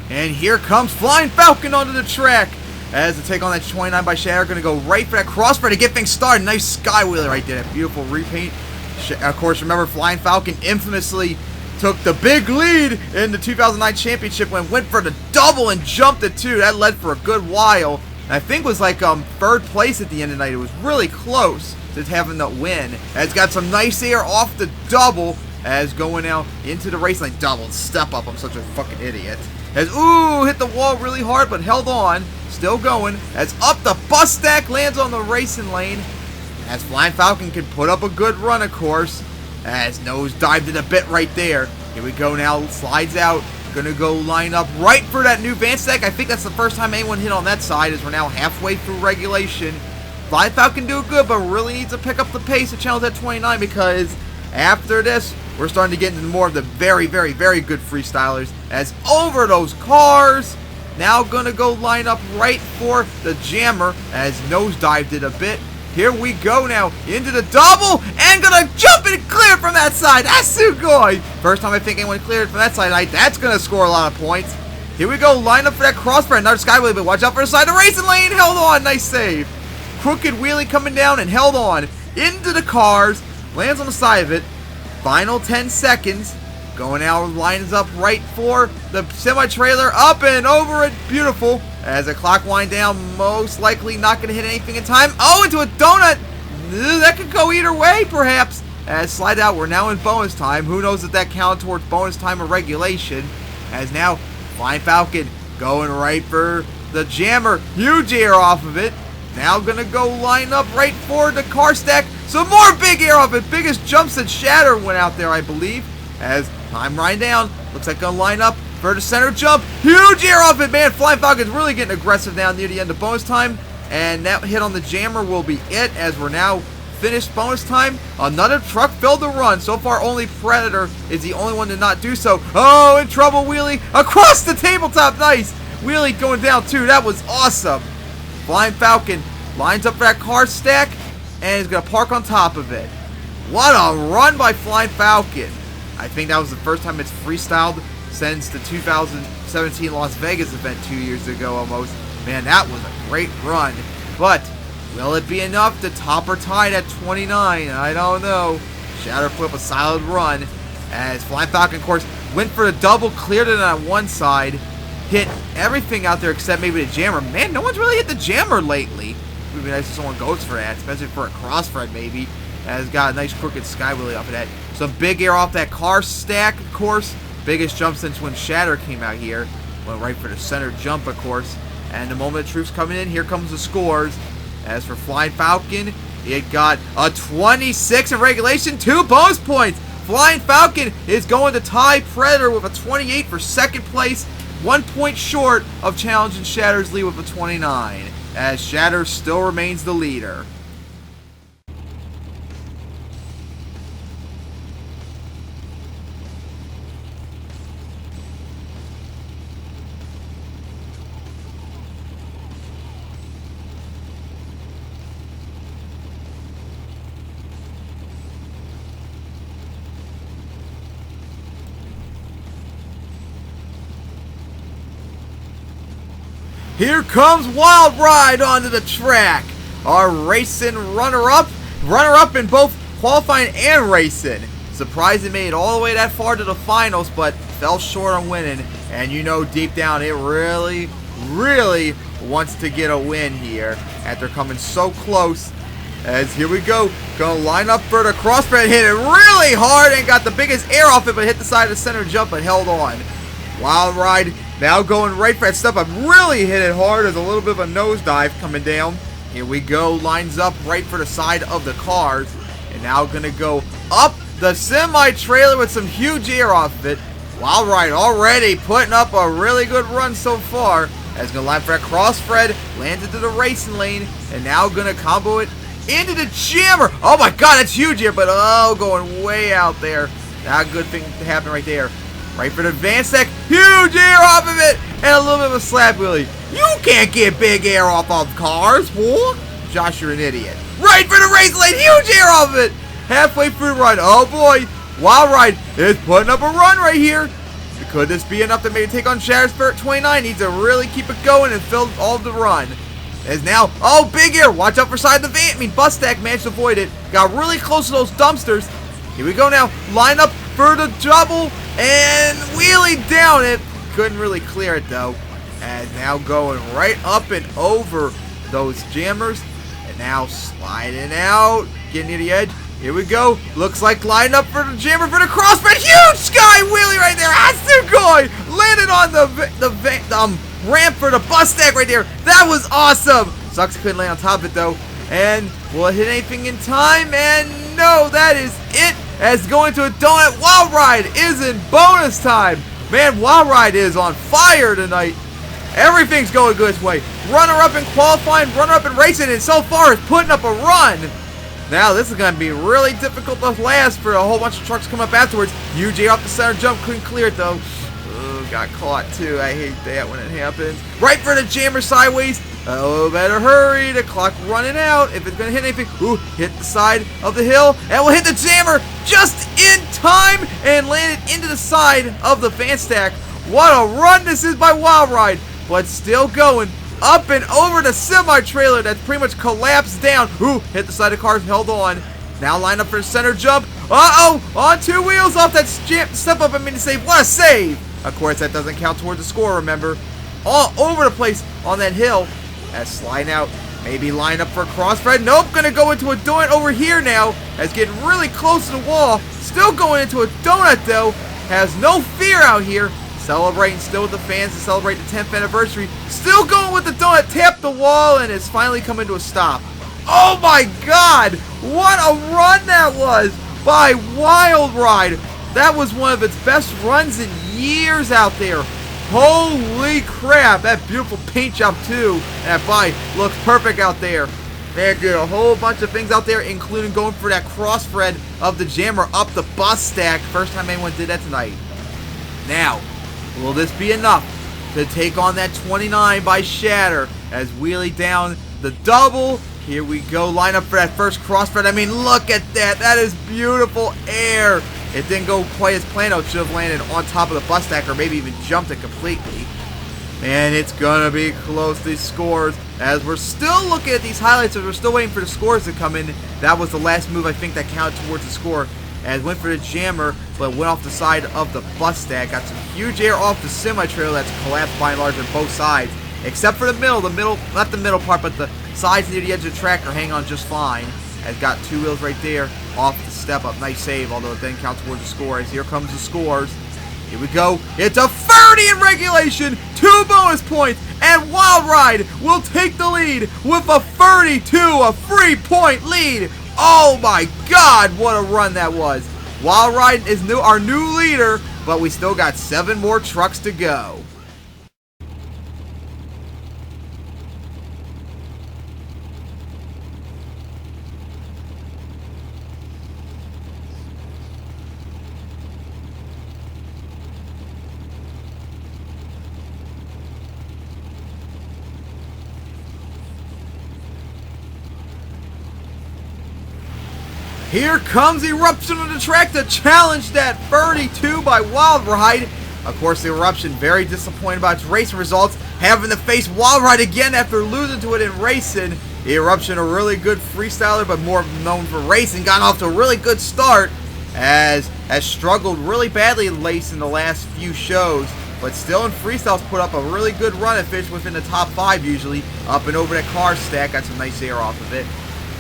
A: And here comes Flying Falcon onto the track. As to take on that 29 by Shatter, going to go right for that crossbar to get things started. Nice sky wheeler right there. That beautiful repaint. Of course, remember Flying Falcon infamously took the big lead in the 2009 championship when went for the double and jumped it too. That led for a good while. And I think it was like 3rd place at the end of the night. It was really close to having the win. And it's got some nice air off the double as going out into the race lane. Double step up. I'm such a fucking idiot. As, ooh, hit the wall really hard, but held on. Still going. As up the bus stack, lands on the racing lane. As Flying Falcon can put up a good run, of course. As nose dived it a bit right there. Here we go now. Slides out. Gonna go line up right for that new van stack. I think that's the first time anyone hit on that side, as we're now halfway through regulation. Flying Falcon do good, but really needs to pick up the pace to challenge that 29, because after this, we're starting to get into more of the very, very, very good freestylers. As over those cars, now gonna go line up right for the jammer as Nosedive did a bit. Here we go now into the double and gonna jump and clear from that side. That's Sugoi. First time I think anyone cleared from that side. That's gonna score a lot of points. Here we go, line up for that crossbar. Another skywheel, but watch out for the side. The racing lane held on. Nice save. Crooked wheelie coming down and held on into the cars. Lands on the side of it. Final 10 seconds. Going out, lines up right for the semi-trailer. Up and over it. Beautiful. As the clock winds down, most likely not going to hit anything in time. Oh, into a donut. That could go either way, perhaps. As slide out, we're now in bonus time. Who knows if that counted towards bonus time or regulation. As now, Flying Falcon going right for the jammer. Huge air off of it. Now going to go line up right for the car stack. Some more big air off it. Biggest jump since Shatter went out there, I believe. As time riding down, looks like gonna line up for the center jump. Huge air off it, man. Flying Falcon's really getting aggressive down near the end of bonus time. And that hit on the jammer will be it, as we're now finished bonus time. Another truck failed to run. So far, only Predator is the only one to not do so. Oh, in trouble, wheelie across the tabletop. Nice. Wheelie going down too. That was awesome. Flying Falcon lines up for that car stack and is gonna park on top of it. What a run by Flying Falcon. I think that was the first time it's freestyled since the 2017 Las Vegas event 2 years ago almost. Man, that was a great run. But will it be enough to top or tie at 29? I don't know. Shatter put up a solid run as Flying Falcon, of course, went for the double, cleared it on one side, hit everything out there except maybe the jammer. Man, no one's really hit the jammer lately. It would be nice if someone goes for that, especially for a crossfred maybe. Has got a nice crooked sky wheelie off of that. Some big air off that car stack, of course. Biggest jump since when Shatter came out here. Went right for the center jump, of course. And the moment the troops coming in, here comes the scores. As for Flying Falcon, it got a 26 in regulation, 2 bonus points. Flying Falcon is going to tie Predator with a 28 for second place. 1 point short of challenging Shatter's lead with a 29. As Shatter still remains the leader. Here comes Wild Ride onto the track. Our racing runner-up in both qualifying and racing. Surprisingly made it all the way that far to the finals, but fell short on winning. And you know deep down it really, really wants to get a win here after coming so close. As here we go, gonna line up for the crossfred, hit it really hard and got the biggest air off it, but hit the side of the center jump but held on. Wild Ride now going right for that stuff. I've really hit it hard. There's a little bit of a nosedive coming down. Here we go. Lines up right for the side of the cars. And now going to go up the semi-trailer with some huge air off of it. Wild Ride already putting up a really good run so far. As going to line for that crossfred. Lands into the racing lane. And now going to combo it into the jammer. Oh my god, that's huge here. But oh, going way out there. Not a good thing to happen right there. Right for the advance deck. Huge air off of it. And a little bit of a slap wheelie. You can't get big air off of cars, fool. Josh, you're an idiot. Right for the race lane. Huge air off of it. Halfway through the run. Oh boy. Wild Ride is putting up a run right here. Could this be enough to maybe take on Shatter's Spirit 29? Needs to really keep it going and fill all of the run. As now, oh, big air. Watch out for side of the van. Bus stack managed to avoid it. Got really close to those dumpsters. Here we go now. Line up for the double and wheelie down it. Couldn't really clear it though. And now going right up and over those jammers. And now sliding out. Getting near the edge. Here we go. Looks like line up for the jammer for the crossfred. Huge sky wheelie right there. Asugoi landed on the ramp for the bus stack right there. That was awesome. Sucks couldn't land on top of it though. And will it hit anything in time? And no, that is it. As going to a donut. Wild Ride is in bonus time. Man, Wild Ride is on fire tonight. Everything's going good its way. Runner-up in qualifying, runner-up in racing, and so far is putting up a run. Now this is going to be really difficult to last for a whole bunch of trucks coming up afterwards. Huge air off the center jump, couldn't clear it though. Oh, got caught too. I hate that when it happens. Right for the jammer sideways. Oh, better hurry. The clock running out. If it's going to hit anything, ooh, hit the side of the hill. And we'll hit the jammer just in time and land it into the side of the van stack. What a run this is by Wild Ride. But still going up and over the semi-trailer that's pretty much collapsed down. Ooh, hit the side of the cars, held on. Now line up for the center jump. Uh-oh, on 2 wheels off that step up. I mean to say, what a save. Of course, that doesn't count towards the score, remember. All over the place on that hill. As sliding out, maybe line up for a crossfred. Nope, gonna go into a donut over here now. As getting really close to the wall. Still going into a donut though. Has no fear out here. Celebrating still with the fans to celebrate the 10th anniversary. Still going with the donut. Tapped the wall and is finally coming to a stop. Oh my God! What a run that was by Wild Ride. That was one of its best runs in years out there. Holy crap, that beautiful paint job too. And that bike looks perfect out there. They did a whole bunch of things out there, including going for that crossfred of the jammer up the bus stack. First time anyone did that tonight. Now, will this be enough to take on that 29 by Shatter as wheelie down the double? Here we go, line up for that first crossfred. I mean, look at that. That is beautiful air. It didn't go quite as planned. It should have landed on top of the bus stack or maybe even jumped it completely. And it's going to be close, these scores. As we're still looking at these highlights, as we're still waiting for the scores to come in. That was the last move, I think, that counted towards the score. As went for the jammer, but went off the side of the bus stack. Got some huge air off the semi-trailer that's collapsed by and large on both sides. Except for the middle, not the middle part, but the sides near the edge of the track are hanging on just fine. Has got 2 wheels right there off the step up. Nice save, although it didn't count towards the score. As here comes the scores. Here we go. It's a 30 in regulation. 2 bonus points. And Wild Ride will take the lead with a 32, a 3-point lead. Oh my God, what a run that was. Wild Ride is our new leader, but we still got 7 more trucks to go. Here comes Eruption on the track to challenge that 32 by Wild Ride. Of course, the Eruption very disappointed about its racing results, having to face Wild Ride again after losing to it in racing. The Eruption, a really good freestyler, but more known for racing, got off to a really good start, as has struggled really badly in the last few shows, but still in freestyles put up a really good run and finished within the top 5 usually, up and over that car stack, got some nice air off of it,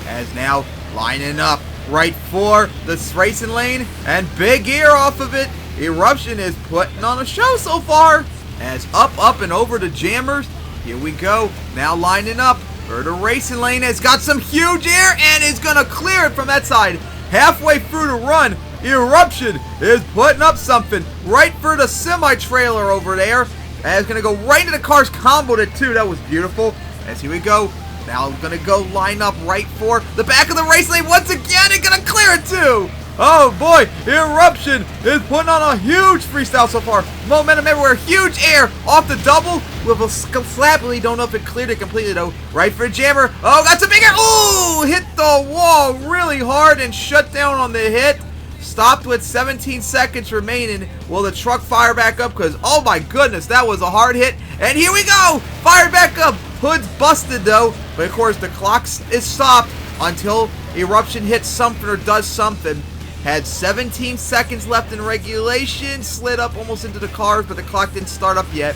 A: as now lining up right for this racing lane, and big air off of it. Eruption is putting on a show so far, as up and over the jammers. Here we go, now lining up for the racing lane. It's got some huge air and is gonna clear it from that side. Halfway through the run, Eruption is putting up something right for the semi-trailer over there, and it's gonna go right into the cars, comboed it too. That was beautiful. As here we go, now gonna go line up right for the back of the race lane once again and gonna clear it too. Oh boy, Eruption is putting on a huge freestyle so far. Momentum everywhere, huge air off the double with a slap. We don't know if it cleared it completely though. Right for jammer. Oh, got some big air. Ooh, hit the wall really hard and shut down on the hit. Stopped with 17 seconds remaining. Will the truck fire back up? Because, oh my goodness, that was a hard hit. And here we go, fired back up. Hood's busted though, but of course the clock is stopped until Eruption hits something or does something. Had 17 seconds left in regulation, slid up almost into the cars, but the clock didn't start up yet.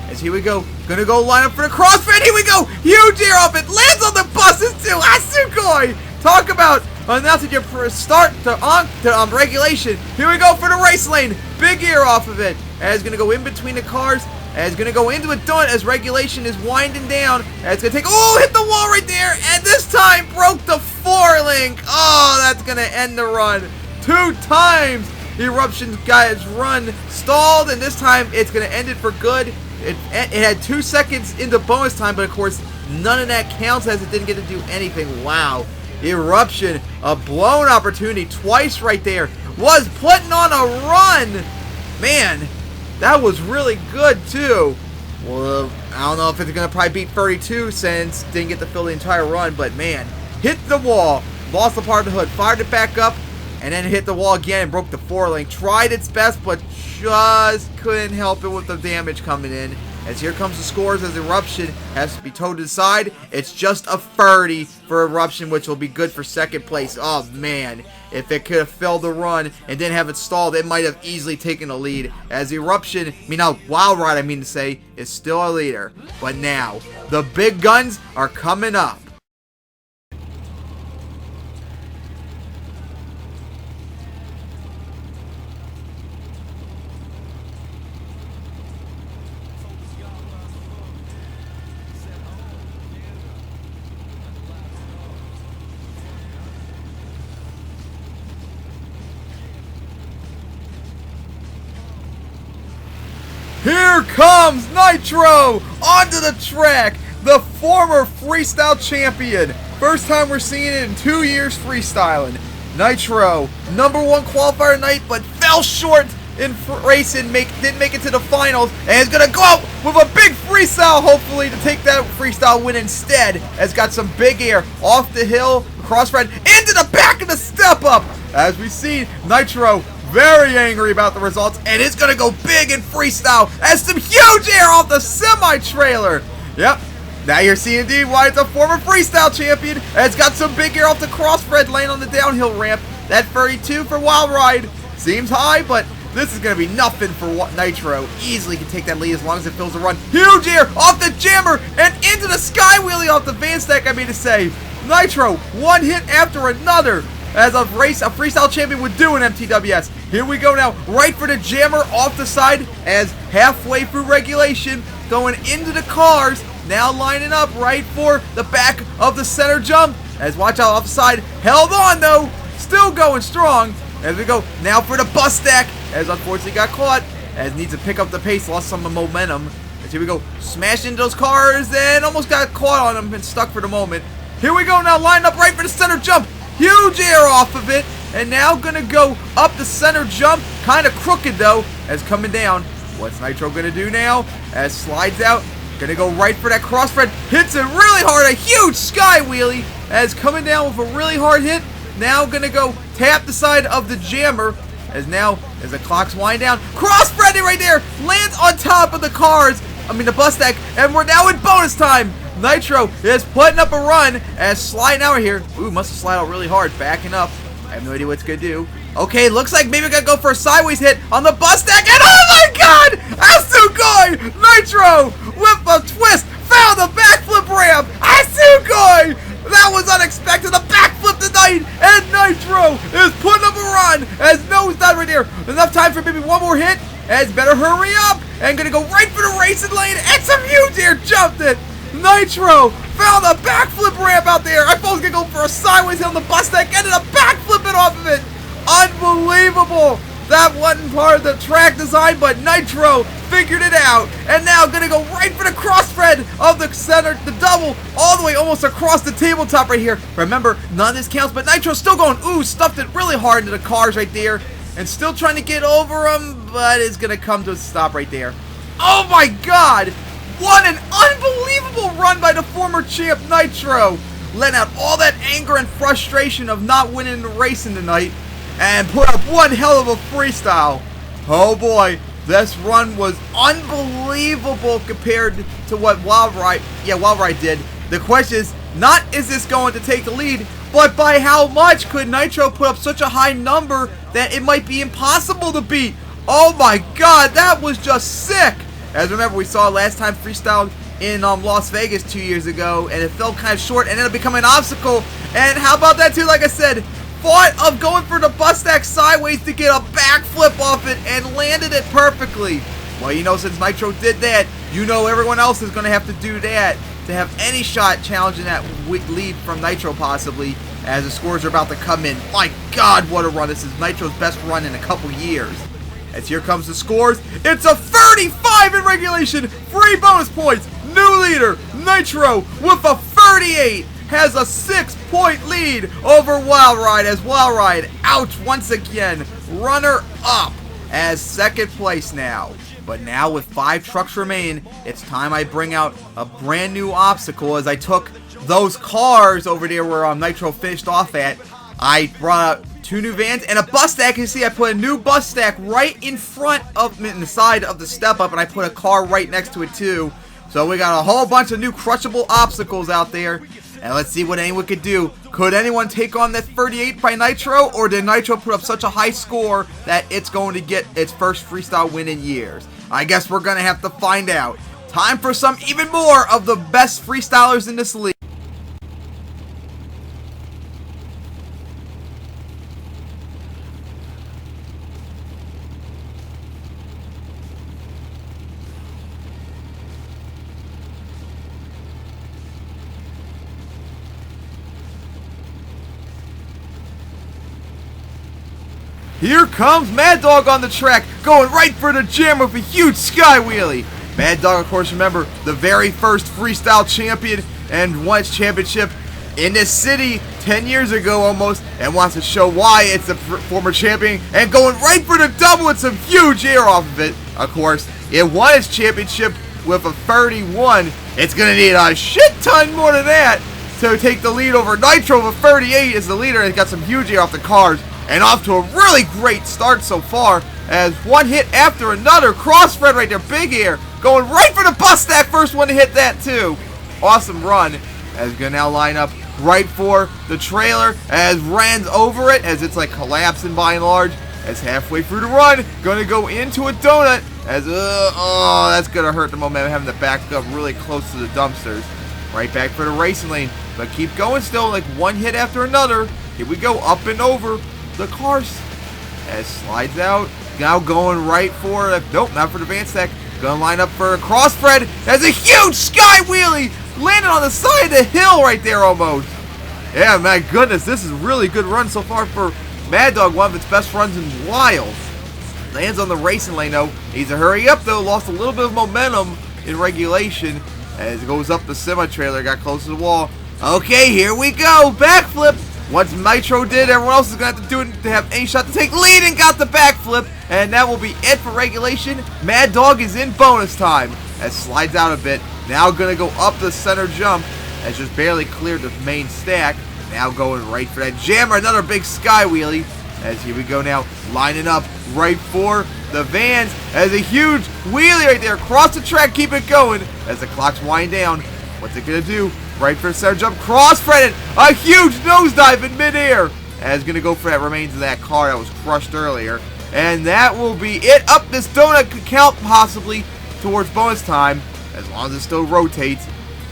A: As here we go, gonna go line up for the crossfit. Here we go, huge air off it, lands on the buses too. Asukoi, talk about announcing your start to regulation. Here we go for the race lane, big air off of it. As gonna go in between the cars. And it's going to go into a donut as regulation is winding down. And it's going to take, oh, hit the wall right there. And this time broke the 4-link. Oh, that's going to end the run. 2 times Eruption's guy's run stalled. And this time it's going to end it for good. It had 2 seconds into bonus time. But of course, none of that counts as it didn't get to do anything. Wow. Eruption, a blown opportunity twice right there, was putting on a run. Man, that was really good too. Well, I don't know if it's going to probably beat 32 since didn't get to fill the entire run, but man, hit the wall, lost the part of the hood, fired it back up, and then hit the wall again and broke the 4-link. Tried its best, but just couldn't help it with the damage coming in. As here comes the scores as Eruption has to be towed to the side. It's just a 30 for Eruption, which will be good for second place. Oh man, if it could have filled the run and didn't have it stalled, it might have easily taken the lead. As Eruption, Wild Ride, I mean to say, is still a leader. But now, the big guns are coming up. Here comes Nitro onto the track, the former freestyle champion. First time we're seeing it in 2 years freestyling. Nitro, #1 qualifier tonight, but fell short in racing, didn't make it to the finals, and is gonna go out with a big freestyle, hopefully, to take that freestyle win instead. Has got some big air off the hill, crossfred, into the back of the step up. As we see, Nitro very angry about the results, and it's gonna go big in freestyle as some huge air off the semi-trailer. Yep, now you're seeing indeed why it's a former freestyle champion, and it's got some big air off the crossfred lane on the downhill ramp. That 32 for Wild Ride seems high, but this is gonna be nothing for Nitro. Easily can take that lead as long as it fills the run. Huge air off the jammer and into the sky wheelie off the van stack, I mean to say. Nitro, one hit after another, as a freestyle champion would do in MTWS. Here we go now, right for the jammer off the side, as halfway through regulation, going into the cars, now lining up right for the back of the center jump, as watch out off the side, held on though, still going strong, as we go now for the bus stack, as unfortunately got caught, as needs to pick up the pace, lost some momentum, as here we go, smashed into those cars, and almost got caught on them and stuck for the moment. Here we go now, lined up right for the center jump, huge air off of it, and now gonna go up the center jump, kind of crooked though, as coming down. What's Nitro gonna do now? As slides out, gonna go right for that crossfred, hits it really hard, a huge sky wheelie, as coming down with a really hard hit. Now gonna go tap the side of the jammer, as now, as the clocks wind down, crossfred right there, lands on top of the the bus stack, and we're now in bonus time. Nitro is putting up a run as sliding out here. Ooh, must have slid out really hard, backing up. I have no idea what it's gonna do. Okay, looks like maybe we're gonna go for a sideways hit on the bus stack, and oh my god! Asugoi! Nitro with a twist found the backflip ramp! Asugoi! That was unexpected, a backflip tonight, and Nitro is putting up a run as nose dive right there. Enough time for maybe one more hit, as better hurry up, and gonna go right for the racing lane, and some huge air jumped it! Nitro found a backflip ramp out there. I thought I was gonna go for a sideways hit on the bus stack, ended up backflipping off of it. Unbelievable. That wasn't part of the track design, but Nitro figured it out. And now gonna go right for the crossfred of the center, the double, all the way almost across the tabletop right here. Remember, none of this counts, but Nitro's still going, ooh, stuffed it really hard into the cars right there. And still trying to get over them, but it's gonna come to a stop right there. Oh my god! What an unbelievable run by the former champ Nitro, letting out all that anger and frustration of not winning the racing tonight, and put up one hell of a freestyle. Oh boy, this run was unbelievable compared to what Wild Ride did. The question is, not is this going to take the lead, but by how much could Nitro put up such a high number that it might be impossible to beat? Oh my god, that was just sick. As remember, we saw last time freestyle in Las Vegas 2 years ago, and it fell kind of short and ended up becoming an obstacle. And how about that too, like I said, thought of going for the bus stack sideways to get a backflip off it and landed it perfectly. Well, you know, since Nitro did that, you know everyone else is going to have to do that to have any shot challenging that lead from Nitro possibly, as the scores are about to come in. My god, what a run. This is Nitro's best run in a couple years. As here comes the scores, it's a 35 in regulation, 3 bonus points, new leader, Nitro with a 38. has a 6-point lead over Wild Ride as Wild Ride out once again. Runner up as second place now. But now with 5 trucks remaining, it's time I bring out a brand new obstacle as I took those cars over there where Nitro finished off at. I brought out 2 new vans and a bus stack. You see I put a new bus stack right in front of in the side of the step up, and I put a car right next to it too. So we got a whole bunch of new crushable obstacles out there. And let's see what anyone could do. Could anyone take on that 38 by Nitro, or did Nitro put up such a high score that it's going to get its first freestyle win in years? I guess we're going to have to find out. Time for some even more of the best freestylers in this league. Here comes Maddog on the track, going right for the jam with a huge sky wheelie. Maddog, of course, remember, the very first freestyle champion and won its championship in this city 10 years ago almost, and wants to show why it's a former champion, and going right for the double with some huge air off of it. Of course, it won its championship with a 31. It's going to need a shit ton more than that to take the lead over Nitro with 38 as the leader, and got some huge air off the cars. And off to a really great start so far, as one hit after another. Crossfred right there, big air, going right for the bus stack. First one to hit that too. Awesome run, as gonna now line up right for the trailer, as runs over it, as it's like collapsing by and large. As halfway through the run, gonna go into a donut, as oh, that's gonna hurt the momentum, having to back up really close to the dumpsters. Right back for the racing lane, but keep going still, like one hit after another. Here we go, up and over the cars as slides out, now going right for nope, not for the van stack, gonna line up for a crossfred as a huge sky wheelie landed on the side of the hill right there almost. Yeah, my goodness, this is a really good run so far for Maddog, one of its best runs in a while. Lands on the racing lane though, needs to hurry up though, lost a little bit of momentum in regulation as it goes up the semi-trailer, got close to the wall. Okay, here we go, backflip. Once Nitro did, everyone else is going to have to do it to have any shot to take lead, and got the backflip. And that will be it for regulation. Maddog is in bonus time as slides out a bit. Now going to go up the center jump as just barely cleared the main stack. Now going right for that jammer, another big sky wheelie. As here we go now, lining up right for the vans as a huge wheelie right there across the track. Keep it going as the clock's winding down. What's it going to do? Right for the center jump, cross-threaded, a huge nosedive in midair. As going to go for that remains of that car that was crushed earlier. And that will be it. Up this donut could count possibly towards bonus time, as long as it still rotates.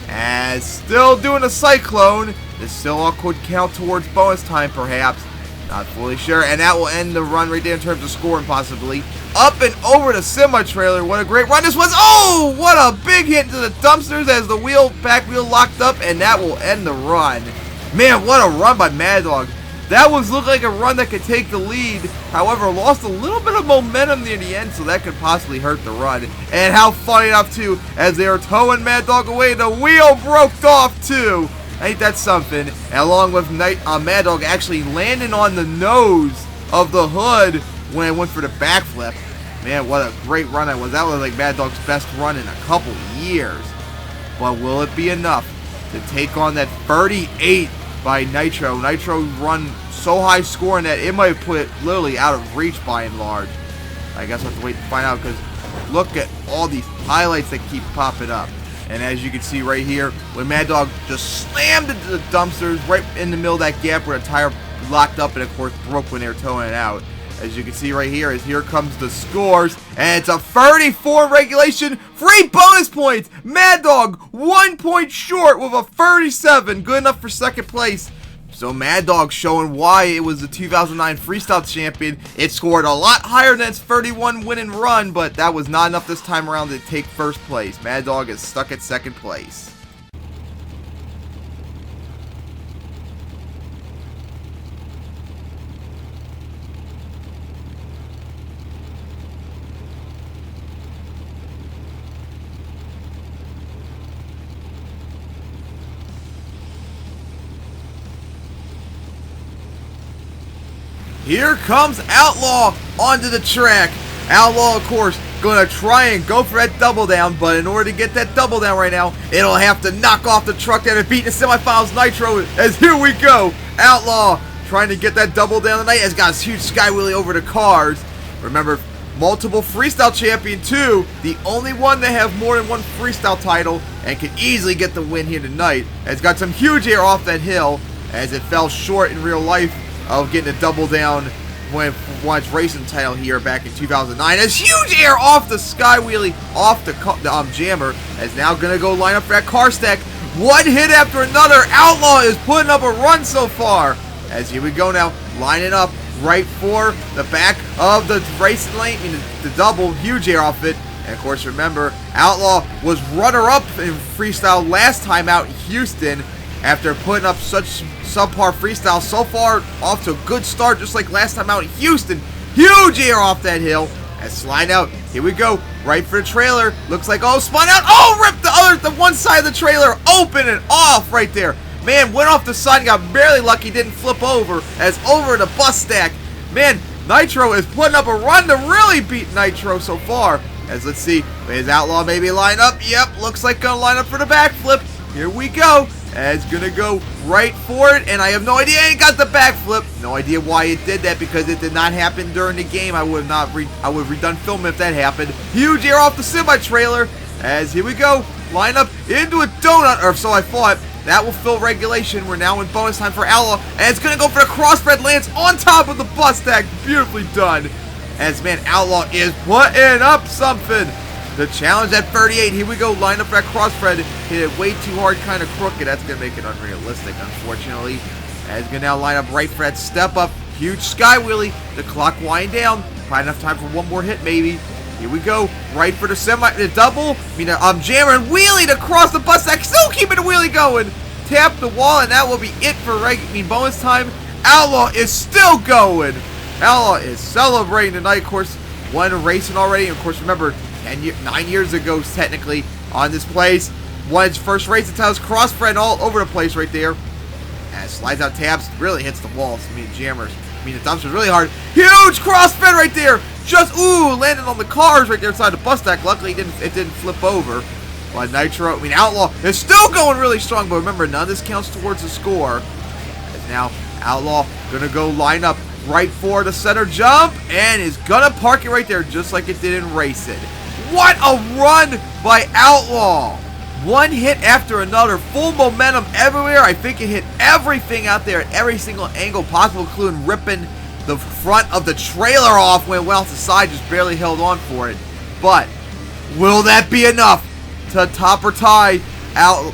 A: As still doing a cyclone, this still all could count towards bonus time perhaps. Not fully sure. And that will end the run right there in terms of scoring possibly. Up and over the semi-trailer. What a great run this was. Oh, what a big hit into the dumpsters as the back wheel locked up, and that will end the run. Man, what a run by Maddog. That looked like a run that could take the lead. However, lost a little bit of momentum near the end, so that could possibly hurt the run. And how funny enough, too, as they were towing Maddog away, the wheel broke off, too. Ain't that something? And along with Maddog actually landing on the nose of the hood when it went for the backflip. Man, what a great run that was. That was like Maddog's best run in a couple years. But will it be enough to take on that 38 by Nitro? Nitro's run so high scoring that it might have put it literally out of reach by and large. I guess we'll have to wait to find out, because look at all these highlights that keep popping up. And as you can see right here, when Maddog just slammed into the dumpsters right in the middle of that gap where the tire locked up and of course broke when they were towing it out. As you can see right here, as here comes the scores, and it's a 34 regulation, 3 bonus points. Maddog 1 point short with a 37, good enough for second place. So Maddog showing why it was the 2009 freestyle champion. It scored a lot higher than its 31 win and run, but that was not enough this time around to take first place. Maddog is stuck at second place. here comes Outlaw onto the track. Outlaw, of course, gonna try and go for that double down, but in order to get that double down right now, it'll have to knock off the truck that had beaten the semifinals Nitro, as here we go. Outlaw trying to get that double down tonight, has got his huge sky wheelie over the cars. Remember, multiple freestyle champion too, the only one to have more than one freestyle title, and can easily get the win here tonight. Has got some huge air off that hill, as it fell short in real life of getting a double down when won its racing title here back in 2009. As huge air off the sky wheelie, off the jammer, is now gonna go line up for that car stack. One hit after another. Outlaw is putting up a run so far. As here we go now, lining up right for the back of the racing lane, I mean the double, huge air off it. And of course, remember, Outlaw was runner-up in freestyle last time out in Houston after putting up such subpar freestyle. So far, off to a good start, just like last time out in Houston. Huge air off that hill. And slide out. Here we go. Right for the trailer. Looks like, oh, spun out. Oh, ripped the one side of the trailer open and off right there. Man, went off the side and got barely lucky, didn't flip over, as over the bus stack. Man, Nitro is putting up a run to really beat Nitro so far. As let's see, is Outlaw maybe line up? Yep, looks like gonna line up for the backflip. Here we go. As gonna go right for it, and I have no idea. He got the backflip. No idea why it did that, because it did not happen during the game. I would have redone film if that happened. Huge air off the semi trailer. As here we go, line up into a donut, or so I thought. That will fill regulation. We're now in bonus time for Outlaw, and it's gonna go for the crossbred lance on top of the bus stack. Beautifully done. As man, Outlaw is putting up something. The challenge at 38. Here we go. Line up for that crossbred. Hit it way too hard, kind of crooked. That's going to make it unrealistic, unfortunately. As going to now line up right for that step up. Huge sky wheelie. The clock wind down. Probably enough time for one more hit, maybe. Here we go. Right for the double. Jammer and wheelie to cross the bus stack. Still keeping the wheelie going. Tap the wall, and that will be it for bonus time. Outlaw is still going. Outlaw is celebrating tonight. Of course, won racing already. Of course, remember, 9 years ago, technically, on this place. Won its first race until his crossbred all over the place right there. And slides out tabs, really hits the walls. Jammers. The dumps was really hard. Huge crossbred right there. Just, landed on the cars right there inside the bus stack. Luckily, it didn't flip over. But Nitro, Outlaw is still going really strong. But remember, none of this counts towards the score. As now, Outlaw gonna go line up right for the center jump. And is gonna park it right there, just like it did in Racing. What a run by Outlaw. One hit after another. Full momentum everywhere. I think it hit everything out there at every single angle possible, including ripping the front of the trailer off when it went off the side. Just barely held on for it. But will that be enough to top or tie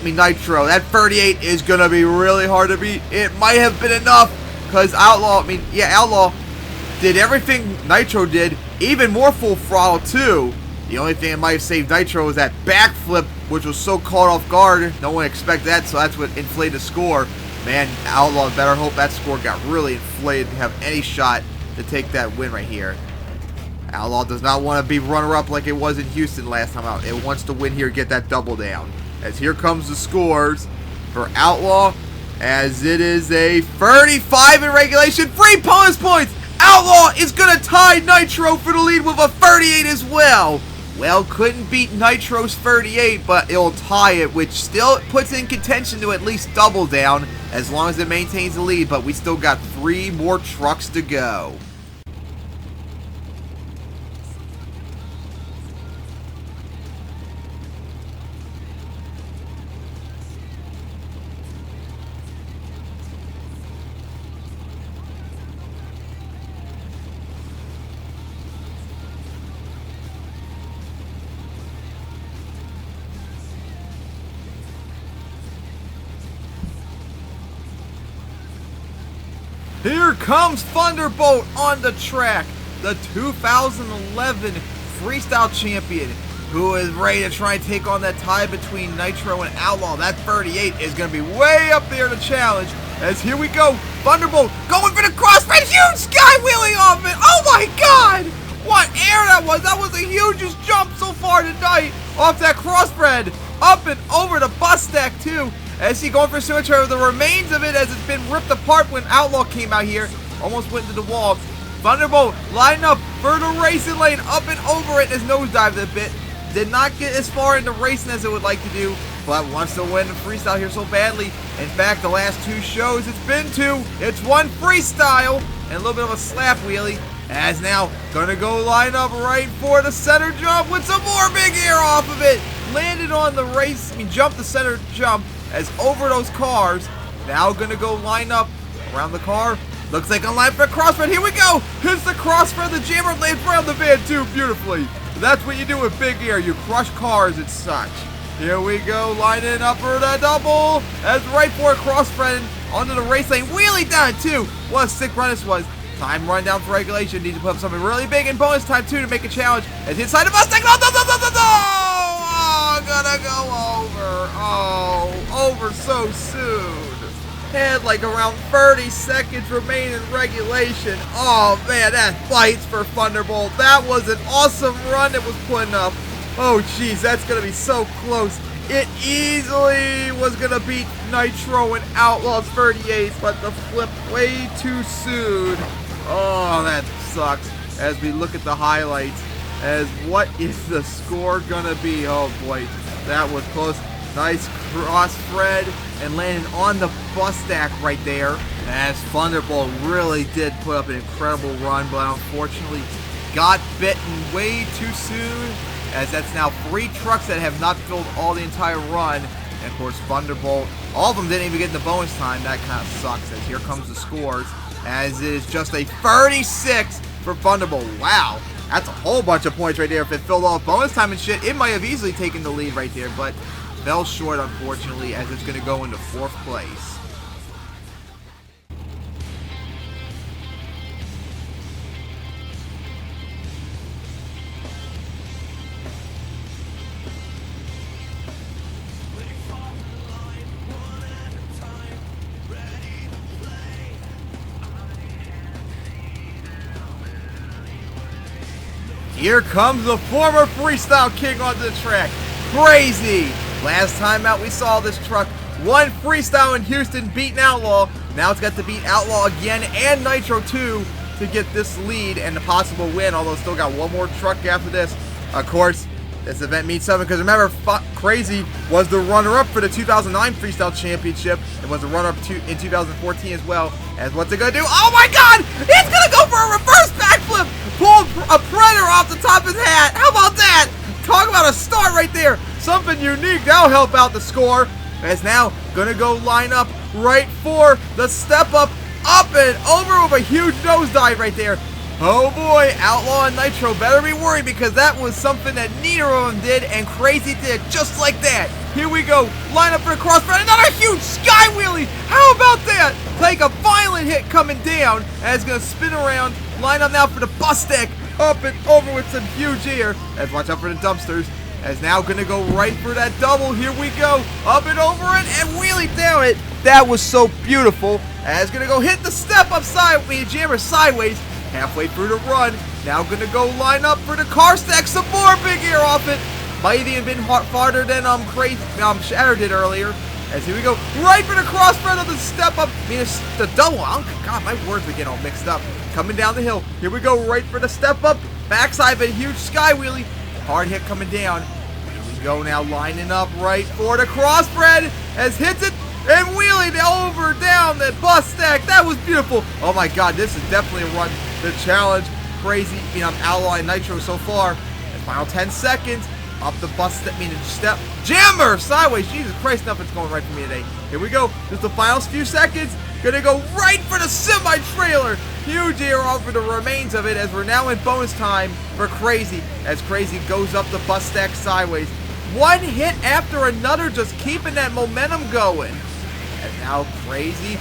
A: Nitro? That 38 is going to be really hard to beat. It might have been enough because Outlaw did everything Nitro did, even more full throttle too. The only thing that might have saved Nitro was that backflip, which was so caught off guard. No one expected that, so that's what inflated the score. Man, Outlaw better hope that score got really inflated to have any shot to take that win right here. Outlaw does not want to be runner-up like it was in Houston last time out. It wants to win here, get that double down. As here comes the scores for Outlaw, as it is a 35 in regulation. 3 bonus points! Outlaw is going to tie Nitro for the lead with a 38 as well. Well, couldn't beat Nitro's 38, but it'll tie it, which still puts it in contention to at least double down as long as it maintains the lead, but we still got 3 more trucks to go. Here comes Thunderbolt on the track, the 2011 Freestyle Champion, who is ready to try and take on that tie between Nitro and Outlaw. That 38 is going to be way up there to challenge, as here we go, Thunderbolt going for the crossbred, huge sky wheelie off it. Oh my god, what air that was. That was the hugest jump so far tonight off that crossbred, up and over the bus stack too. As he going for switch over the remains of it, as it's been ripped apart when Outlaw came out here. almost went into the wall. Thunderbolt lined up for the racing lane, up and over it as nosedived a bit. Did not get as far into racing as it would like to do, but wants to win the freestyle here so badly. In fact, the last 2 shows, it's been 2. It's 1 freestyle and a little bit of a slap wheelie. As now, gonna go line up right for the center jump with some more big air off of it. Landed on the jumped the center jump as over those cars. Now gonna go line up around the car. Looks like a line for a crossfred. Here we go. Hits the crossfred. The jammer lands around the van too beautifully. That's what you do with big air. You crush cars and such. Here we go. Lining up for the double. As right for a crossfred onto the race lane. Wheelie down too. What a sick run this was. Time run down for regulation. Need to put up something really big in bonus time too to make a challenge. As inside the Mustang. No, no, no, no, no, no! Oh, gonna go over. Oh, over so soon. Had like around 30 seconds remaining in regulation. Oh man, that fights for Thunderbolt. That was an awesome run it was putting up. Oh geez, that's gonna be so close. It easily was gonna beat Nitro and Outlaw's 38, but the flip way too soon. Oh, that sucks. As we look at the highlights, as what is the score gonna be? Oh boy, that was close. Nice crossfred and landing on the bus stack right there. As Thunderbolt really did put up an incredible run, but unfortunately got bitten way too soon. As that's now 3 trucks that have not filled all the entire run. And of course Thunderbolt, all of them didn't even get the bonus time. That kind of sucks. As here comes the scores. As it is just a 36 for Thunderbolt. Wow, that's a whole bunch of points right there. If it filled all bonus time and shit, it might have easily taken the lead right there, but fell short unfortunately, as it's going to go into 4th place. Here comes the former freestyle king onto the track. Crazy! Last time out we saw this truck. 1 freestyle in Houston, beating Outlaw. Now it's got to beat Outlaw again and Nitro too to get this lead and the possible win, although it's still got 1 more truck after this. Of course, this event means something because remember, Crazy was the runner-up for the 2009 Freestyle Championship. It was the runner-up in 2014 as well. As what's it going to do? Oh my god! It's going to go for a reverse backflip! Pulled a Predator off the top of his hat! How about that? Talk about a start right there! Something unique. That'll help out the score. As now going to go line up right for the step up and over with a huge nosedive right there. Oh boy, Outlaw and Nitro better be worried because that was something that neither of them did, and Crazy did just like that. Here we go, line up for a crossfire, another huge sky wheelie. How about that? Take a violent hit coming down, and it's going to spin around, line up now for the bus deck, up and over with some huge air. As watch out for the dumpsters. As now going to go right for that double. Here we go, up and over it, and wheelie down it. That was so beautiful. As going to go hit the step up jammer sideways. Halfway through the run, now gonna go line up for the car stack, some more big air off it. Might even been farther than Shatter did earlier. As here we go, right for the crossfred of the step up, the double. Oh god, my words are getting all mixed up. Coming down the hill, here we go, right for the step up, backside of a huge sky wheelie. Hard hit coming down. Here we go now, lining up right for the crossfred, as hits it. And wheeling over down that bus stack. That was beautiful. Oh my god, this is definitely a run. The challenge. Crazy. Outlaw and Nitro so far. And final 10 seconds. Up the bus step. Jammer! Sideways. Jesus Christ, nothing's going right for me today. Here we go. Just the final few seconds. Gonna go right for the semi-trailer. Huge air off for the remains of it as we're now in bonus time for Crazy. As Crazy goes up the bus stack sideways. 1 hit after another, just keeping that momentum going. And now Crazy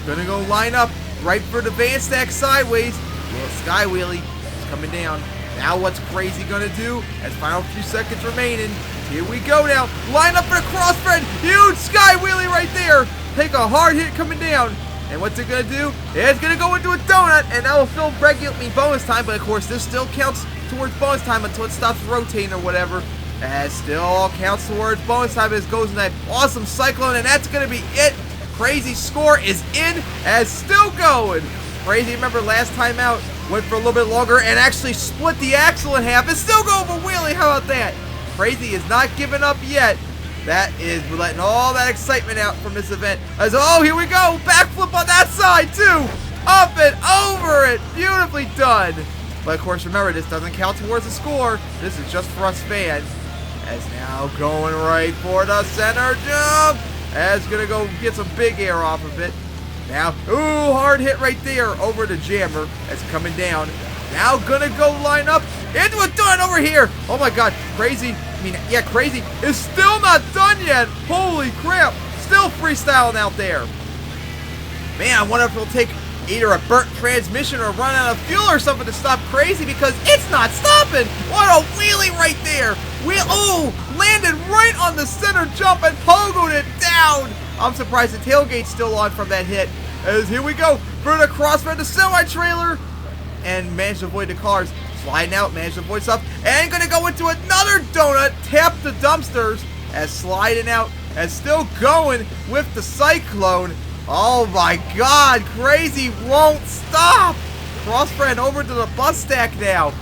A: gonna go line up right for the van stack sideways. Little sky wheelie is coming down. Now what's Crazy gonna do? As final few seconds remaining. Here we go now. Line up for the crossfred. Huge sky wheelie right there. Take a hard hit coming down. And what's it gonna do? It's gonna go into a donut, and that will fill regularly bonus time. But of course, this still counts towards bonus time until it stops rotating or whatever. As still all counts towards bonus time as goes in that awesome cyclone, and that's going to be it. Crazy score is in as still going. Crazy, remember last time out, went for a little bit longer and actually split the axle in half and still go over wheelie. How about that? Crazy is not giving up yet. That is letting all that excitement out from this event. As, oh, here we go. Backflip on that side, too. Up and over it. Beautifully done. But, of course, remember, this doesn't count towards the score. This is just for us fans. As now going right for the center jump. As going to go get some big air off of it. Now, ooh, hard hit right there over the jammer. As coming down. Now going to go line up into a done over here. Oh, my God. Crazy. Crazy is still not done yet. Holy crap. Still freestyling out there. Man, I wonder if it'll take either a burnt transmission or run out of fuel or something to stop Crazy, because it's not stopping. What a wheelie right there. Landed right on the center jump and pogoed it down. I'm surprised the tailgate's still on from that hit. As here we go for the crossfire, the semi-trailer, and managed to avoid the cars. Sliding out, managed to avoid stuff, and gonna go into another donut, tap the dumpsters, as sliding out, as still going with the Cyclone. Oh my God, Crazy won't stop. Crossfire over to the bus stack now.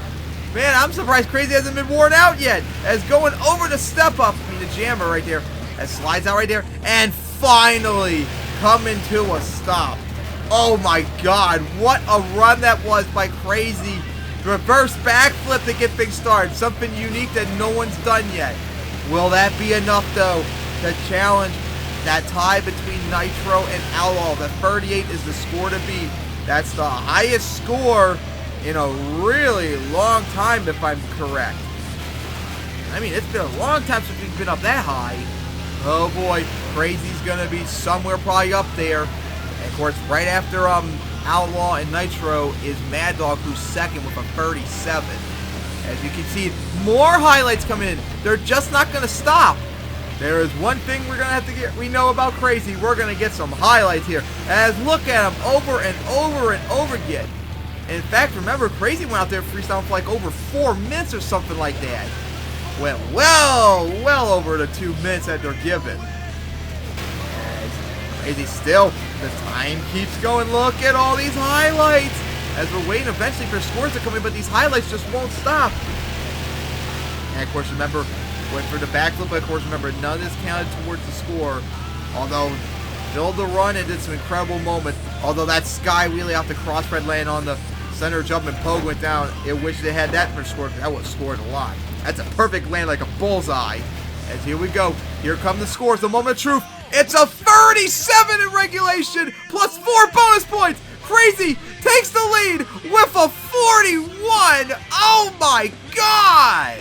A: Man, I'm surprised Crazy hasn't been worn out yet, as going over the step up, the jammer right there, as slides out right there, and finally coming to a stop. Oh my God, what a run that was by Crazy. Reverse backflip to get things started. Something unique that no one's done yet. Will that be enough, though, to challenge that tie between Nitro and Outlaw? The 38 is the score to beat. That's the highest score in a really long time, if I'm correct. I mean, it's been a long time since we've been up that high. Oh, boy. Crazy's going to be somewhere probably up there. And, of course, right after Outlaw and Nitro is Maddog, who's second with a 37. As you can see, more highlights coming in. They're just not going to stop. There is one thing we're going to have to get. We know about Crazy. We're going to get some highlights here. As look at him over and over and over again. In fact, remember, Crazy went out there freestyling for like over 4 minutes or something like that. Went well over the 2 minutes that they're given. Crazy still. The time keeps going. Look at all these highlights. As we're waiting eventually for scores to come in, but these highlights just won't stop. And of course, remember, went for the backflip, but of course, remember, none of this counted towards the score. Although, filled the run and did some incredible moments. Although that sky wheelie off the crossfire laying on the center jump and Pogue went down. I wish they had that for score, because that would have scored a lot. That's a perfect land like a bullseye. As here we go. Here come the scores, the moment of truth. It's a 37 in regulation, plus 4 bonus points. Crazy takes the lead with a 41. Oh my God.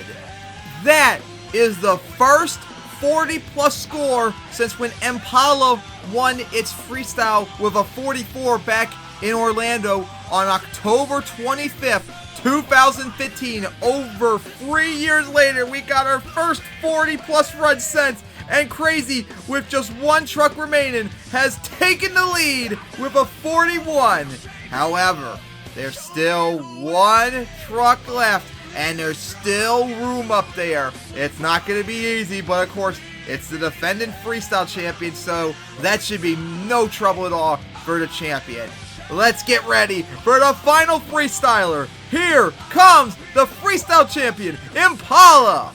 A: That is the first 40-plus score since when Impala won its freestyle with a 44 back in Orlando on October 25th, 2015. Over 3 years later, we got our first 40-plus run since. And Crazy, with just 1 truck remaining, has taken the lead with a 41. However, there's still 1 truck left, and there's still room up there. It's not going to be easy, but of course, it's the defending freestyle champion, so that should be no trouble at all for the champion. Let's get ready for the final freestyler. Here comes the freestyle champion, Impala.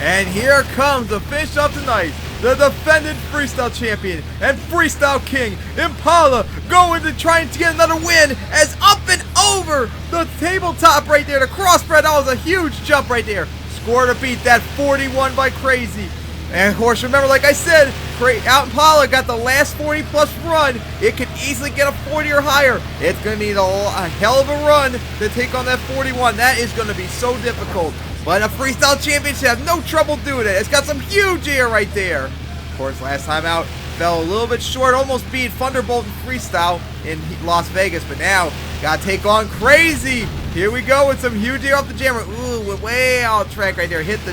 A: And here comes the finish of tonight, the defending freestyle champion and freestyle king, Impala, going to try to get another win as up and over the tabletop right there, the crossbred. That was a huge jump right there. Score to beat that 41 by Crazy. And of course, remember, like I said, Impala got the last 40-plus run. It could easily get a 40 or higher. It's going to need a hell of a run to take on that 41. That is going to be so difficult. But a freestyle championship has no trouble doing it. It's got some huge air right there. Of course, last time out, fell a little bit short. Almost beat Thunderbolt in freestyle in Las Vegas. But now, got to take on Crazy. Here we go with some huge air off the jammer. Ooh, went way out track right there. Hit the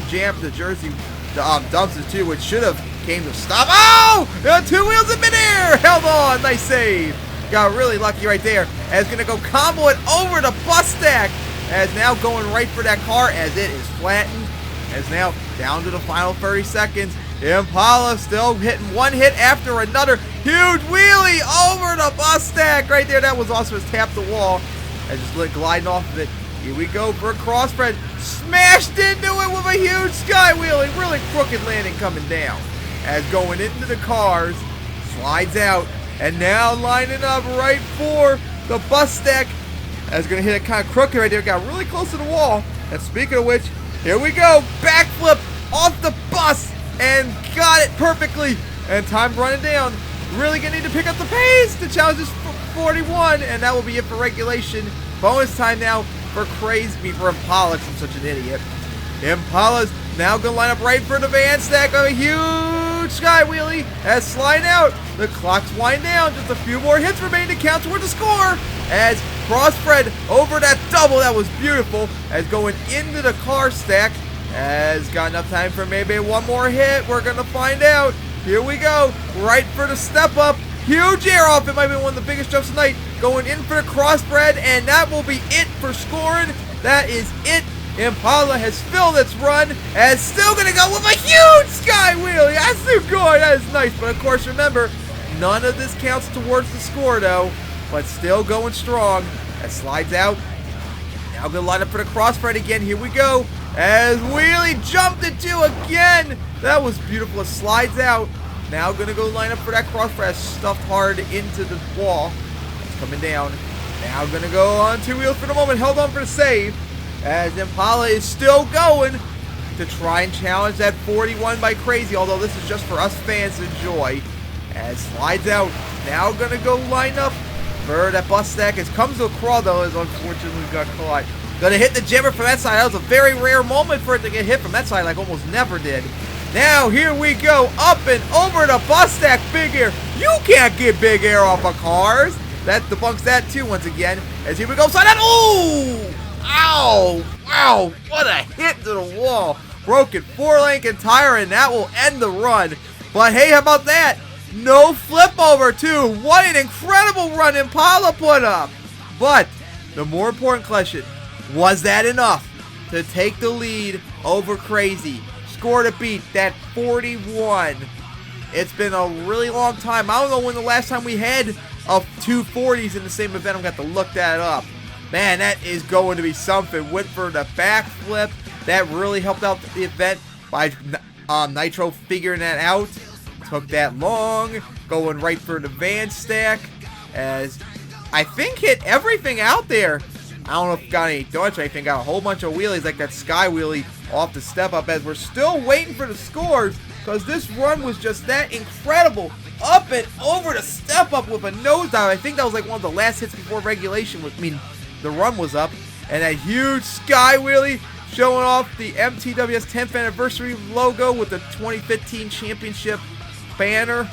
A: jersey dumpsters too, which should have came to stop. Oh! 2 wheels in midair! Held on! Nice save. Got really lucky right there. As going to go combo it over the bus stack. As now going right for that car as it is flattened. As now down to the final 30 seconds. Impala still hitting one hit after another. Huge wheelie over the bus stack right there. That was also his tap the wall. As just gliding off of it. Here we go for a crossbred. Smashed into it with a huge sky wheelie. Really crooked landing coming down. As going into the cars. Slides out. And now lining up right for the bus stack. As going to hit it kind of crooked right there. Got really close to the wall. And speaking of which, here we go. Backflip off the bus. And got it perfectly. And time running down. Really going to need to pick up the pace to challenge this 41. And that will be it for regulation. Bonus time now for for Impala. I'm such an idiot. Impala's now going to line up right for the van stack of a huge sky wheelie. As slide out. The clock's wind down. Just a few more hits remain to count toward the score. As crossbred over that double. That was beautiful. As going into the car stack. As got enough time for maybe one more hit. We're going to find out. Here we go. Right for the step up. Huge air off. It might be one of the biggest jumps tonight. Going in for the crossbred. And that will be it for scoring. That is it. Impala has filled its run. And still going to go with a huge sky wheelie. That's too good. That is nice. But of course, remember, none of this counts towards the score though. But still going strong. That slides out. Now going to line up for the crossbred again. Here we go. As wheelie jumped into again. That was beautiful. It slides out. Now going to go line up for that crossbred. Stuffed hard into the wall. It's coming down. Now going to go on 2 wheels for the moment. Held on for the save. As Impala is still going to try and challenge that 41 by Crazy. Although this is just for us fans to enjoy. As slides out. Now going to go line up for that bus stack. It comes to a crawl though. As unfortunately got caught. Gonna hit the jimmer from that side. That was a very rare moment for it to get hit from that side, like almost never did. Now, here we go. Up and over the bus stack. Big air. You can't get big air off of cars. That debunks that too once again. As here we go. Slide out. Ooh! Ow! Wow! What a hit to the wall. Broken 4-link tire, and that will end the run. But hey, how about that? No flip over too. What an incredible run Impala put up. But the more important question, was that enough to take the lead over Crazy? Score to beat that 41. It's been a really long time. I don't know when the last time we had two 40s in the same event. I'm going to have to look that up. Man, that is going to be something. Went for the backflip. That really helped out the event by Nitro figuring that out. Took that long. Going right for the van stack. As I think hit everything out there. I don't know if it got any donuts or anything. Got a whole bunch of wheelies like that sky wheelie off the step up. As we're still waiting for the scores. Because this run was just that incredible. Up and over the step up with a nosedive. I think that was like one of the last hits before regulation. The run was up. And that huge sky wheelie showing off the MTWS 10th anniversary logo with the 2015 championship banner.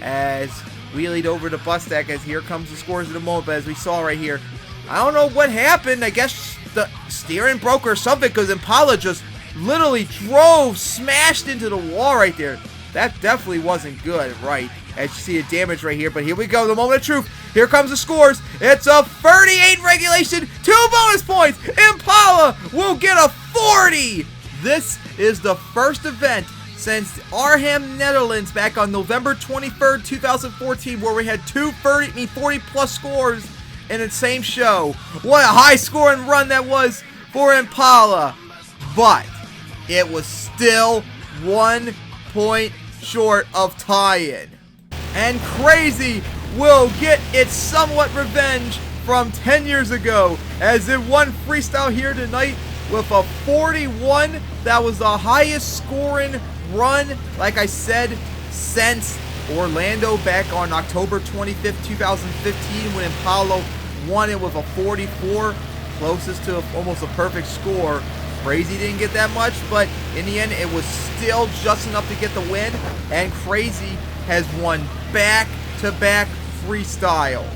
A: As wheelied over the bus stack. As here comes the scores in the moment. But as we saw right here, I don't know what happened. I guess the steering broke or something. Because Impala just literally drove, smashed into the wall right there. That definitely wasn't good, right? As you see the damage right here. But here we go, the moment of truth. Here comes the scores. It's a 38 regulation, 2 bonus points. Impala will get a 40. This is the first event since Arnhem, Netherlands back on November 23rd, 2014, where we had 40 plus scores in the same show. What a high scoring run that was for Impala. But it was still 1 point short of tie-in. And Crazy will get its somewhat revenge from 10 years ago, as it won freestyle here tonight with a 41. That was the highest scoring run, like I said, since Orlando back on October 25th, 2015, when Impala won it with a 44, closest to almost a perfect score. Crazy didn't get that much, but in the end, it was still just enough to get the win, and Crazy has won back-to-back freestyles.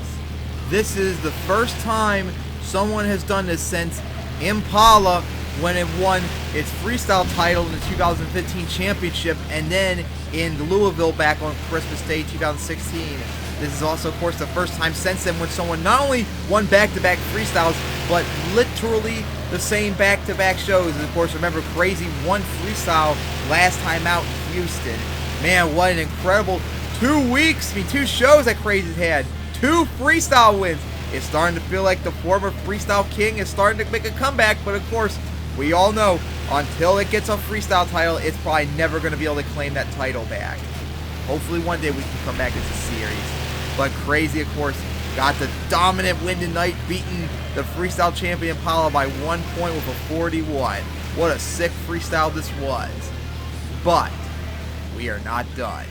A: This is the first time someone has done this since Impala when it won its freestyle title in the 2015 championship, and then in Louisville back on Christmas Day 2016. This is also, of course, the first time since then when someone not only won back-to-back freestyles, but literally the same back-to-back shows. And of course, remember, Crazy won freestyle last time out in Houston. Man, what an incredible 2 weeks, 2 shows that Crazy's had. 2 freestyle wins. It's starting to feel like the former freestyle king is starting to make a comeback, but of course, we all know, until it gets a freestyle title, it's probably never going to be able to claim that title back. Hopefully one day we can come back as a series. But Crazy, of course, got the dominant win tonight, beating the freestyle champion Impala by 1 point with a 41. What a sick freestyle this was. But we are not done.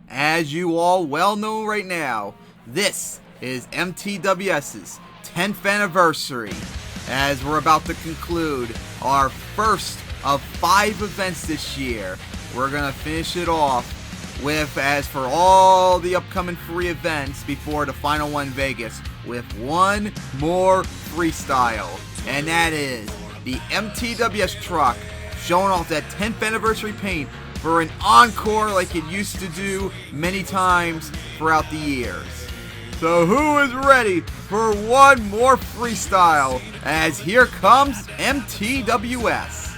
A: As you all well know right now, this is MTWS's 10th anniversary, as we're about to conclude our first of 5 events this year. We're going to finish it off with, as for all the upcoming free events before the final one in Vegas, with one more freestyle, and that is the MTWS truck showing off that 10th anniversary paint for an encore like it used to do many times throughout the years. So who is ready for one more freestyle, as here comes MTWS.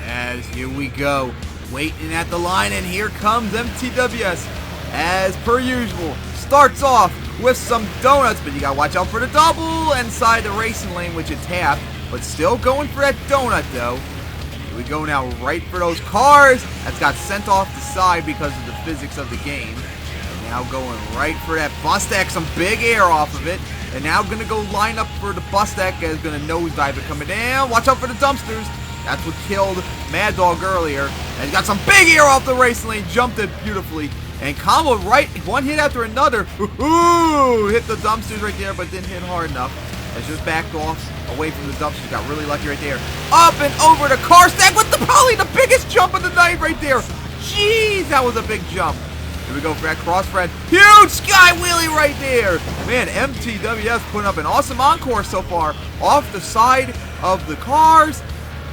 A: As here we go, waiting at the line, and here comes MTWS. As per usual, starts off with some donuts, but you gotta watch out for the double inside the racing lane, which it tapped, but still going for that donut though. Here we go now, right for those cars. That's got sent off the side because of the physics of the game. And now going right for that bus deck, some big air off of it. And now gonna go line up for the bus deck, as gonna nosedive it coming down. Watch out for the dumpsters. That's what killed Maddog earlier. And he's got some big air off the racing lane, jumped it beautifully. And combo right, one hit after another. Ooh, hit the dumpsters right there, but didn't hit hard enough. It's just backed off away from the dumpsters. Got really lucky right there. Up and over the car stack with probably the biggest jump of the night right there. Jeez, that was a big jump. Here we go for that crossfred. Huge sky wheelie right there. Man, MTWS putting up an awesome encore so far. Off the side of the cars.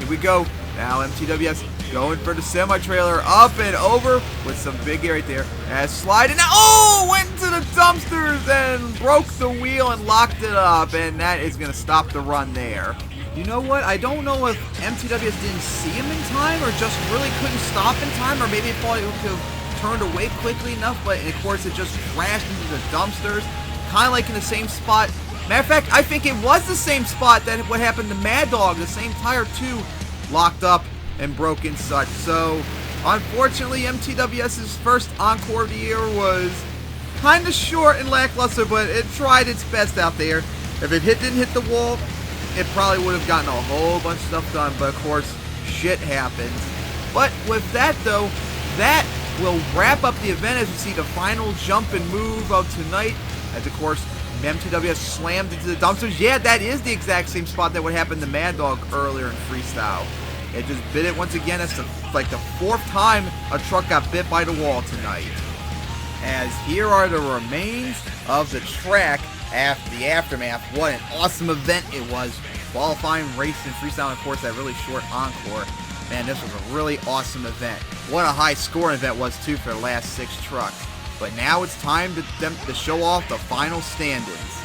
A: Here we go. Now MTWS going for the semi-trailer, up and over with some big air right there. As sliding now, oh, went into the dumpsters and broke the wheel and locked it up, and that is going to stop the run there. You know what? I don't know if MTWS didn't see him in time, or just really couldn't stop in time, or maybe it thought it could have turned away quickly enough, but of course it just crashed into the dumpsters, kind of like in the same spot. Matter of fact, I think it was the same spot that what happened to Maddog, the same tire too, locked up and broke and such. So, unfortunately, MTWS's first encore of the year was kind of short and lackluster, but it tried its best out there. If it didn't hit the wall, it probably would have gotten a whole bunch of stuff done, but of course, shit happens. But with that though, that will wrap up the event as we see the final jump and move of tonight, as of course, MTWS slammed into the dumpsters. Yeah, that is the exact same spot that would happen to Maddog earlier in freestyle. It just bit it once again. It's like the 4th time a truck got bit by the wall tonight. As here are the remains of the track after the aftermath. What an awesome event it was. Qualifying, racing, freestyle, and of course that really short encore. Man, this was a really awesome event. What a high scoring event was too for the last 6 trucks. But now it's time to show off the final standings.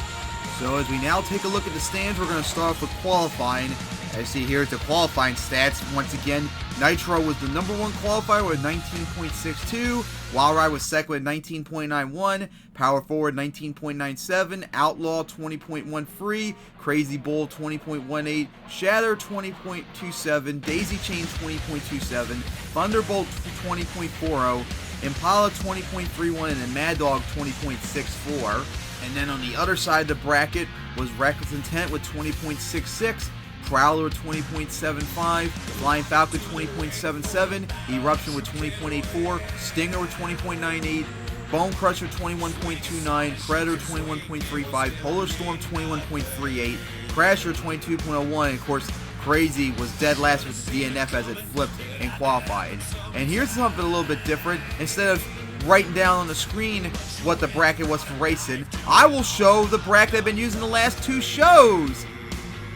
A: So as we now take a look at the stands, we're going to start off with qualifying. As you see here's the qualifying stats. Once again, Nitro was the #1 qualifier with 19.62. Wild Ride was second with 19.91. Power Forward 19.97. Outlaw 20.13. Crazy Bull 20.18. Shatter 20.27. Daisy Chain 20.27. Thunderbolt 20.40. Impala 20.31, and then Maddog 20.64. And then on the other side of the bracket was Wreckless Intent with 20.66, Prowler 20.75, Flying Falcon 20.77, Eruption with 20.84, Stinger with 20.98, Bone Crusher 21.29, Predator 21.35, Polar Storm 21.38, Crasher 22.01, and of course Crazy was dead last with the DNF as it flipped and qualified. And here's something a little bit different. Instead of writing down on the screen what the bracket was for racing, I will show the bracket I've been using the last 2 shows.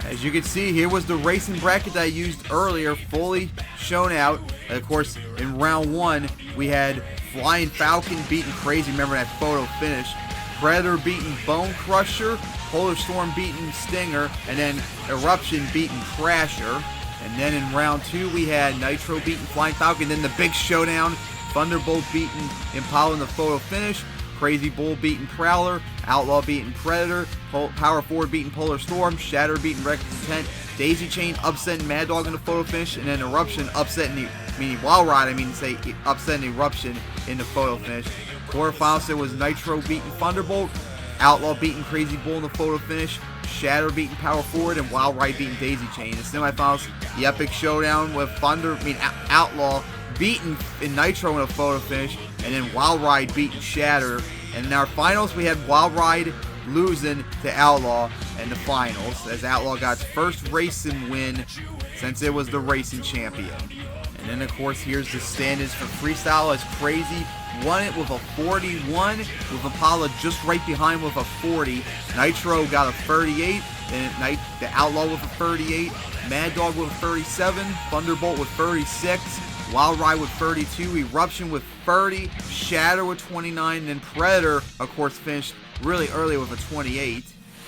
A: As you can see, here was the racing bracket that I used earlier, fully shown out. And of course, in round 1, we had Flying Falcon beating Crazy. Remember that photo finish. Predator beating Bone Crusher. Polar Storm beating Stinger. And then Eruption beating Crasher. And then in round 2, we had Nitro beating Flying Falcon. Then the big showdown. Thunderbolt beating Impala in the photo finish. Crazy Bull beating Prowler, Outlaw beating Predator, Power Forward beating Polar Storm, Shatter beating Wreckless Intent, Daisy Chain upsetting Maddog in the photo finish, and then Eruption upsetting upsetting Eruption in the photo finish. Quarterfinals, there was Nitro beating Thunderbolt, Outlaw beating Crazy Bull in the photo finish, Shatter beating Power Forward, and Wild Ride beating Daisy Chain. In the semifinals, the epic showdown with Outlaw beaten in Nitro in a photo finish, and then Wild Ride beating Shatter. And in our finals, we had Wild Ride losing to Outlaw in the finals, as Outlaw got its first racing win since it was the racing champion. And then, of course, here's the standings for freestyle, as Crazy won it with a 41, with Impala just right behind with a 40. Nitro got a 38, then the Outlaw with a 38, Maddog with a 37, Thunderbolt with 36, Wild Ride with 32, Eruption with 30, Shatter with 29, and then Predator, of course, finished really early with a 28.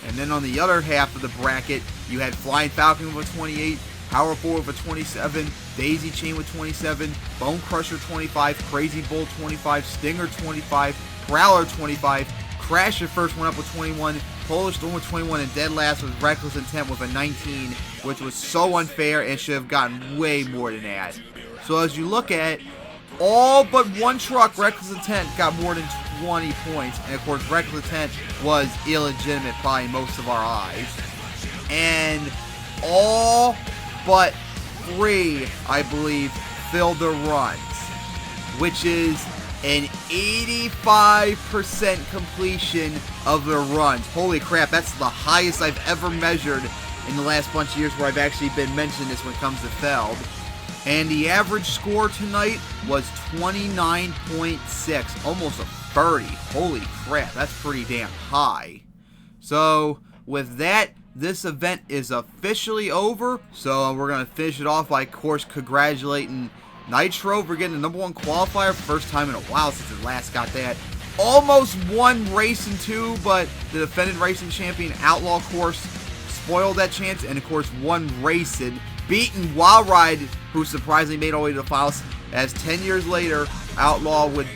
A: And then on the other half of the bracket, you had Flying Falcon with a 28, Power Forward with a 27, Daisy Chain with 27, Bone Crusher 25, Crazy Bull 25, Stinger 25, Prowler 25, Crasher first went up with 21, Polar Storm with 21, and dead last was Wreckless Intent with a 19, which was so unfair and should have gotten way more than that. So as you look at it, all but one truck, Wreckless Intent, got more than 20 points. And of course, Wreckless Intent was illegitimate probably in most of our eyes. And all but 3, I believe, filled their runs, which is an 85% completion of their runs. Holy crap, that's the highest I've ever measured in the last bunch of years where I've actually been mentioning this when it comes to Feld. And the average score tonight was 29.6, almost a 30. Holy crap, that's pretty damn high. So, with that, this event is officially over. So, we're going to finish it off by, of course, congratulating Nitro for getting the #1 qualifier. First time in a while since it last got that. Almost won Racing 2, but the defending Racing champion Outlaw, of course, spoiled that chance. And, of course, won Racing, beating Wild Ride, who surprisingly made all the way to the finals, as 10 years later, Outlaw would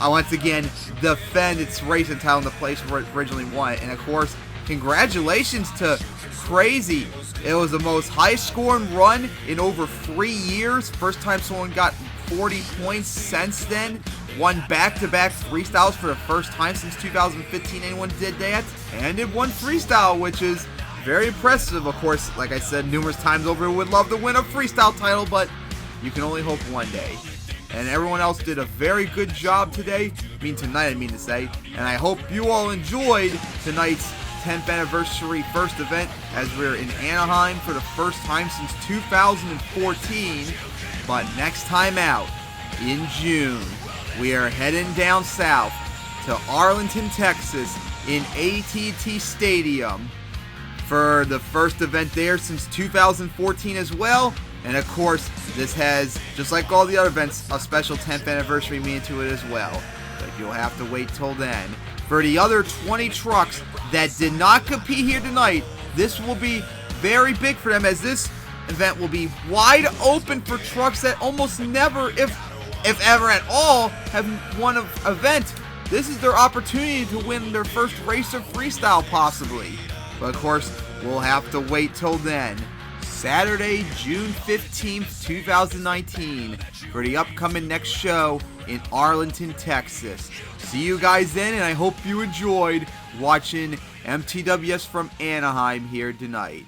A: once again defend its racing title in the place where it originally won it. And of course, congratulations to Crazy. It was the most highest scoring run in over 3 years. First time someone got 40 points since then. Won back-to-back freestyles for the first time since 2015 anyone did that. And it won freestyle, which is very impressive. Of course, like I said numerous times over, would love to win a freestyle title, but you can only hope one day. And everyone else did a very good job today. Tonight, I mean to say. And I hope you all enjoyed tonight's 10th anniversary first event, as we're in Anaheim for the first time since 2014. But next time out, in June, we are heading down south to Arlington, Texas, in AT&T Stadium for the first event there since 2014 as well. And of course, this has, just like all the other events, a special 10th anniversary meaning to it as well. But you'll have to wait till then. For the other 20 trucks that did not compete here tonight, this will be very big for them, as this event will be wide open for trucks that almost never, if ever at all, have won an event. This is their opportunity to win their first race of freestyle, possibly. But of course, we'll have to wait till then. Saturday, June 15th, 2019, for the upcoming next show in Arlington, Texas. See you guys then, and I hope you enjoyed watching MTWS from Anaheim here tonight.